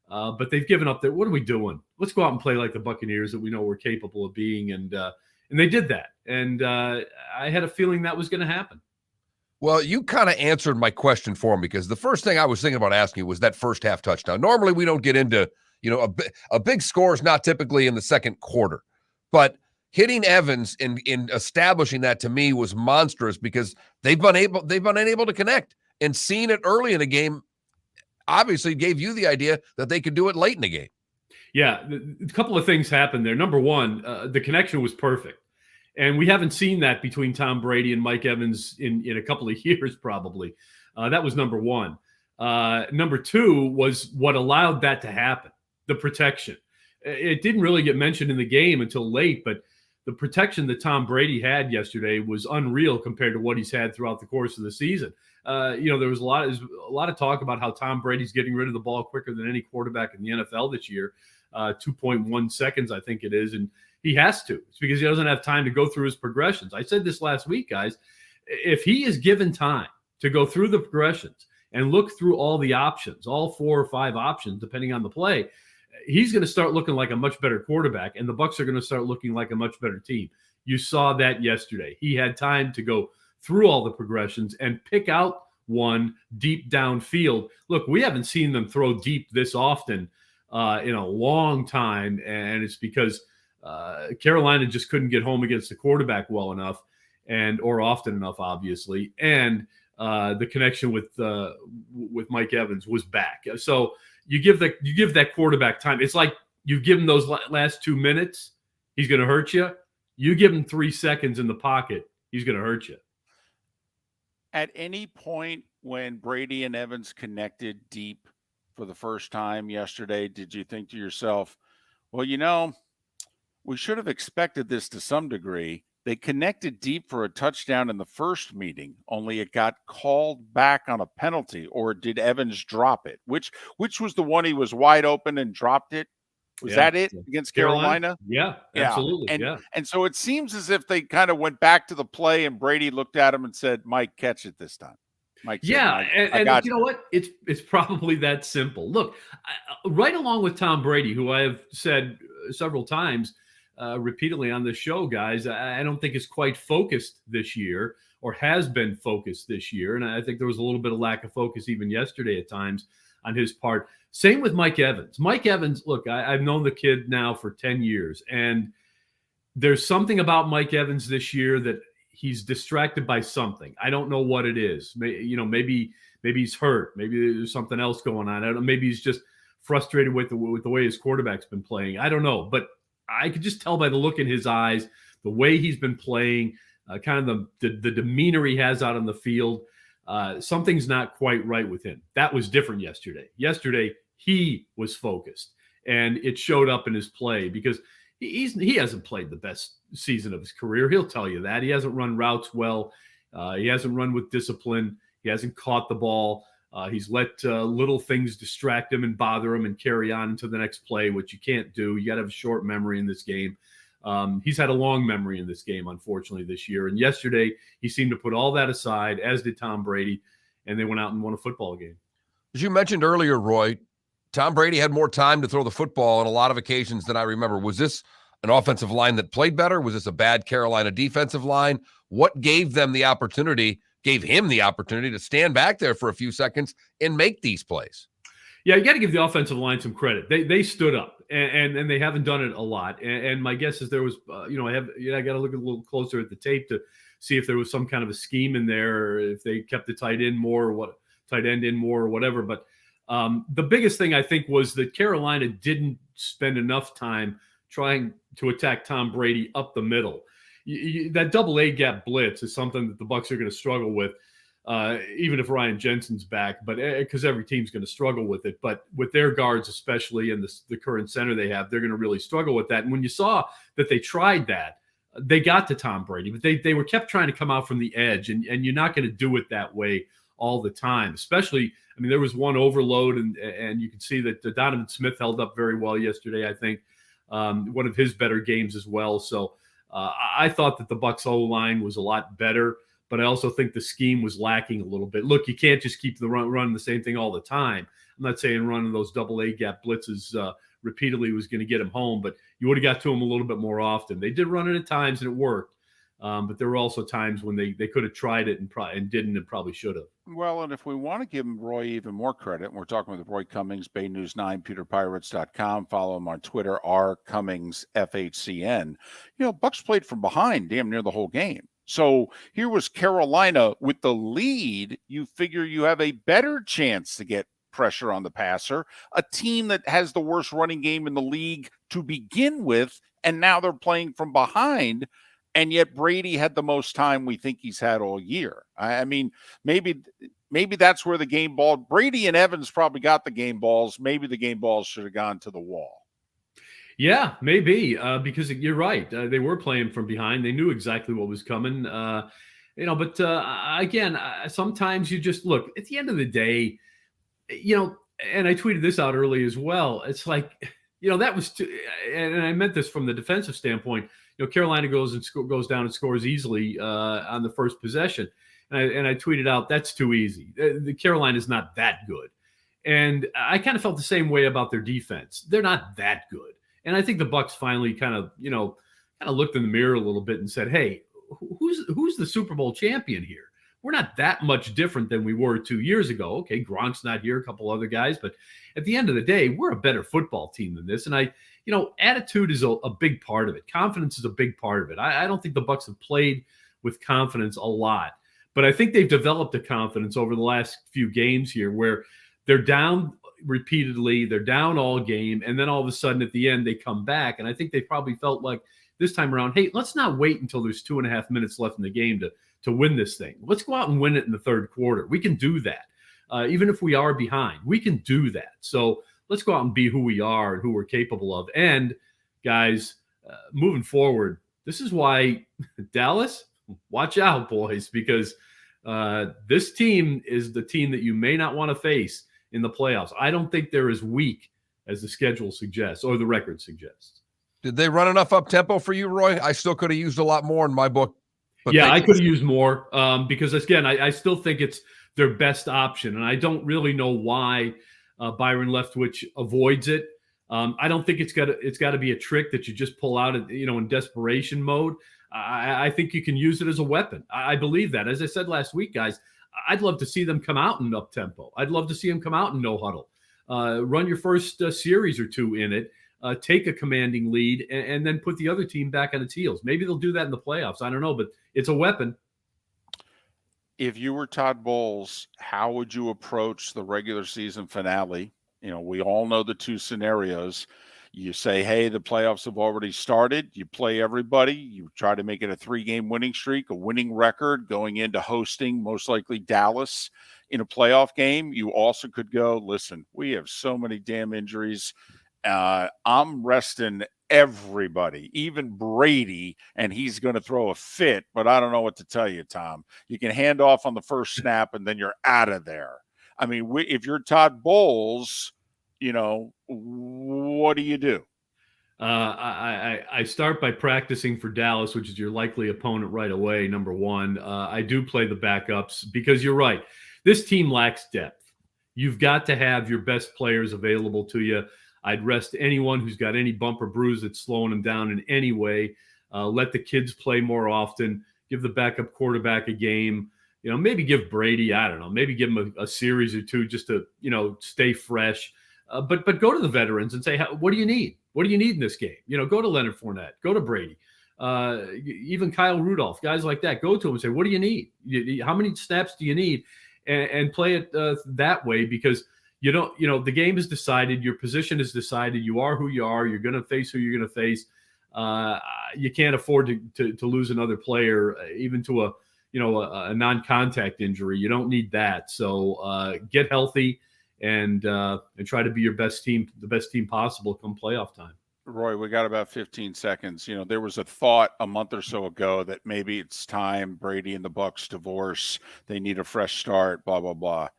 but they've given up there. What are we doing? Let's go out and play like the Buccaneers that we know we're capable of being. And they did that. And I had a feeling that was going to happen. Well, you kind of answered my question for me, because the first thing I was thinking about asking you was that first half touchdown. Normally we don't get into, a big score is not typically in the second quarter, but hitting Evans in establishing that to me was monstrous, because they've been unable to connect, and seeing it early in the game obviously gave you the idea that they could do it late in the game. Yeah, a couple of things happened there. Number one, the connection was perfect. And we haven't seen that between Tom Brady and Mike Evans in a couple of years, probably. That was number one. Number two was what allowed that to happen, the protection. It didn't really get mentioned in the game until late, but the protection that Tom Brady had yesterday was unreal compared to what he's had throughout the course of the season. There was a lot of talk about how Tom Brady's getting rid of the ball quicker than any quarterback in the NFL this year, 2.1 seconds, I think it is. And he has to. It's because he doesn't have time to go through his progressions. I said this last week, guys. If he is given time to go through the progressions and look through all the options, all 4 or 5 options, depending on the play, he's going to start looking like a much better quarterback, and the Bucs are going to start looking like a much better team. You saw that yesterday. He had time to go through all the progressions and pick out one deep downfield. Look, we haven't seen them throw deep this often in a long time, and it's because Carolina just couldn't get home against the quarterback well enough or often enough, obviously. And the connection with Mike Evans was back. So you give that quarterback time. It's like you give him those last 2 minutes, he's going to hurt you. You give him 3 seconds in the pocket, he's going to hurt you. At any point when Brady and Evans connected deep for the first time yesterday, did you think to yourself, well, we should have expected this to some degree? They connected deep for a touchdown in the first meeting, only it got called back on a penalty. Or did Evans drop it? Which was the one he was wide open and dropped it? Was that it against Carolina? Yeah, absolutely. And so it seems as if they kind of went back to the play, and Brady looked at him and said, Mike, catch it this time. Mike said, and you know what? It's probably that simple. Look, right along with Tom Brady, who I have said several times, repeatedly on this show, guys, I don't think is quite focused this year, or has been focused this year. And I think there was a little bit of lack of focus even yesterday at times on his part. Same with Mike Evans. Mike Evans, look, I've known the kid now for 10 years, and there's something about Mike Evans this year that he's distracted by something. I don't know what it is. Maybe Maybe he's hurt. Maybe there's something else going on. I don't know. Maybe he's just frustrated with the way his quarterback's been playing. I don't know, but I could just tell by the look in his eyes, the way he's been playing, kind of the demeanor he has out on the field. Something's not quite right with him. That was different yesterday. Yesterday, he was focused, and it showed up in his play because he hasn't played the best season of his career. He'll tell you that. He hasn't run routes well. He hasn't run with discipline. He hasn't caught the ball. He's let little things distract him and bother him and carry on into the next play, which you can't do. You got to have a short memory in this game. He's had a long memory in this game, unfortunately, this year. And yesterday, he seemed to put all that aside, as did Tom Brady, and they went out and won a football game. As you mentioned earlier, Roy, Tom Brady had more time to throw the football on a lot of occasions than I remember. Was this an offensive line that played better? Was this a bad Carolina defensive line? What gave him the opportunity to stand back there for a few seconds and make these plays? Yeah, you got to give the offensive line some credit. They stood up, and they haven't done it a lot. And my guess is there was, I got to look a little closer at the tape to see if there was some kind of a scheme in there, or if they kept the tight end in more or whatever. But the biggest thing I think was that Carolina didn't spend enough time trying to attack Tom Brady up the middle. That double A gap blitz is something that the Bucs are going to struggle with. Even if Ryan Jensen's back, but because every team's going to struggle with it. But with their guards, especially, and the current center they have, they're going to really struggle with that. And when you saw that they tried that, they got to Tom Brady, but they were kept trying to come out from the edge, and you're not going to do it that way all the time. Especially, I mean, there was one overload, and you can see that Donovan Smith held up very well yesterday. I think one of his better games as well. So I thought that the Bucs O-line was a lot better. But I also think the scheme was lacking a little bit. Look, you can't just keep running the same thing all the time. I'm not saying running those double A gap blitzes repeatedly was going to get him home, but you would have got to him a little bit more often. They did run it at times, and it worked. But there were also times when they could have tried it and didn't, and probably should have. Well, and if we want to give Roy even more credit, and we're talking with Roy Cummings, Bay News 9, PeterPirates.com. Follow him on Twitter, rcummingsfhcn. Bucs played from behind damn near the whole game. So here was Carolina with the lead. You figure you have a better chance to get pressure on the passer, a team that has the worst running game in the league to begin with, and now they're playing from behind, and yet Brady had the most time we think he's had all year. I mean, maybe that's where the game ball. Brady and Evans probably got the game balls. Maybe the game balls should have gone to the wall. Yeah, maybe, because you're right. They were playing from behind. They knew exactly what was coming, but again, sometimes you just look at the end of the day, and I tweeted this out early as well. It's like, that was and I meant this from the defensive standpoint. Carolina goes down and scores easily on the first possession. And I tweeted out, that's too easy. The Carolina is not that good. And I kind of felt the same way about their defense. They're not that good. And I think the Bucs finally kind of looked in the mirror a little bit and said, hey, who's the Super Bowl champion here? We're not that much different than we were 2 years ago. Okay, Gronk's not here, a couple other guys, but at the end of the day, we're a better football team than this. And attitude is a big part of it. Confidence is a big part of it. I don't think the Bucs have played with confidence a lot, but I think they've developed a confidence over the last few games here where they're down repeatedly, they're down all game, and then all of a sudden at the end they come back. And I think they probably felt like this time around, hey, let's not wait until there's 2.5 minutes left in the game to win this thing. Let's go out and win it in the third quarter. We can do that. Even if we are behind, we can do that. So let's go out and be who we are and who we're capable of. And guys, moving forward, this is why Dallas, watch out, boys, because this team is the team that you may not want to face in the playoffs. I don't think they're as weak as the schedule suggests or the record suggests. Did they run enough up tempo for you, Roy? I still could have used a lot more in my book. But yeah, I could have used more because, again, I still think it's their best option. And I don't really know why Byron Leftwich avoids it. I don't think it's got to be a trick that you just pull out, in desperation mode. I think you can use it as a weapon. I believe that. As I said last week, guys, I'd love to see them come out in up tempo. I'd love to see them come out in no huddle. Run your first series or two in it. Take a commanding lead and then put the other team back on its heels. Maybe they'll do that in the playoffs. I don't know, but it's a weapon. if you were Todd Bowles, how would you approach the regular season finale? You know, we all know the two scenarios. You say, hey, the playoffs have already started. You play everybody. You try to make it a 3-game winning streak, a winning record going into hosting most likely Dallas in a playoff game. You also could go, listen, we have so many damn injuries. I'm resting everybody, even Brady, and he's going to throw a fit, but I don't know what to tell you, Tom. You can hand off on the first snap and then you're out of there. I mean, if you're Todd Bowles, you know, what do you do? I start by practicing for Dallas, which is your likely opponent right away, number one. I do play the backups because you're right. This team lacks depth. You've got to have your best players available to you. I'd rest anyone who's got any bump or bruise that's slowing them down in any way. Let the kids play more often. Give the backup quarterback a game. You know, maybe give Brady, I don't know, maybe give him a series or two just to, you know, stay fresh. But go to the veterans and say, what do you need? What do you need in this game? You know, go to Leonard Fournette, go to Brady, even Kyle Rudolph, guys like that. Go to them and say, what do you need? How many snaps do you need? And play it that way, because the game is decided. Your position is decided. You are who you are. You're going to face who you're going to face. You can't afford to lose another player, even to a non-contact injury. You don't need that. So get healthy and try to be your best team, the best team possible come playoff time. Roy, we got about 15 seconds. You know, there was a thought a month or so ago that maybe it's time. Brady and the Bucs divorce. They need a fresh start, blah, blah, blah.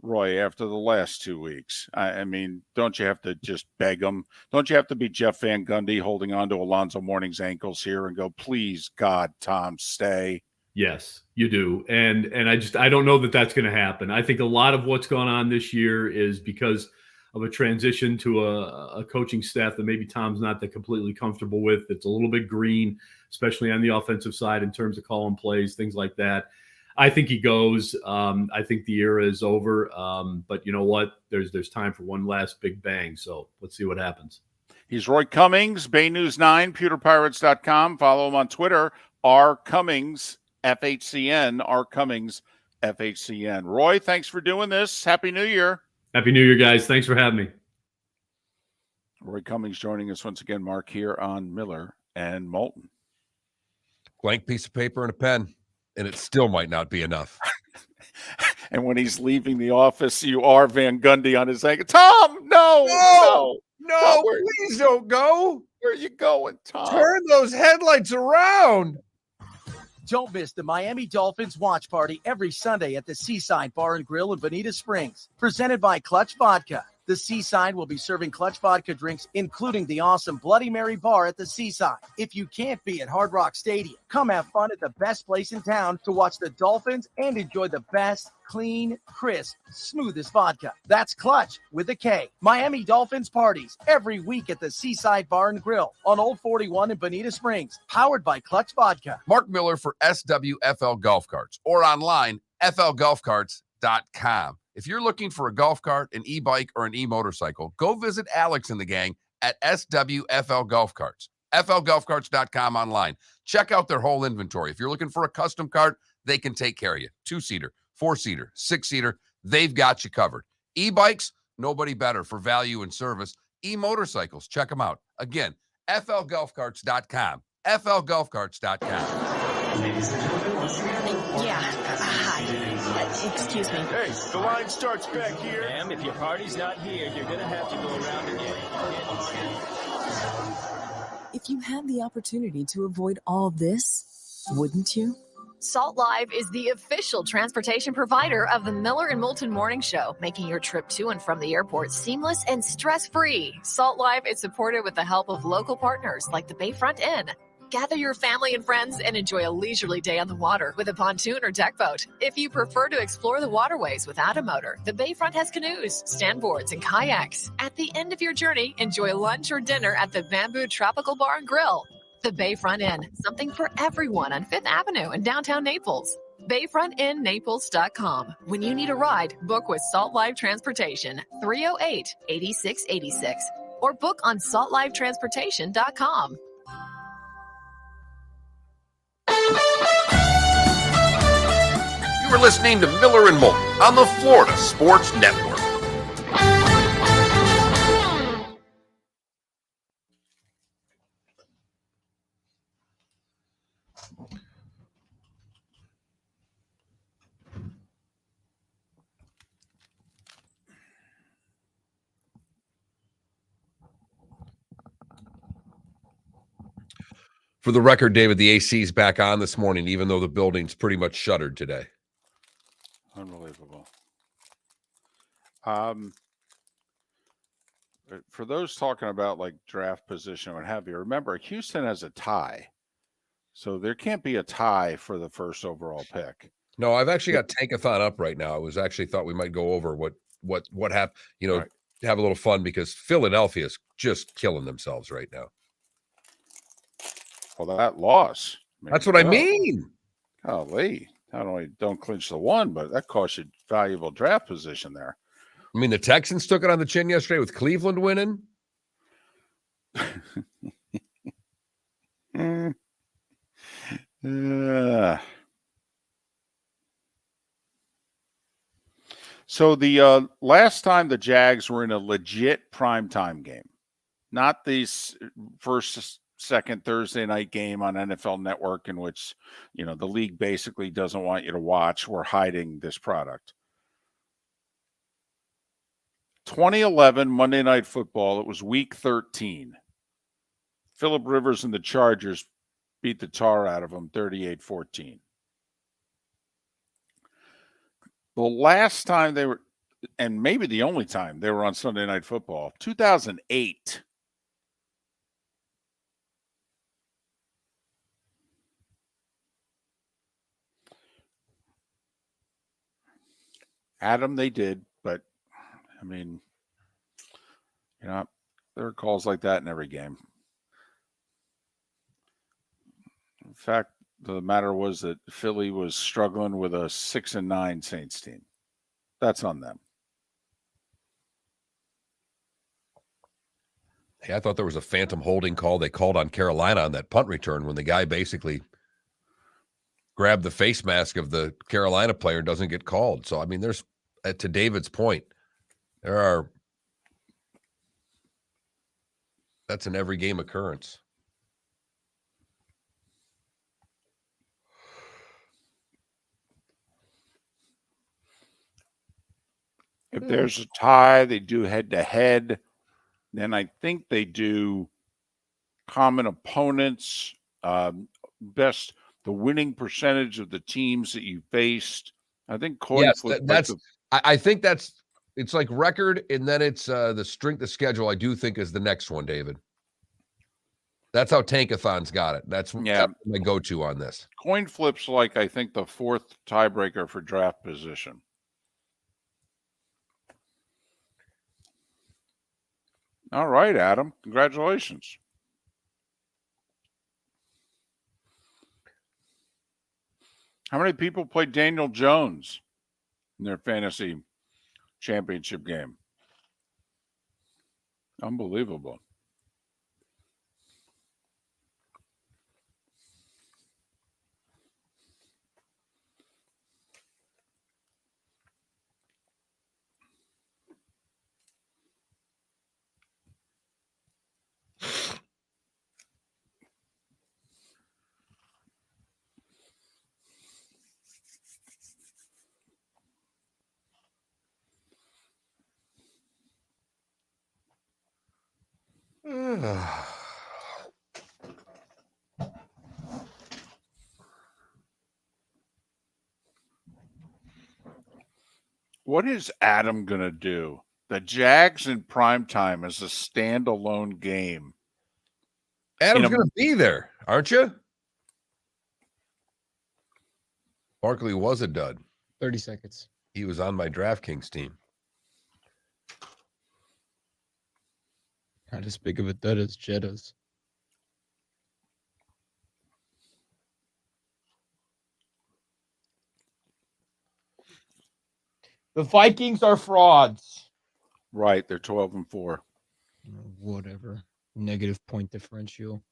Roy, after the last 2 weeks, I mean, don't you have to just beg them? Don't you have to be Jeff Van Gundy holding on to Alonzo Mourning's ankles here and go, please, God, Tom, stay? Yes, you do. And I don't know that that's going to happen. I think a lot of what's gone on this year is because of a transition to a coaching staff that maybe Tom's not that completely comfortable with. It's a little bit green, especially on the offensive side in terms of calling plays, things like that. I think he goes. I think the era is over. But you know what? There's time for one last big bang. So let's see what happens. He's Roy Cummings, Bay News 9, pewterpirates.com. Follow him on Twitter, R Cummings, FHCN, R Cummings, FHCN. Roy, thanks for doing this. Happy New Year. Happy New Year, guys. Thanks for having me. Roy Cummings joining us once again, Mark, here on Miller and Moulton. Blank piece of paper and a pen, and it still might not be enough. And when he's leaving the office, you are Van Gundy on his ankle. Tom, no, Tom, please don't go. Where are you going, Tom? Turn those headlights around. Don't miss the Miami Dolphins watch party every Sunday at the Seaside Bar and Grill in Bonita Springs. Presented by Clutch Vodka. The Seaside will be serving Clutch Vodka drinks, including the awesome Bloody Mary bar at the Seaside. If you can't be at Hard Rock Stadium, come have fun at the best place in town to watch the Dolphins and enjoy the best, clean, crisp, smoothest vodka. That's Clutch with a K. Miami Dolphins parties every week at the Seaside Bar and Grill on Old 41 in Bonita Springs. Powered by Clutch Vodka. Mark Miller for SWFL Golf Carts or online, flgolfcarts.com. If you're looking for a golf cart, an e-bike, or an e-motorcycle, go visit Alex and the gang at SWFL Golf Carts. flgolfcarts.com online. Check out their whole inventory. If you're looking for a custom cart, they can take care of you. 2-seater, 4-seater, 6-seater, they've got you covered. E-bikes, nobody better for value and service. E-motorcycles, check them out. Again, flgolfcarts.com. flgolfcarts.com. Ladies and gentlemen, Hi. Excuse me. Hey, the line starts back here. Ma'am, if your party's not here, you're going to have to go around again. If you had the opportunity to avoid all this, wouldn't you? Salt Live is the official transportation provider of the Miller and Moulton Morning Show, making your trip to and from the airport seamless and stress-free. Salt Live is supported with the help of local partners like the Bayfront Inn. Gather your family and friends and enjoy a leisurely day on the water with a pontoon or deck boat. If you prefer to explore the waterways without a motor, the Bayfront has canoes, standboards, and kayaks. At the end of your journey, enjoy lunch or dinner at the Bamboo Tropical Bar and Grill. The Bayfront Inn, something for everyone on 5th Avenue in downtown Naples. BayfrontInNaples.com. When you need a ride, book with Salt Live Transportation, 308-8686, or book on saltlivetransportation.com. You are You're listening to Miller and Moulton on the Florida Sports Network. For the record, David, the AC is back on this morning, even though the building's pretty much shuttered today. Unbelievable. For those talking about like draft position and what have you, remember Houston has a tie. So there can't be a tie for the first overall pick. No, I've actually got Tankathon up right now. I was actually thought we might go over what happened, Right. have a little fun because Philadelphia's just killing themselves right now. Well, that loss. That's what I mean. Golly. Not only don't clinch the one, but that cost you valuable draft position there. I mean, the Texans took it on the chin yesterday with Cleveland winning. So the last time the Jags were in a legit primetime game, not these first, second Thursday night game on NFL Network in which, the league basically doesn't want you to watch. We're hiding this product. 2011 Monday Night Football. It was week 13. Phillip Rivers and the Chargers beat the tar out of them 38-14. The last time they were, and maybe the only time they were on Sunday Night Football, 2008. Adam, they did, but I mean, there are calls like that in every game. In fact, the matter was that Philly was struggling with a 6-9 Saints team. That's on them. Hey, I thought there was a phantom holding call they called on Carolina on that punt return when the guy basically grabbed the face mask of the Carolina player, doesn't get called. So, I mean, there's, to David's point, that's an every game occurrence. If there's a tie, they do head-to-head. Then I think they do common opponents, the winning percentage of the teams that you faced. I think coin flip. I think it's like record, and then it's the strength of schedule. I do think is the next one, David. That's how Tankathon's got it. That's my go-to on this. Coin flips like I think the fourth tiebreaker for draft position. All right, Adam. Congratulations. How many people played Daniel Jones in their fantasy championship game? Unbelievable. What is Adam going to do? The Jags in primetime is a standalone game. Adam's going to be there, aren't you? Barkley was a dud. 30 seconds. He was on my DraftKings team. Not as big of a dud as Jeddah's. The Vikings are frauds. Right. They're 12-4. Whatever. Negative point differential.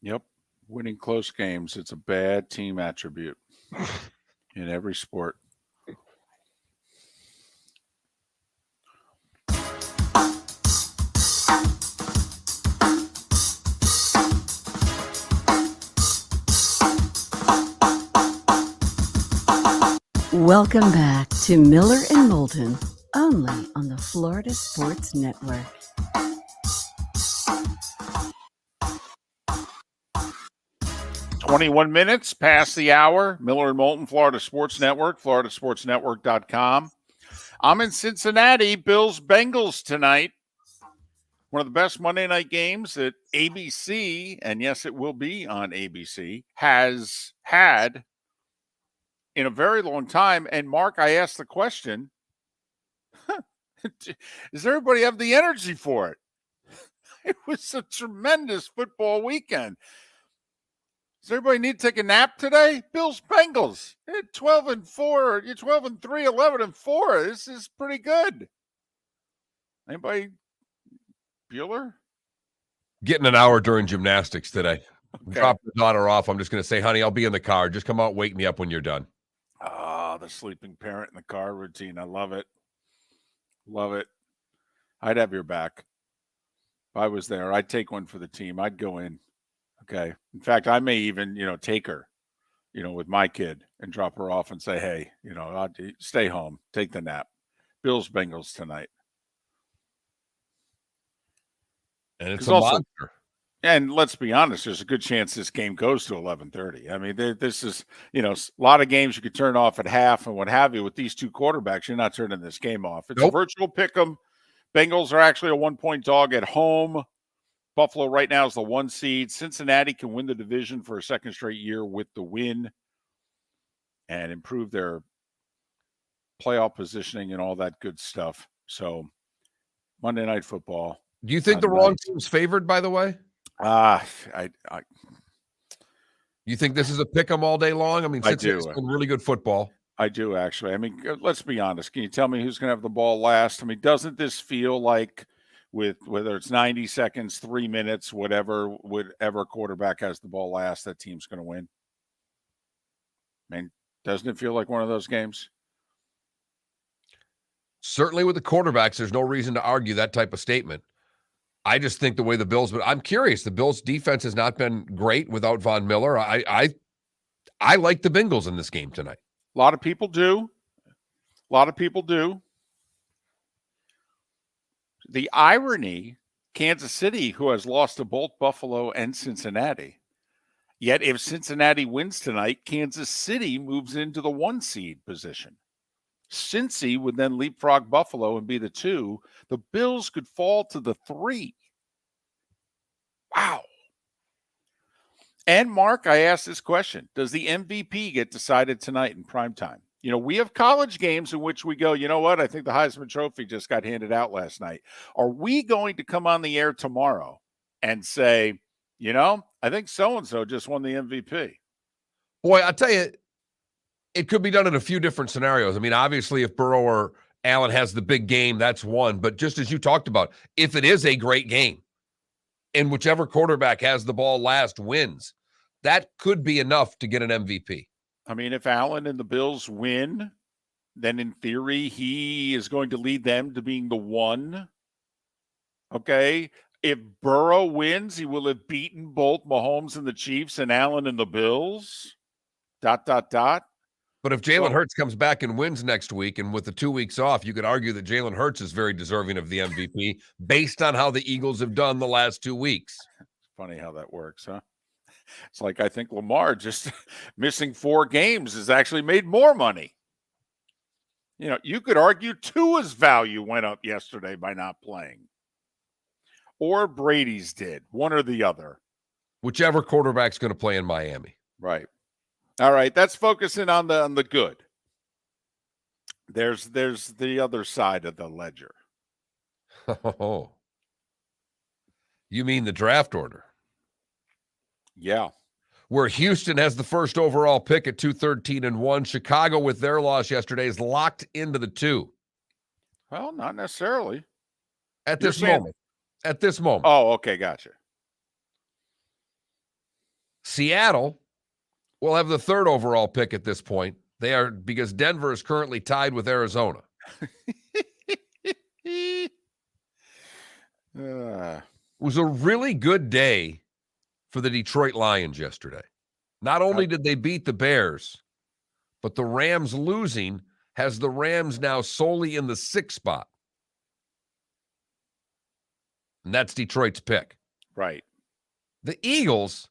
Yep. Winning close games. It's a bad team attribute. in every sport. Welcome back to Miller and Moulton, only on the Florida Sports Network. $21 past the hour. Miller and Moulton, Florida Sports Network, floridasportsnetwork.com. I'm in Cincinnati. Bills Bengals tonight. One of the best Monday night games that ABC, and yes, it will be on ABC, has had in a very long time. And Mark, I asked the question, does everybody have the energy for it? It was a tremendous football weekend. Does everybody need to take a nap today? Bills Bengals 12-4, you're 12-3, 11-4. This is pretty good. Anybody? Bueller? Getting an hour during gymnastics today. Okay. Drop the daughter off. I'm just going to say, honey, I'll be in the car. Just come out, wake me up when you're done. Ah, the sleeping parent in the car routine. I love it. Love it. I'd have your back. If I was there, I'd take one for the team. I'd go in. Okay. In fact, I may even, take her, with my kid and drop her off and say, hey, I'll stay home, take the nap. Bills Bengals tonight. And it's also, monster. And let's be honest, there's a good chance this game goes to 11:30. I mean, this is, a lot of games you could turn off at half and what have you. With these two quarterbacks, you're not turning this game off. It's a virtual pick 'em. Bengals are actually a 1-point dog at home. Buffalo right now is the 1 seed. Cincinnati can win the division for a second straight year with the win and improve their playoff positioning and all that good stuff. So Monday Night Football. Do you think the wrong team's favored, by the way? You think this is a pick 'em all day long? I mean, Cincinnati's been really good football. I do, actually. I mean, let's be honest. Can you tell me who's going to have the ball last? I mean, doesn't this feel like with whether it's 90 seconds, 3 minutes, whatever quarterback has the ball last, that team's going to win? I mean, doesn't it feel like one of those games? Certainly with the quarterbacks, there's no reason to argue that type of statement. I just think the way the Bills, but I'm curious. The Bills defense has not been great without Von Miller. I like the Bengals in this game tonight. A lot of people do. The irony, Kansas City, who has lost to both Buffalo and Cincinnati. Yet if Cincinnati wins tonight, Kansas City moves into the 1 seed position. Cincy would then leapfrog Buffalo and be the 2. The Bills could fall to the 3. Wow. And Mark, I asked this question. Does the MVP get decided tonight in primetime? We have college games in which we go, you know what? I think the Heisman Trophy just got handed out last night. Are we going to come on the air tomorrow and say, I think so-and-so just won the MVP? Boy, I'll tell you, it could be done in a few different scenarios. I mean, obviously, if Burrow or Allen has the big game, that's one. But just as you talked about, if it is a great game and whichever quarterback has the ball last wins, that could be enough to get an MVP. I mean, if Allen and the Bills win, then in theory, he is going to lead them to being the 1. Okay. If Burrow wins, he will have beaten both Mahomes and the Chiefs and Allen and the Bills. ... But if Jalen Hurts comes back and wins next week, and with the 2 weeks off, you could argue that Jalen Hurts is very deserving of the MVP based on how the Eagles have done the last 2 weeks. It's funny how that works, huh? It's like I think Lamar just missing 4 games has actually made more money. You could argue Tua's value went up yesterday by not playing. Or Brady's did, one or the other. Whichever quarterback's going to play in Miami. Right. All right, that's focusing on the good. There's the other side of the ledger. Oh. You mean the draft order? Yeah. Where Houston has the first overall pick at 213-1. Chicago, with their loss yesterday, is locked into the 2. Well, not necessarily. At this moment. Oh, okay, gotcha. Seattle will have the 3rd overall pick at this point They are, because Denver is currently tied with Arizona. Uh, It was a really good day for the Detroit Lions yesterday. Not only did they beat the Bears, but the Rams losing has the Rams now solely in the 6th spot. And that's Detroit's pick. right. The Eagles,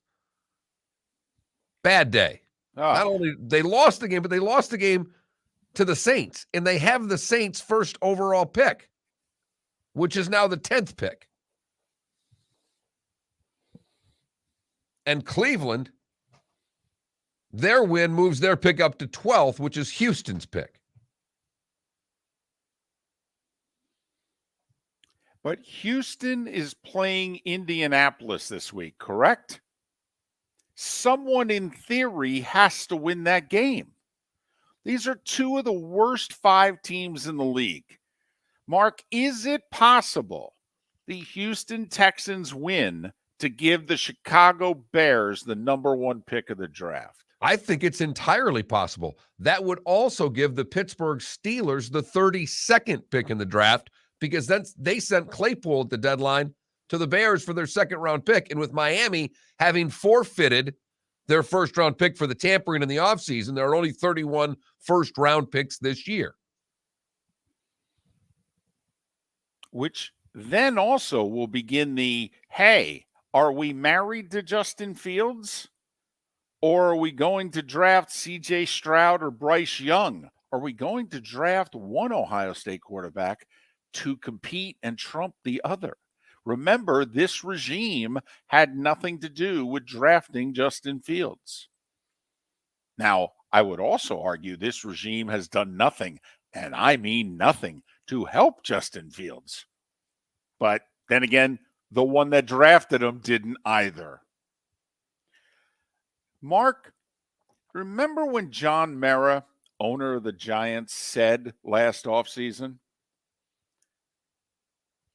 bad day. Not only they lost the game, but they lost the game to the Saints, and they have the Saints' first overall pick, which is now the 10th pick. And Cleveland, their win moves their pick up to 12th, which is Houston's pick. But Houston is playing Indianapolis this week, correct? Someone in theory has to win that game. These are two of the worst 5 teams in the league. Mark, is it possible the Houston Texans win to give the Chicago Bears the number 1 pick of the draft? I think it's entirely possible. That would also give the Pittsburgh Steelers the 32nd pick in the draft, because then they sent Claypool at the deadline to the Bears for their 2nd-round pick. And with Miami having forfeited their 1st-round pick for the tampering in the offseason, there are only 31 first-round picks this year. Which then also will begin the, hey, are we married to Justin Fields? Or are we going to draft C.J. Stroud or Bryce Young? Are we going to draft one Ohio State quarterback to compete and trump the other? Remember, this regime had nothing to do with drafting Justin Fields. Now, I would also argue this regime has done nothing, and I mean nothing, to help Justin Fields. But then again, the one that drafted him didn't either. Mark, remember when John Mara, owner of the Giants, said last offseason,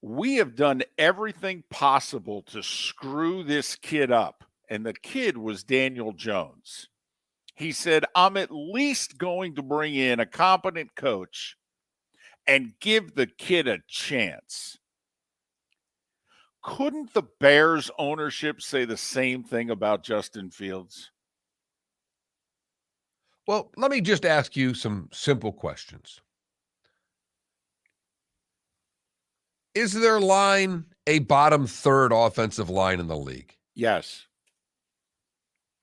we have done everything possible to screw this kid up. And the kid was Daniel Jones. He said, I'm at least going to bring in a competent coach and give the kid a chance. Couldn't the Bears ownership say the same thing about Justin Fields? Well, let me just ask you some simple questions. Is their line a bottom 3rd offensive line in the league? Yes.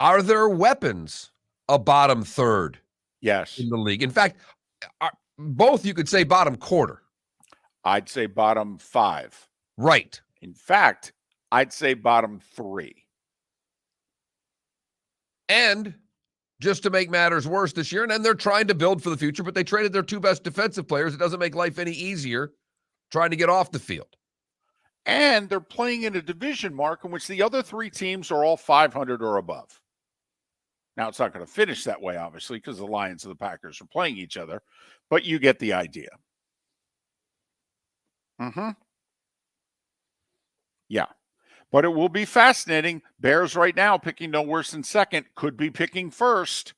Are their weapons a bottom 3rd Yes. in the league? In fact, both you could say bottom 1/4. I'd say bottom 5. Right. In fact, I'd say bottom 3. And just to make matters worse this year, and then they're trying to build for the future, but they traded their 2 best defensive players. It doesn't make life any easier trying to get off the field. And they're playing in a division, Mark, in which the other 3 teams are all 500 or above. Now, it's not going to finish that way, obviously, because the Lions and the Packers are playing each other, but you get the idea. Yeah. But it will be fascinating. Bears right now picking no worse than 2nd, could be picking 1st.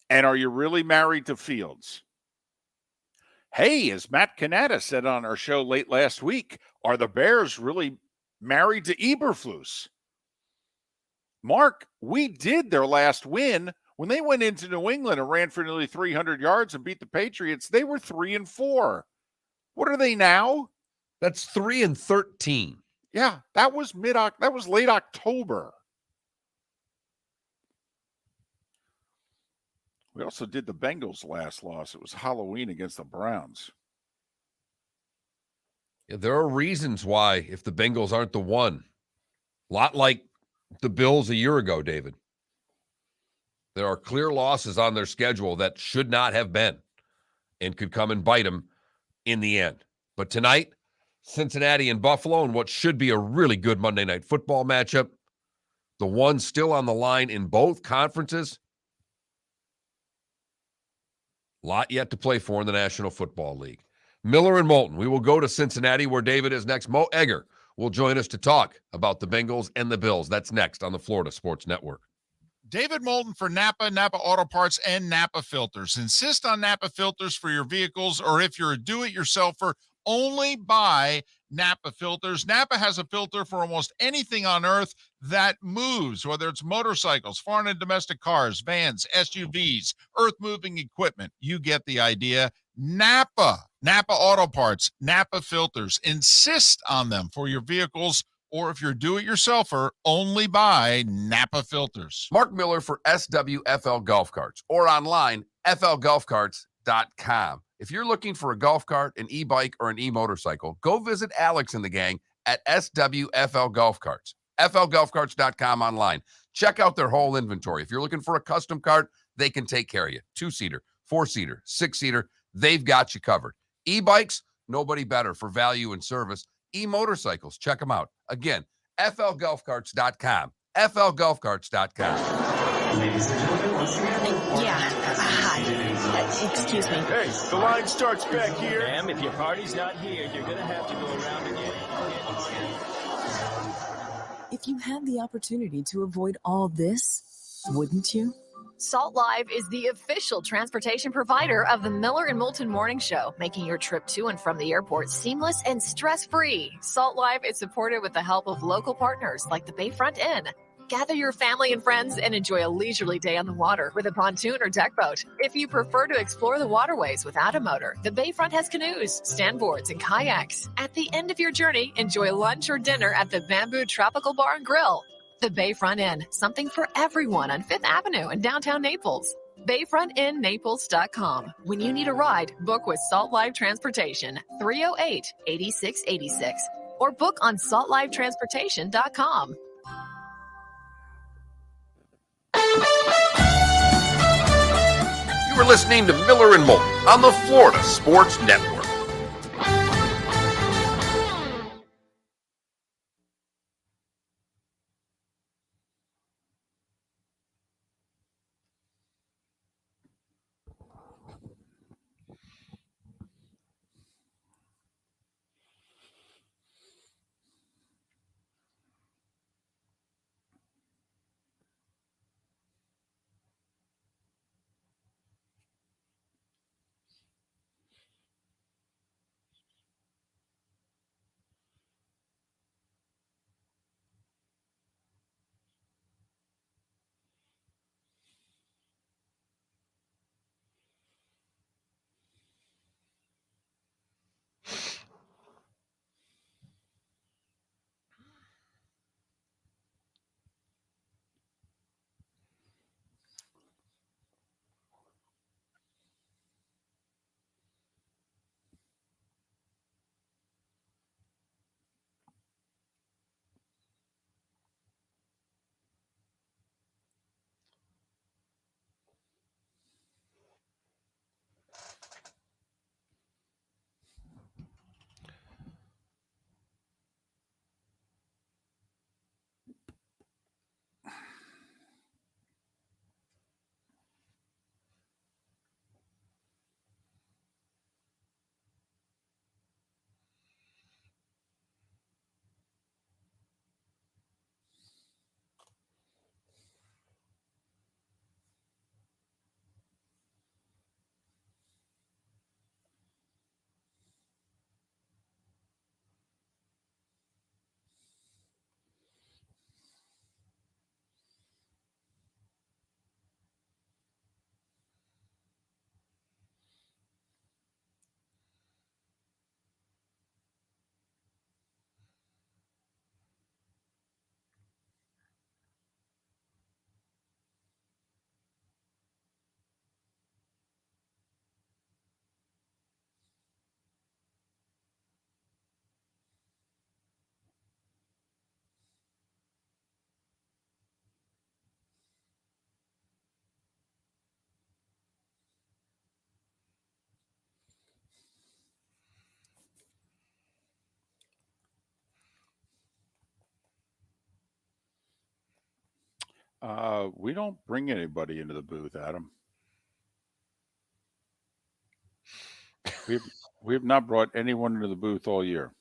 And are you really married to Fields? Hey, as Matt Canada said on our show late last week, are the Bears really married to Eberflus? Mark, we did their last win. When they went into New England and ran for nearly 300 yards and beat the Patriots, they were 3-4. What are they now? That's 3-13. Yeah, that was late October. We also did the Bengals' last loss. It was Halloween against the Browns. Yeah, there are reasons why if the Bengals aren't the one. A lot like the Bills a year ago, David. There are clear losses on their schedule that should not have been and could come and bite them in the end. But tonight, Cincinnati and Buffalo in what should be a really good Monday Night Football matchup. The one still on the line in both conferences. A lot yet to play for in the National Football League. Miller and Moulton. We will go to Cincinnati where David is next. Mo Eggar will join us to talk about the Bengals and the Bills. That's next on the Florida Sports Network. David Moulton for Napa, Napa Auto Parts, and Napa Filters. Insist on Napa filters for your vehicles, or if you're a do-it-yourselfer, only buy Napa filters. Napa has a filter for almost anything on earth that moves, whether it's motorcycles, foreign and domestic cars, vans, SUVs, earth-moving equipment. You get the idea. Napa Auto Parts, Napa filters. Insist on them for your vehicles, or if you're do-it-yourselfer, only buy Napa filters. Mark Miller for SWFL Golf Carts, or online, flgolfcarts.com. If you're looking for a golf cart, an e-bike, or an e-motorcycle, go visit Alex and the gang at SWFL Golf Carts. flgolfcarts.com online. Check out their whole inventory. If you're looking for a custom cart, they can take care of you. 2-seater, 4-seater, 6-seater, they've got you covered. E-bikes, nobody better for value and service. E-motorcycles, check them out. Again, flgolfcarts.com. flgolfcarts.com. Ladies and gentlemen, once again. Yeah. Hi. Excuse me. Hey, the line starts back here. Ma'am, if your party's not here, you're going to have to go around again. If you had the opportunity to avoid all this, wouldn't you? Salt Live is the official transportation provider of the Miller and Moulton Morning Show, making your trip to and from the airport seamless and stress-free. Salt Live is supported with the help of local partners like the Bayfront Inn. Gather your family and friends and enjoy a leisurely day on the water with a pontoon or deck boat. If you prefer to explore the waterways without a motor, the Bayfront has canoes, standboards, and kayaks. At the end of your journey, enjoy lunch or dinner at the Bamboo Tropical Bar and Grill. The Bayfront Inn, something for everyone on 5th Avenue in downtown Naples. BayfrontInNaples.com. When you need a ride, book with Salt Live Transportation, 308-8686, or book on saltlivetransportation.com. You were listening to Miller and Moulton on the Florida Sports Network. We don't bring anybody into the booth, Adam. We have not brought anyone into the booth all year.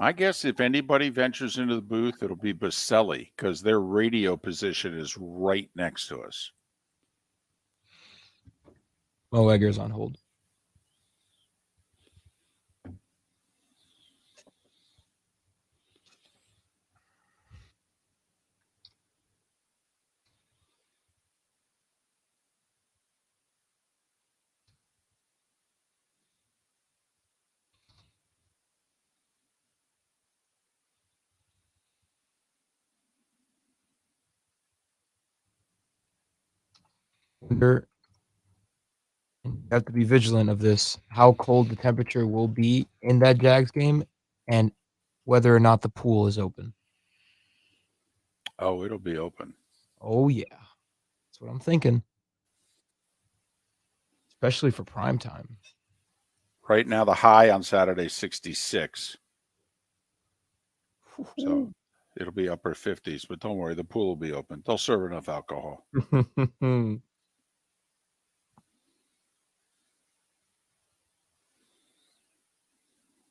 I guess if anybody ventures into the booth, it'll be Baselli because their radio position is right next to us. Mo Eggar's on hold. You have to be vigilant of this, how cold the temperature will be in that Jags game and whether or not the pool is open. Oh, it'll be open. Oh, yeah. That's what I'm thinking. Especially for prime time. Right now, the high on Saturday, 66. So it'll be upper 50s, but don't worry, the pool will be open. They'll serve enough alcohol.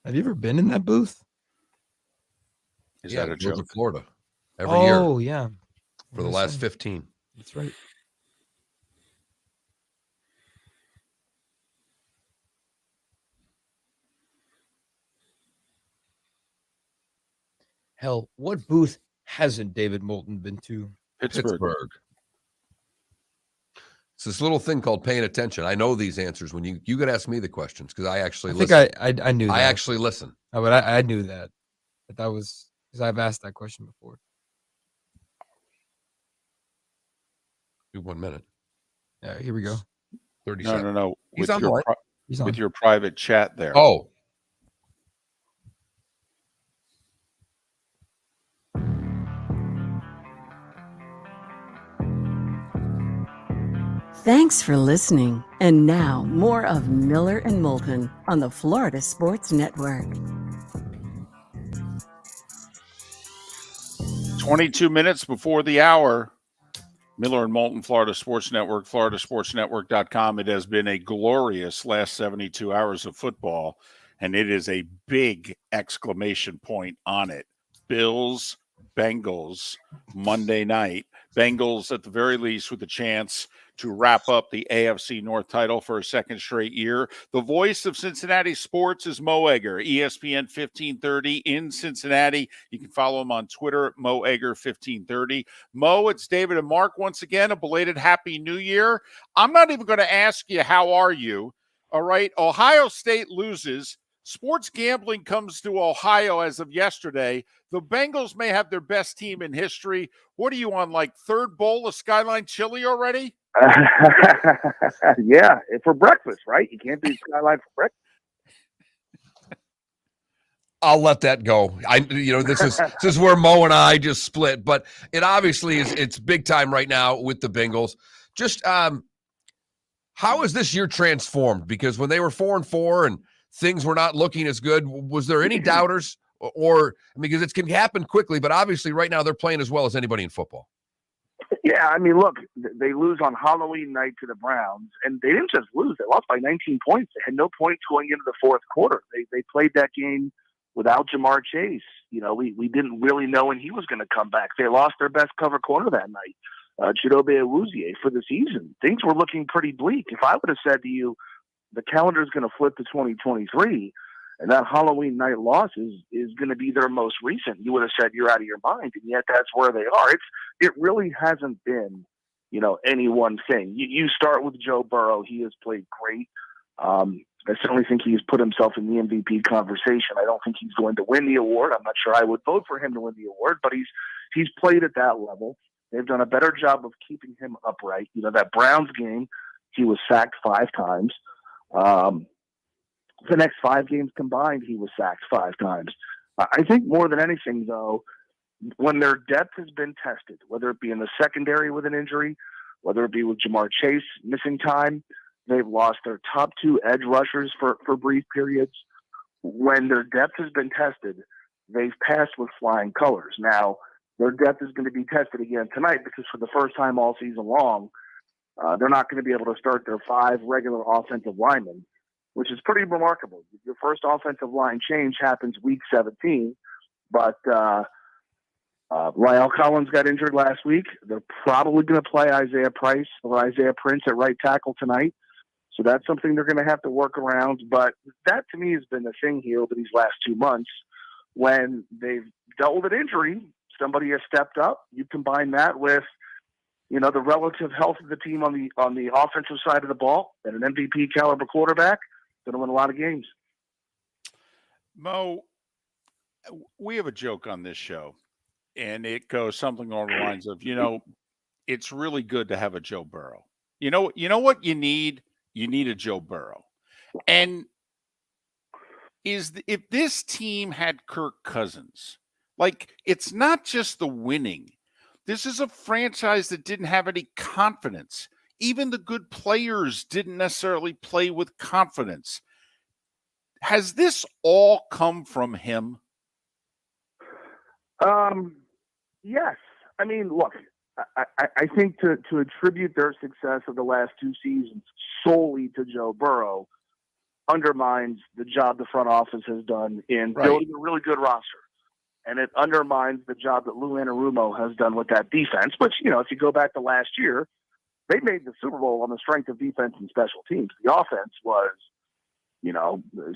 Have you ever been in that booth? Is that a Georgia, joke? Florida, every year. Oh, yeah. For the last 15. That's right. Hell, what booth hasn't David Moulton been to? Pittsburgh. It's this little thing called paying attention. I know these answers when you could ask me the questions because I actually listen. I knew that. I actually listen. Oh, but I knew that. But that was because I've asked that question before. Do 1 minute. Yeah, here we go. 30 No, seconds. no, no. He's With on your, the line. He's on. with your private chat there. Oh, Thanks for listening. And now, more of Miller and Moulton on the Florida Sports Network. 22 minutes before the hour. Miller and Moulton, Florida Sports Network, floridasportsnetwork.com. It has been a glorious last 72 hours of football, and it is a big exclamation point on it. Bills, Bengals, Monday night. Bengals, at the very least, with a chance to wrap up the AFC North title for a second straight year. The voice of Cincinnati sports is Mo Eggar, ESPN 1530 in Cincinnati. You can follow him on Twitter at Mo Eggar 1530. Mo, it's David and Mark once again. A belated Happy New Year. I'm not even going to ask you, how are you? All right. Ohio State loses. Sports gambling comes to Ohio as of yesterday. The Bengals may have their best team in history. What are you on, like third bowl of Skyline chili already? Yeah, for breakfast, right? You can't do Skyline for breakfast. I'll let that go. This is where Mo and I just split, but it obviously is. It's big time right now with the Bengals. Just how is this year transformed? Because when they were 4-4 and things were not looking as good, was there any doubters? Or because it can happen quickly, but obviously right now they're playing as well as anybody in football. Yeah, I mean, look, they lose on Halloween night to the Browns, and they didn't just lose; they lost by 19 points. They had no points going into the fourth quarter. They played that game without Jamar Chase. You know, we didn't really know when he was going to come back. They lost their best cover corner that night, Chidobe Awuzie, for the season. Things were looking pretty bleak. If I would have said to you, the calendar is going to flip to 2023, and that Halloween night loss is going to be their most recent, you would have said you're out of your mind, and yet that's where they are. It really hasn't been, any one thing. You start with Joe Burrow. He has played great. I certainly think he's put himself in the MVP conversation. I don't think he's going to win the award. I'm not sure I would vote for him to win the award, but he's played at that level. They've done a better job of keeping him upright. That Browns game, he was sacked 5 times. The next 5 games combined, he was sacked 5 times. I think more than anything, though, when their depth has been tested, whether it be in the secondary with an injury, whether it be with Jamar Chase missing time, they've lost their top 2 edge rushers for brief periods. When their depth has been tested, they've passed with flying colors. Now, their depth is going to be tested again tonight because for the first time all season long, they're not going to be able to start their 5 regular offensive linemen. which is pretty remarkable. Your first offensive line change happens week 17, but Lyle Collins got injured last week. They're probably going to play Isaiah Price or Isaiah Prince at right tackle tonight. So that's something they're going to have to work around. But that, to me, has been the thing here over these last 2 months. When they've dealt with an injury, somebody has stepped up. You combine that with, the relative health of the team on the offensive side of the ball and an MVP caliber quarterback, going to win a lot of games. Mo, we have a joke on this show, and it goes something along the lines of, it's really good to have a Joe Burrow. You know what you need? You need a Joe Burrow. And if this team had Kirk Cousins, it's not just the winning. This is a franchise that didn't have any confidence. Even the good players didn't necessarily play with confidence. Has this all come from him? Yes. I mean, look, I think to attribute their success of the last 2 seasons solely to Joe Burrow undermines the job the front office has done in building a really good roster. And it undermines the job that Lou Anarumo has done with that defense, which, if you go back to last year, they made the Super Bowl on the strength of defense and special teams. The offense was,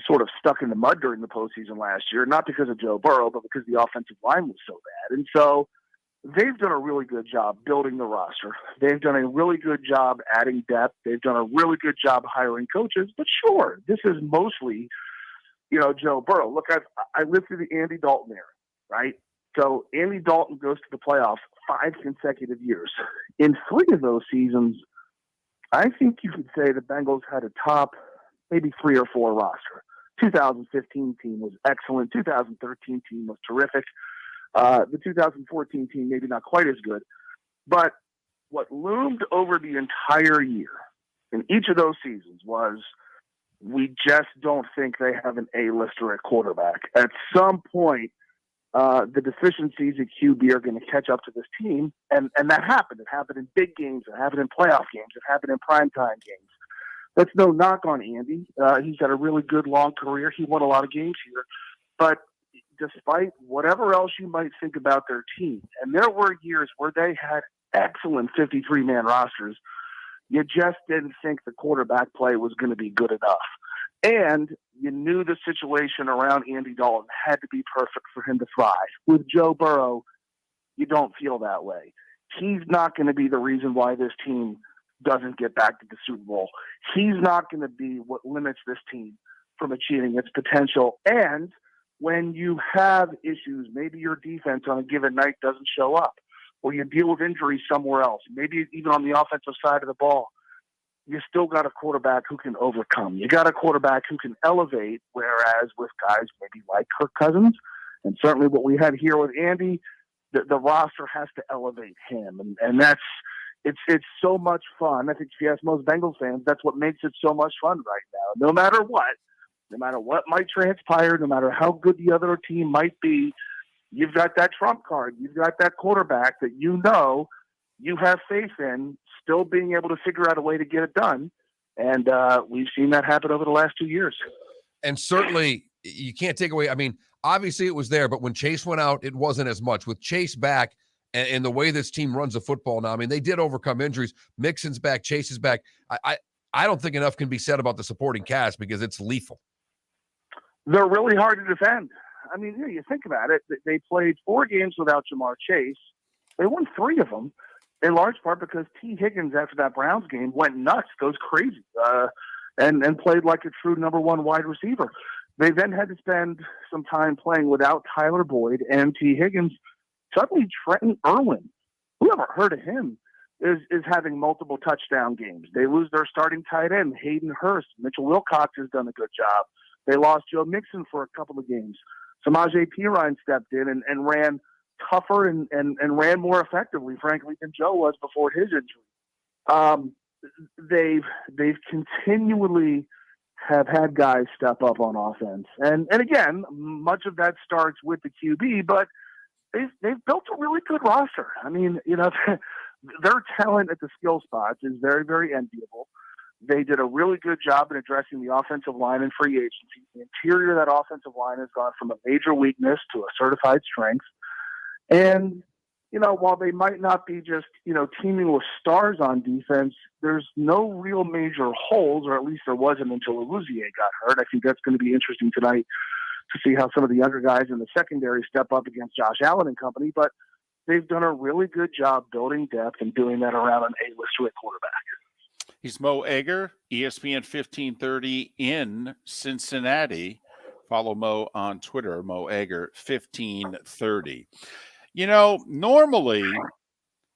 sort of stuck in the mud during the postseason last year, not because of Joe Burrow, but because the offensive line was so bad. And so they've done a really good job building the roster. They've done a really good job adding depth. They've done a really good job hiring coaches. But sure, this is mostly, Joe Burrow. Look, I lived through the Andy Dalton era, right? So Andy Dalton goes to the playoffs 5 consecutive years. In 3 of those seasons, I think you could say the Bengals had a top maybe 3 or 4 roster. 2015 team was excellent. 2013 team was terrific. The 2014 team, maybe not quite as good. But what loomed over the entire year in each of those seasons was we just don't think they have an A-lister at quarterback. At some point, the deficiencies at QB are going to catch up to this team. And that happened. It happened in big games. It happened in playoff games. It happened in primetime games. That's no knock on Andy. He's had a really good long career. He won a lot of games here. But despite whatever else you might think about their team, and there were years where they had excellent 53-man rosters, you just didn't think the quarterback play was going to be good enough. And you knew the situation around Andy Dalton had to be perfect for him to thrive. With Joe Burrow, you don't feel that way. He's not going to be the reason why this team doesn't get back to the Super Bowl. He's not going to be what limits this team from achieving its potential. And when you have issues, maybe your defense on a given night doesn't show up, or you deal with injuries somewhere else, maybe even on the offensive side of the ball, you still got a quarterback who can overcome. You got a quarterback who can elevate, whereas with guys maybe like Kirk Cousins, and certainly what we had here with Andy, the roster has to elevate him. And that's, it's so much fun. I think if you ask most Bengals fans, that's what makes it so much fun right now. No matter what might transpire, no matter how good the other team might be, you've got that trump card. You've got that quarterback that you have faith in still being able to figure out a way to get it done. And we've seen that happen over the last 2 years. And certainly you can't take away, I mean, obviously it was there, but when Chase went out, it wasn't as much. With Chase back and the way this team runs the football now, I mean, they did overcome injuries. Mixon's back, Chase is back. I don't think enough can be said about the supporting cast because it's lethal. They're really hard to defend. I mean, you think about it. They played 4 games without Jamar Chase. They won 3 of them, in large part because T. Higgins, after that Browns game, went nuts, goes crazy, and played like a true number 1 wide receiver. They then had to spend some time playing without Tyler Boyd and T. Higgins. Suddenly, Trenton Irwin, who ever heard of him, is having multiple touchdown games. They lose their starting tight end, Hayden Hurst. Mitchell Wilcox has done a good job. They lost Joe Mixon for a couple of games. Samaje Perine stepped in and ran tougher and ran more effectively, frankly, than Joe was before his injury. They've continually have had guys step up on offense. And again, much of that starts with the QB, but they've built a really good roster. I mean, their talent at the skill spots is very, very enviable. They did a really good job in addressing the offensive line and free agency. The interior of that offensive line has gone from a major weakness to a certified strength. And, while they might not be just, teaming with stars on defense, there's no real major holes, or at least there wasn't until Awuzie got hurt. I think that's going to be interesting tonight to see how some of the younger guys in the secondary step up against Josh Allen and company. But they've done a really good job building depth and doing that around an A-list quarterback. He's Mo Eggar, ESPN 1530 in Cincinnati. Follow Mo on Twitter, Mo Eggar 1530. Normally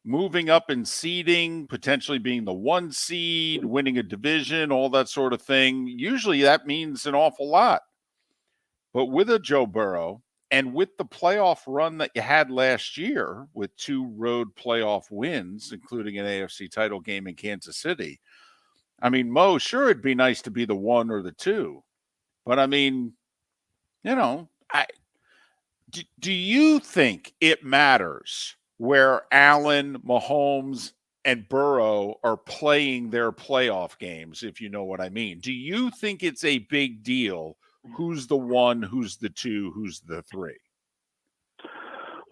moving up in seeding, potentially being the 1 seed, winning a division, all that sort of thing, usually that means an awful lot. But with a Joe Burrow and with the playoff run that you had last year with 2 road playoff wins, including an AFC title game in Kansas City, Mo, sure, it'd be nice to be the 1 or the 2. But do you think it matters where Allen, Mahomes, and Burrow are playing their playoff games, if you know what I mean? Do you think it's a big deal who's the 1, who's the 2, who's the 3?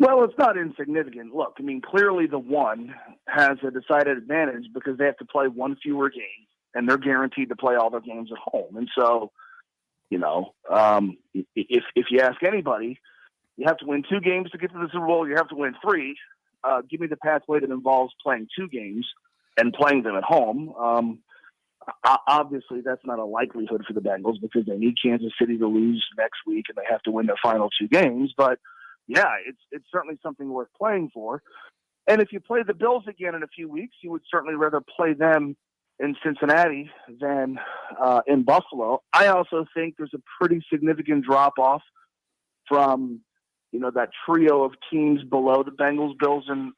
Well, it's not insignificant. Look, clearly the 1 has a decided advantage because they have to play 1 fewer game, and they're guaranteed to play all their games at home. And so, if you ask anybody, you have to win 2 games to get to the Super Bowl. You have to win 3. Give me the pathway that involves playing 2 games and playing them at home. Obviously, that's not a likelihood for the Bengals because they need Kansas City to lose next week and they have to win their final 2 games. But yeah, it's certainly something worth playing for. And if you play the Bills again in a few weeks, you would certainly rather play them in Cincinnati than in Buffalo. I also think there's a pretty significant drop off from that trio of teams below the Bengals, Bills, and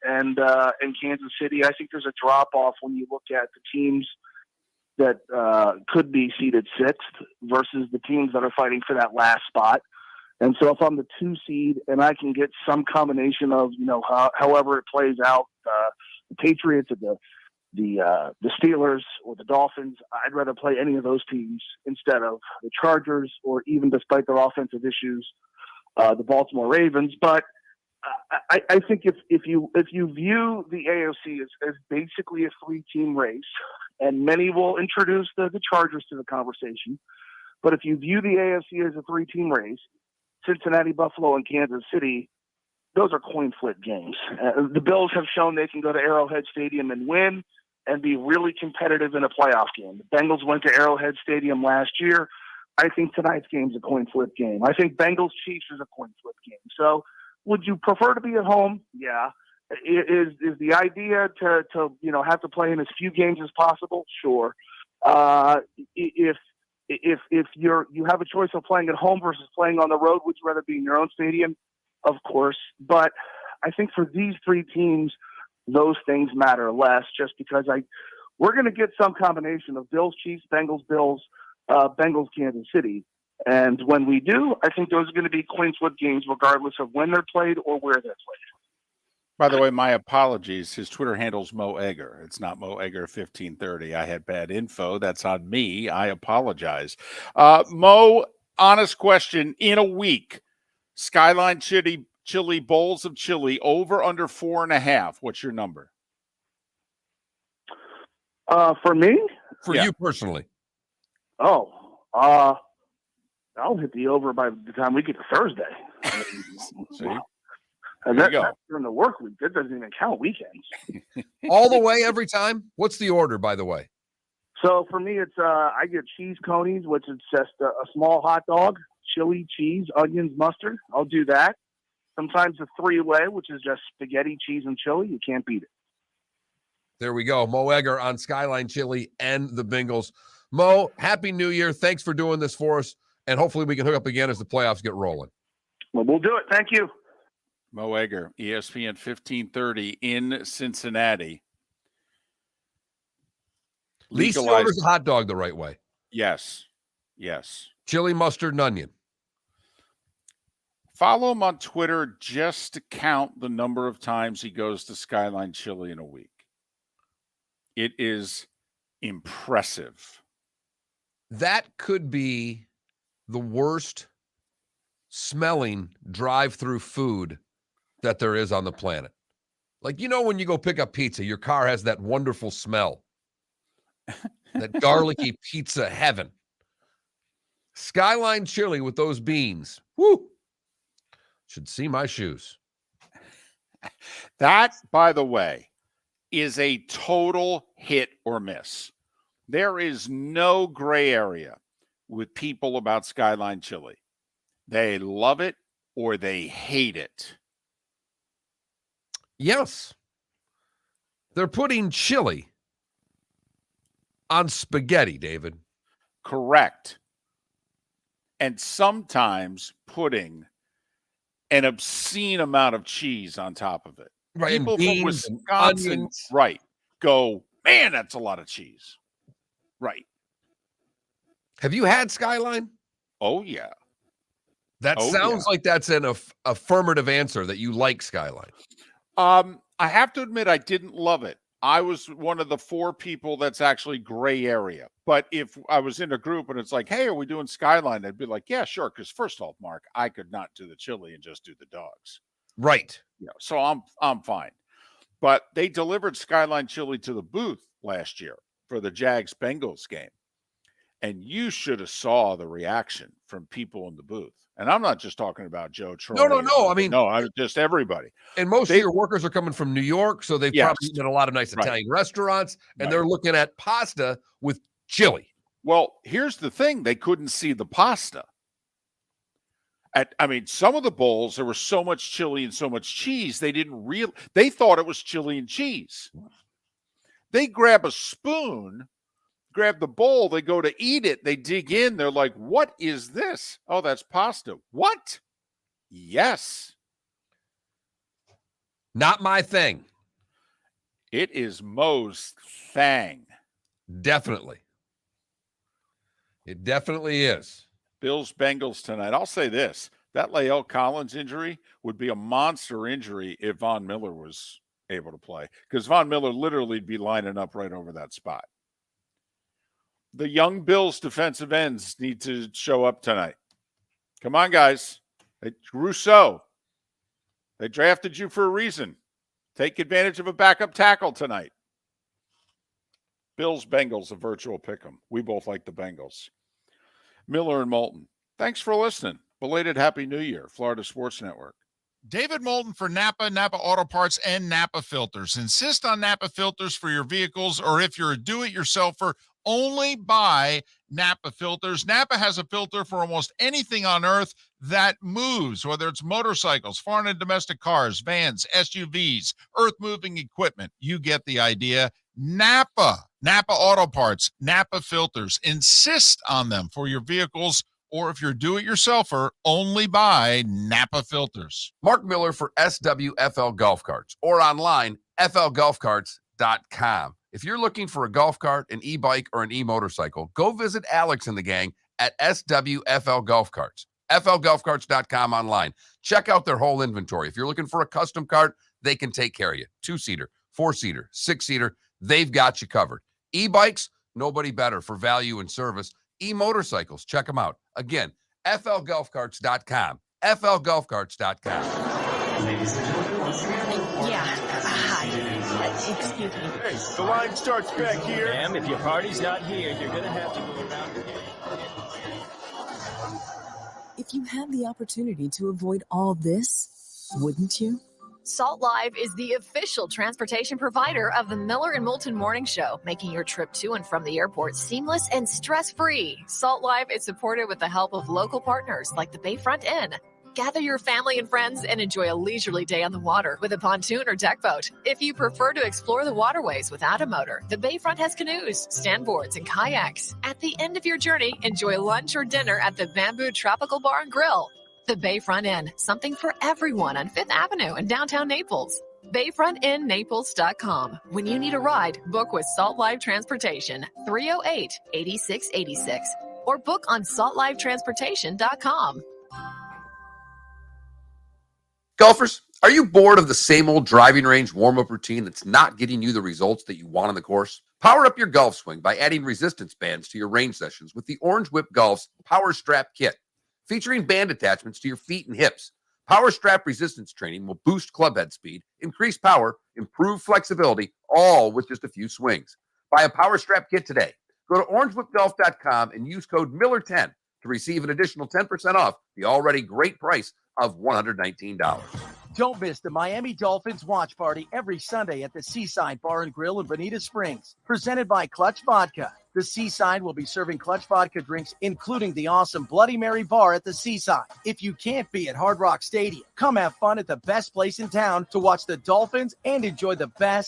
Kansas City. I think there's a drop off when you look at the teams that could be seeded 6th versus the teams that are fighting for that last spot. And so if I'm the 2 seed and I can get some combination of, however it plays out, the Patriots or the Steelers or the Dolphins, I'd rather play any of those teams instead of the Chargers or even, despite their offensive issues, the Baltimore Ravens. But I think if you view the AFC as basically a 3-team race, and many will introduce the Chargers to the conversation, but if you view the AFC as a 3-team race, Cincinnati, Buffalo, and Kansas City, those are coin flip games. The Bills have shown they can go to Arrowhead Stadium and win and be really competitive in a playoff game. The Bengals went to Arrowhead Stadium last year. I think tonight's game is a coin flip game. I think Bengals Chiefs is a coin flip game. So would you prefer to be at home? Yeah. Is the idea to have to play in as few games as possible? Sure. If you have a choice of playing at home versus playing on the road, would you rather be in your own stadium? Of course. But I think for these 3 teams, those things matter less, just because we're going to get some combination of Bills, Chiefs, Bengals, Bills, Bengals, Kansas City. And when we do, I think those are going to be coin flip games regardless of when they're played or where they're played. By the way, my apologies. His Twitter handle's Mo Eggar. It's not Mo Eggar 1530. I had bad info. That's on me. I apologize. Mo, honest question. In a week, Skyline Chili bowls of chili over under 4.5. What's your number? For me? For you personally. Oh, I'll hit the over by the time we get to Thursday. See? And that's during the work week. That doesn't even count weekends. All the way every time? What's the order, by the way? So for me, it's I get cheese conies, which is just a small hot dog, chili, cheese, onions, mustard. I'll do that. Sometimes a 3-way, which is just spaghetti, cheese, and chili. You can't beat it. There we go. Mo Eggar on Skyline Chili and the Bengals. Mo, Happy New Year. Thanks for doing this for us. And hopefully we can hook up again as the playoffs get rolling. Well, we'll do it. Thank you. Mo Eggar, ESPN 1530 in Cincinnati. At least orders a hot dog the right way. Yes. Yes. Chili, mustard, and onion. Follow him on Twitter just to count the number of times he goes to Skyline Chili in a week. It is impressive. That could be the worst smelling drive-through food that there is on the planet. Like, you know, when you go pick up pizza, your car has that wonderful smell, that garlicky pizza heaven. Skyline chili with those beans. Woo! Should see my shoes. That, by the way, is a total hit or miss. There is no gray area with people about Skyline chili. They love it or they hate it. Yes. They're putting chili on spaghetti, David. Correct. And sometimes putting an obscene amount of cheese on top of it. Right, People and from beans and Wisconsin, onions. right, go, man, that's a lot of cheese. Right. Have you had Skyline? Oh, yeah. That sounds like that's an affirmative answer that you like Skyline. I have to admit I didn't love it. I was one of the 4 people that's actually gray area. But if I was in a group and it's like, hey, are we doing Skyline? I'd be like, yeah, sure. Because first off, Mark, I could not do the chili and just do the dogs. Right. Yeah, so I'm fine. But they delivered Skyline chili to the booth last year for the Jags-Bengals game. And you should have saw the reaction from people in the booth. And I'm not just talking about Joe Troy. No. I mean, I'm just everybody. And most of your workers are coming from New York, so they've probably eaten at a lot of nice Italian restaurants, and they're looking at pasta with chili. Well, here's the thing. They couldn't see the pasta. Some of the bowls, there was so much chili and so much cheese, they thought it was chili and cheese. They grab a spoon, grab the bowl, they go to eat it, they dig in, they're like, what is this? Oh, that's pasta. What? Yes. Not my thing. It is Mo's thing. Definitely. It definitely is. Bills Bengals tonight. I'll say this. That Lael Collins injury would be a monster injury if Von Miller was able to play. Because Von Miller literally would be lining up right over that spot. The young Bills defensive ends need to show up tonight. Come on, guys. Rousseau, they drafted you for a reason. Take advantage of a backup tackle tonight. Bills, Bengals, a virtual pick'em. We both like the Bengals. Miller and Moulton, thanks for listening. Belated Happy New Year, Florida Sports Network. David Moulton for Napa Auto Parts, and Napa Filters. Insist on Napa filters for your vehicles, or if you're a do-it-yourselfer, only buy Napa filters. Napa has a filter for almost anything on earth that moves, whether it's motorcycles, foreign and domestic cars, vans, SUVs, earth-moving equipment. You get the idea. Napa Auto Parts, Napa filters. Insist on them for your vehicles, or if you're do-it-yourselfer, only buy Napa filters. Mark Miller for SWFL Golf Carts, or online, flgolfcarts.com. If you're looking for a golf cart, an e-bike, or an e-motorcycle, go visit Alex and the gang at SWFL Golf Carts. flgolfcarts.com online. Check out their whole inventory. If you're looking for a custom cart, they can take care of you. 2-seater, 4-seater, 6-seater, they've got you covered. E-bikes, nobody better for value and service. E-motorcycles, check them out. Again, flgolfcarts.com. flgolfcarts.com. Ladies and gentlemen, once again. Yeah. Hi. Excuse me. Hey, the line starts back here. Ma'am, if your party's not here, you're going to have to go around again. If you had the opportunity to avoid all this, wouldn't you? Salt Live is the official transportation provider of the Miller and Moulton Morning Show, making your trip to and from the airport seamless and stress-free. Salt Live is supported with the help of local partners like the Bayfront Inn. Gather your family and friends and enjoy a leisurely day on the water with a pontoon or deck boat. If you prefer to explore the waterways without a motor, the Bayfront has canoes, standboards, and kayaks. At the end of your journey, enjoy lunch or dinner at the Bamboo Tropical Bar and Grill. The Bayfront Inn, something for everyone on 5th Avenue in downtown Naples. BayfrontInNaples.com. When you need a ride, book with Salt Live Transportation, 308-8686, or book on saltlivetransportation.com. Golfers, Are you bored of the same old driving range warm-up routine that's not getting you the results that you want on the course? Power up your golf swing by adding resistance bands to your range sessions with the Orange Whip Golf's Power Strap Kit. Featuring band attachments to your feet and hips, Power Strap resistance training will boost club head speed, increase power, improve flexibility, all with just a few swings. Buy a Power Strap Kit today. Go to orangewhipgolf.com and use code Miller10 to receive an additional 10% off the already great price of $119. Don't miss the Miami Dolphins watch party every Sunday at the Seaside Bar and Grill in Bonita Springs. Presented by Clutch Vodka. The Seaside will be serving Clutch Vodka drinks, including the awesome Bloody Mary bar at the Seaside. If you can't be at Hard Rock Stadium, come have fun at the best place in town to watch the Dolphins and enjoy the best